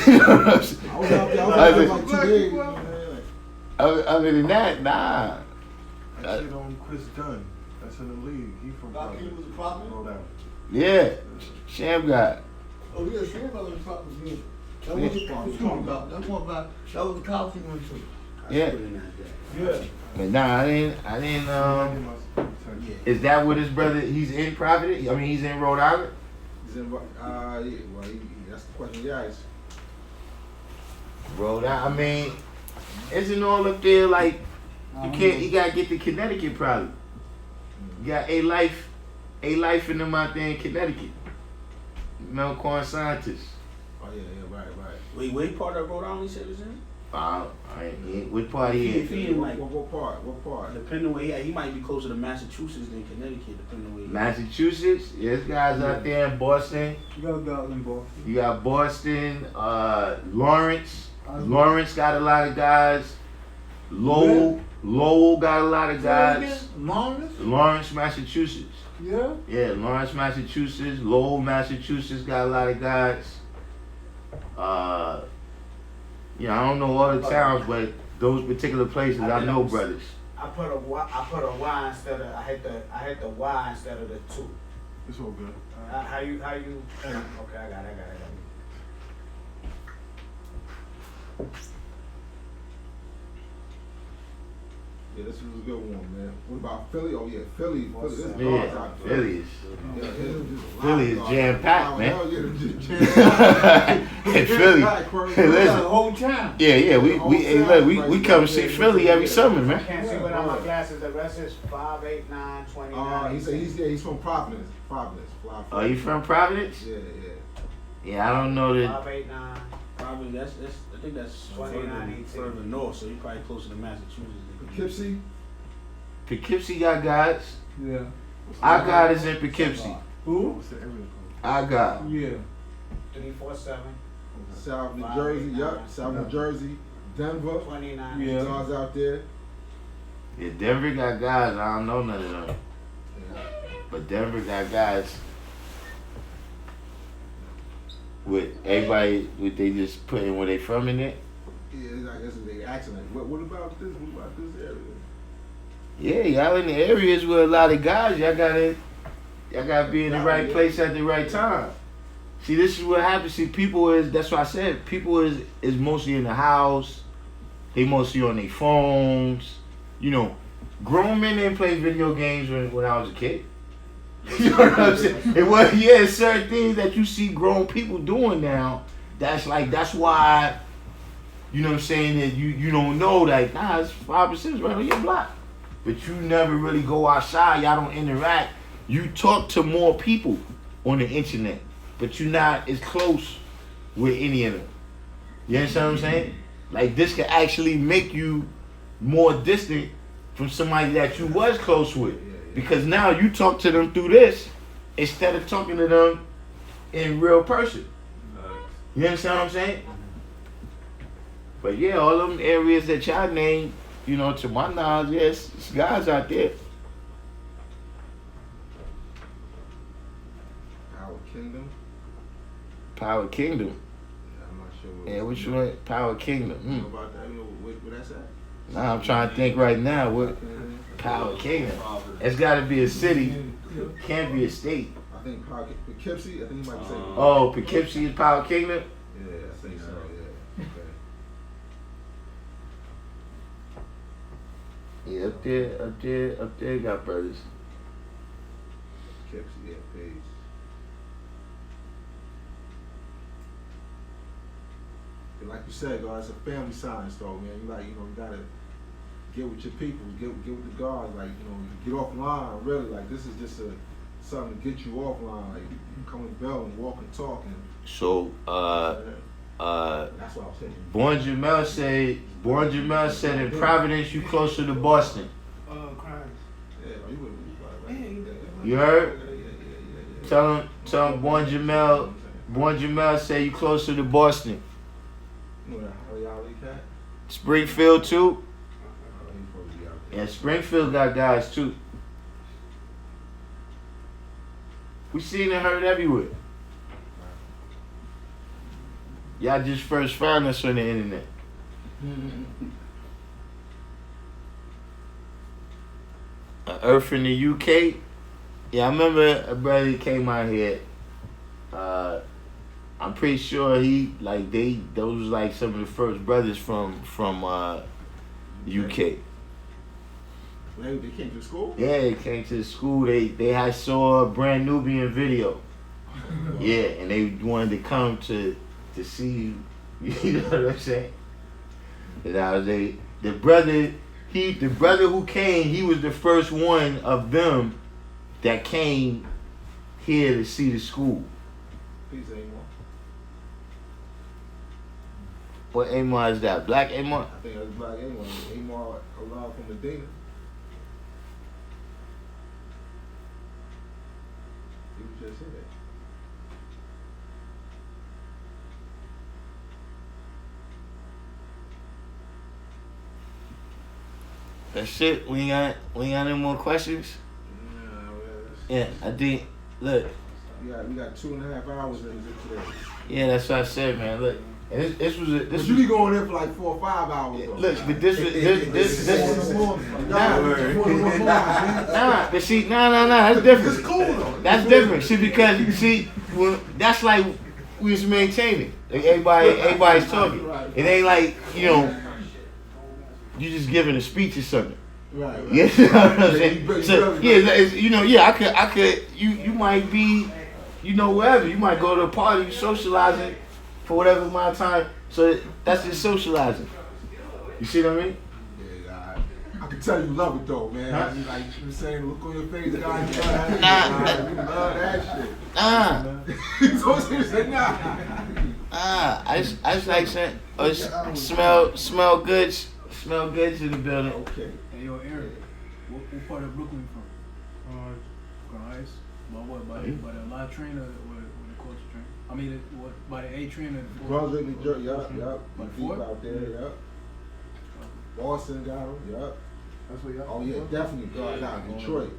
know what I'm saying? I was out there. I was there like 2 days. Other than that, nah. That shit on Chris Gunn. That's in the league. He from Darkim was a problem? Rhode Island. Yeah, Sham guy. Oh yeah, Sham was a problem. Yeah. That was the problem. That's what about. That was the college he went to. Yeah. Yeah. But nah, I didn't. Is that what his brother? He's in Providence. I mean, he's in Rhode Island. He's in, yeah, well, that's the question you asked. Rhode Island. I mean, isn't all up there like you can't? You gotta get to Connecticut probably. You got a life in them out there in Connecticut. Melcorn scientists. Oh yeah, right. Wait, what part of Rhode Island you said was in? What part he If he in like What part? Depending where he might be closer to Massachusetts than Connecticut. Depending where. Massachusetts. There's guys out there in Boston. You got in Boston. You got Boston. Lawrence. Lawrence got a lot of guys. Lowell got a lot of guys. Lawrence, Massachusetts. Yeah. Yeah, Lawrence, Massachusetts. Lowell, Massachusetts got a lot of guys. I don't know all the towns, but those particular places I know brothers. I put a Y instead of I hit the Y instead of the 2. It's all good. How you? Okay, I got it. Yeah, this was a good one, man. What about Philly? Oh yeah, Philly. Yeah, Philly is is jam packed, man. Hell yeah, just jam Hey, Philly. Listen. The whole town. Yeah, we come see Philly every summer, man. I can't see without my glasses. The rest is 5, 8, 9, 29. He's from Providence. Oh, you from Providence? Yeah. Yeah, I don't know that. 5, 8, 9. Probably I think that's 29, further north, so you're probably closer to Massachusetts. Poughkeepsie got guys. Yeah. Our God is in Poughkeepsie. Who? What's the area code? Our God. Yeah. 347. South New Jersey, South New Jersey, Denver. 29. Yeah. Guys out there. Yeah, Denver got guys. I don't know none of them. But Denver got guys. With everybody, they just put in where they from in it. Yeah, I guess they asking like, what about this? What about this area? Yeah, y'all in the areas with a lot of guys. Y'all gotta be in the right place at the right time. See, this is what happens. See, that's what I said. People is mostly in the house. They mostly on their phones. You know, grown men didn't play video games when I was a kid. You know what I'm saying? It was, certain things that you see grown people doing now. That's why, you know what I'm saying, that you don't know that, it's 5% right on your block. But you never really go outside, y'all don't interact. You talk to more people on the internet, but you're not as close with any of them. You understand what I'm saying? Like, this can actually make you more distant from somebody that you was close with. Because now you talk to them through this instead of talking to them in real person. You understand what I'm saying? But yeah, all them areas that y'all named, to my knowledge, yes, it's guys out there. Power Kingdom. Yeah, I'm not sure. Yeah, which one? Power Kingdom. You know about that? Where that's at? Nah, I'm trying to think right now. What? Power Kingdom. It's got to be a city. Can't be a state. I think Poughkeepsie. I think he might be saying. Oh, Poughkeepsie is Power Kingdom? Yeah, I think so. Yeah. Okay. Yeah, up there got brothers. Poughkeepsie, yeah, Page. And like you said, God, it's a family science, though, man. You gotta get with your people, get with the God, like, get offline. Really, like, this is just something to get you offline, like, you come in bell and walk and talk and. So, that's what I'm saying. Born Jamel said in Providence, you closer to Boston. Crimes. Yeah, you would be right. You heard? Yeah. Tell him Born Jamel say you closer to Boston. You know that Holly Alley cat? Springfield too? Oh, he's supposed to be out there. Yeah, Springfield got guys too. We seen and heard everywhere. Y'all just first found us on the internet. Earth in the UK. Yeah, I remember a brother came out here. I'm pretty sure those was like some of the first brothers from UK. They came to school? Yeah, they came to the school. They had saw a Brand Nubian video. Yeah, and they wanted to come to see you. You know what I'm saying? And I was the brother who came, he was the first one of them that came here to see the school. Peace, Amar. What Amar is that? Black Amar? I think that's Black Amar. Amar allowed from Medina. He was just here. That's it. We ain't got any more questions? Yeah, I think. Look. We got 2.5 hours into today. Yeah, that's what I said, man. Look, and this was. You be going in for like 4 or 5 hours. Though. Look, but this. Nah, but see, nah. That's different. It's cool though. That's different. See, because that's like we was maintaining. Like everybody's talking. It ain't like you just giving a speech or something. Right. Yeah, you know what I'm saying? So I could. You might be, wherever. You might go to a party, you socializing for whatever amount of time. So that's just socializing. You see what I mean? Yeah, I can tell you love it though, man. Huh? Like you saying, look on your face, God. You love that shit. So say nah. I just like saying, smell good. Smell good in the building. Okay. Hey, yo, Aaron, what part of Brooklyn you from? Heights. By what? By the La train or the Coast train? I mean, by the A train or the Brunswick, New Jersey, yup. By the Deep Fort? out there, yup. Boston got them, yup. That's what y'all. Oh yeah, definitely. God, out in Detroit.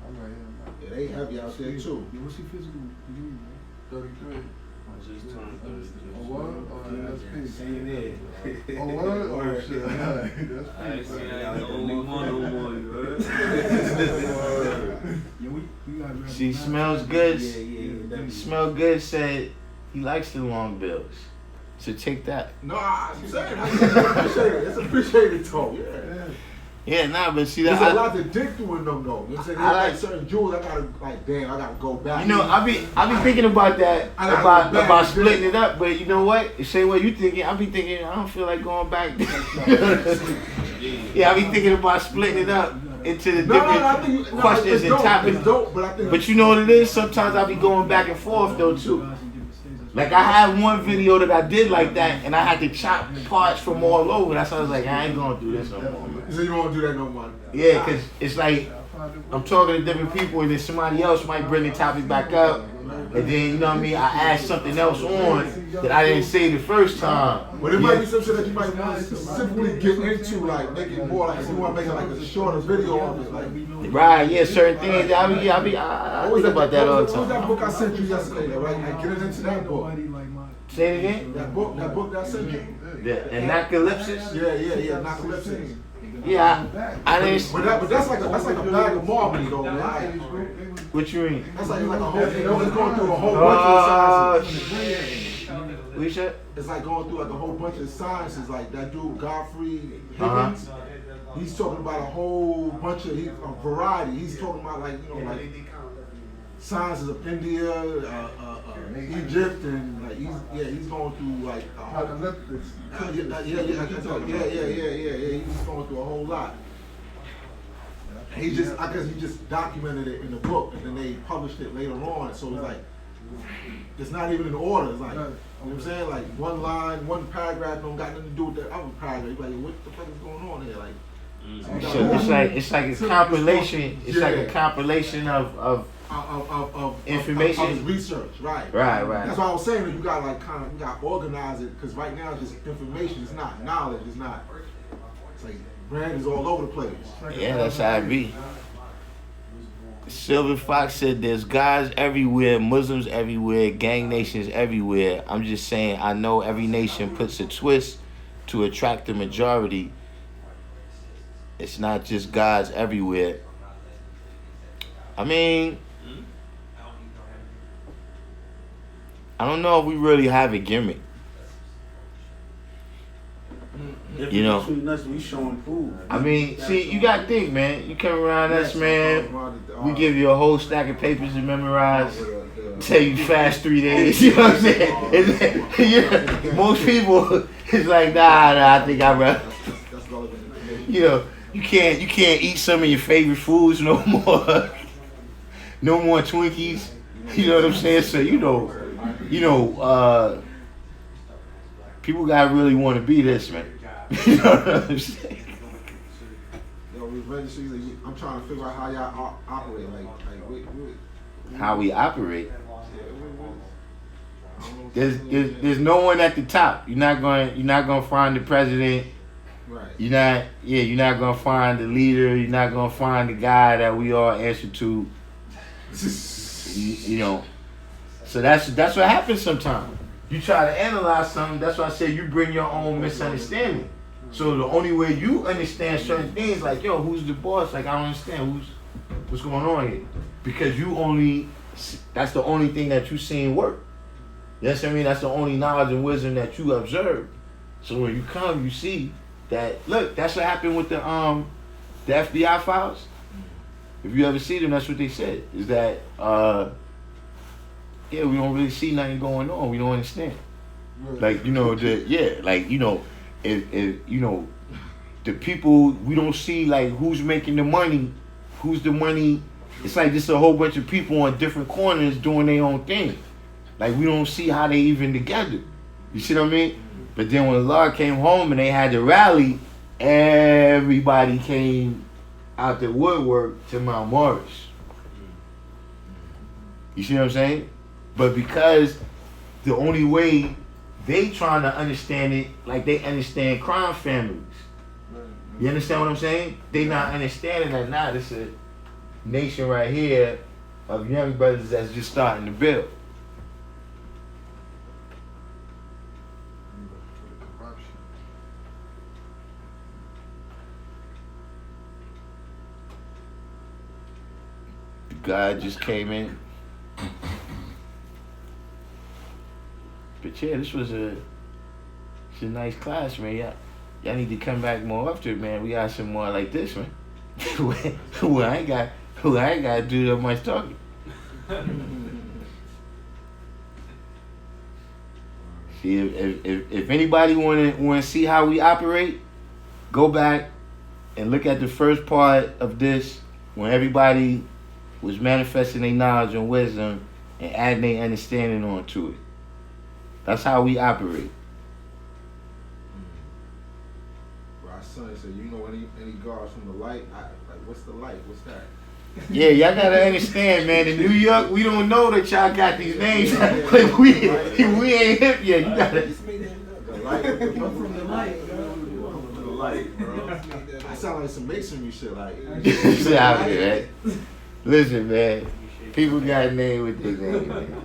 I'm right here. Yeah, they heavy out there too. What's your physical degree, man? 33. I just turned 33. Oh, what? Oh, that's peace. Same there. Oh, what? Oh, shit. That's I ain't peace. seen that the only one no more, you heard? Yeah, we got She smells good. Yeah. Smell good said he likes the long bills. So take that. No, I'm saying, I appreciate it. It's appreciated though. Yeah. Yeah, but see There's that. a lot to dig through in them though. You know what I'm saying? I There's like- like certain jewels I gotta damn, I gotta go back. I be thinking about that I gotta go back about and splitting it up, but you know what? The same way you thinking, I be thinking I don't feel like going back. Yeah, I be thinking about splitting it up into the different questions and topics. It's dope, but I think. But you know what it is? Sometimes I be going back and forth though too. Like I had one video that I did like that, and I had to chop parts from all over. That's why I was like, I ain't gonna do this no more, man. So you don't want to do that no more. Yeah, cause it's like I'm talking to different people, and then somebody else might bring the topic back up, and then you know what I mean. I add something else on that I didn't say the first time. But it might be some shit that you might want to specifically get into, like make it more like you want to make it like a shorter video of it, like. Right? Yeah, certain things. I think about that all the What was that time. book I sent you yesterday? Right? Like, get into that book. Say it again. That book that I sent you. The Anacalypsis. Yeah, Anacalypsis. Yeah, I didn't. But that's like a bag of marbles though, man. What you mean? That's like a whole, it's going through a whole bunch of sciences. What you said? It's like going through like a whole bunch of sciences. Like that dude Godfrey Higgins. He's talking about a whole bunch of a variety. He's talking about like like sciences of India, Egypt, and like he's going through like a whole, yeah. He's going through a whole lot. He just, I guess he just documented it in the book, and then they published it later on. So it's like, it's not even in order. It's like, you know what I'm saying? Like one line, one paragraph don't got nothing to do with the other paragraph. You're like, what the fuck is going on here? Like, so it's like a compilation. It's like a compilation of information, of his research, right? Right. That's why I was saying that you got like you got to organize it, because right now it's just information. It's not knowledge. It's not. It's like brand is all over the place. Yeah, that's how it be. Silver Fox said there's guys everywhere, Muslims everywhere, gang nations everywhere. I'm just saying, I know every nation puts a twist to attract the majority. It's not just guys everywhere. I mean, I don't know if we really have a gimmick. You know, between us, we showing food. I mean, see, you got to think, man. You come around us, man. We give you a whole stack of papers to memorize. Tell you fast 3 days. You know what I'm saying? Yeah. Most people, it's like, nah, I think I'd rather. You know, you can't eat some of your favorite foods no more. No more Twinkies. You know what I'm saying? So people gotta really want to be this, man. You know what I'm saying? Yo, I'm trying to figure out how y'all operate. How we operate. There's no one at the top. You're not gonna find the president. Right. You're not gonna find the leader. You're not gonna find the guy that we all answer to. You know. So that's what happens sometimes. You try to analyze something. That's why I say you bring your own misunderstanding. So the only way you understand certain things, like, yo, who's the boss? Like, I don't understand what's going on here, because that's the only thing that you seen work. Yes, I mean, that's the only knowledge and wisdom that you observe. So when you come, you see that. Look, that's what happened with the FBI files. If you ever see them, that's what they said. Is that we don't really see nothing going on. We don't understand. Like, if the people, we don't see like who's making the money, who's the money. It's like just a whole bunch of people on different corners doing their own thing. Like, we don't see how they even together. You see what I mean? But then when Allah came home and they had the rally, everybody came out the woodwork to Mount Morris. You see what I'm saying? But because the only way they trying to understand it, like they understand crime families. You understand what I'm saying? They not understanding that now this is a nation right here of young brothers that's just starting to build. The guy just came in. But yeah, this was a nice class, man. Y'all need to come back more often, man. We got some more like this, man. who I ain't got to do that much talking. See, if anybody want to see how we operate, go back and look at the first part of this when everybody was manifesting their knowledge and wisdom and adding their understanding onto it. That's how we operate. Our son said, you know any guards from the light? What's the light? What's that? Yeah, y'all gotta understand, man. In New York, we don't know that y'all got these names. Like we ain't hip yet. You gotta. The light. From the light, bro. From the light, bro. I sound like some masonry shit, like. Sit out here, man. Listen, man. People got a name with their name, man.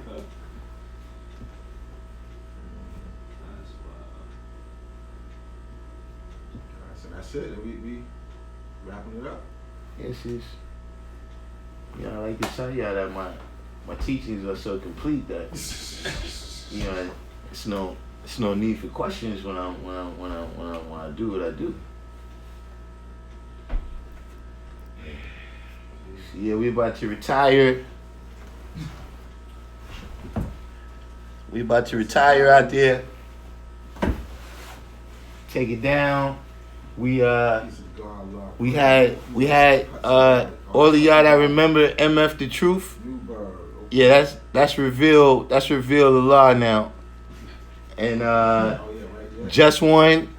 So that's it. We wrapping it up. Yes, yes. You know, I like to tell y'all that my teachings are so complete that you know it's no need for questions when I do what I do. Yeah, we about to retire. We about to retire out there. Take it down. We had all of y'all that remember MF the Truth. Yeah, that's revealed the law now. And Just One,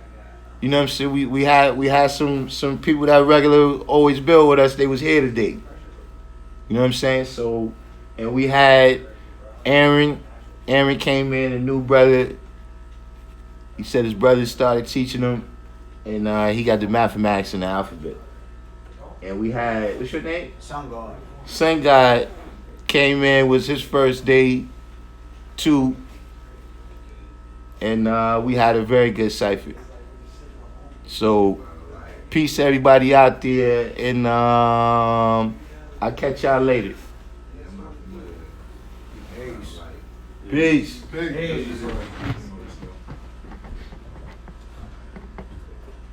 you know what I'm saying? We had some people that regular always build with us, they was here today. You know what I'm saying? So, and we had Aaron came in, a new brother. He said his brother started teaching him, and he got the mathematics and the alphabet. And we had, what's your name? Sun God came in, was his first day too. And we had a very good cipher. So, peace to everybody out there, and I'll catch y'all later. Peace. Peace.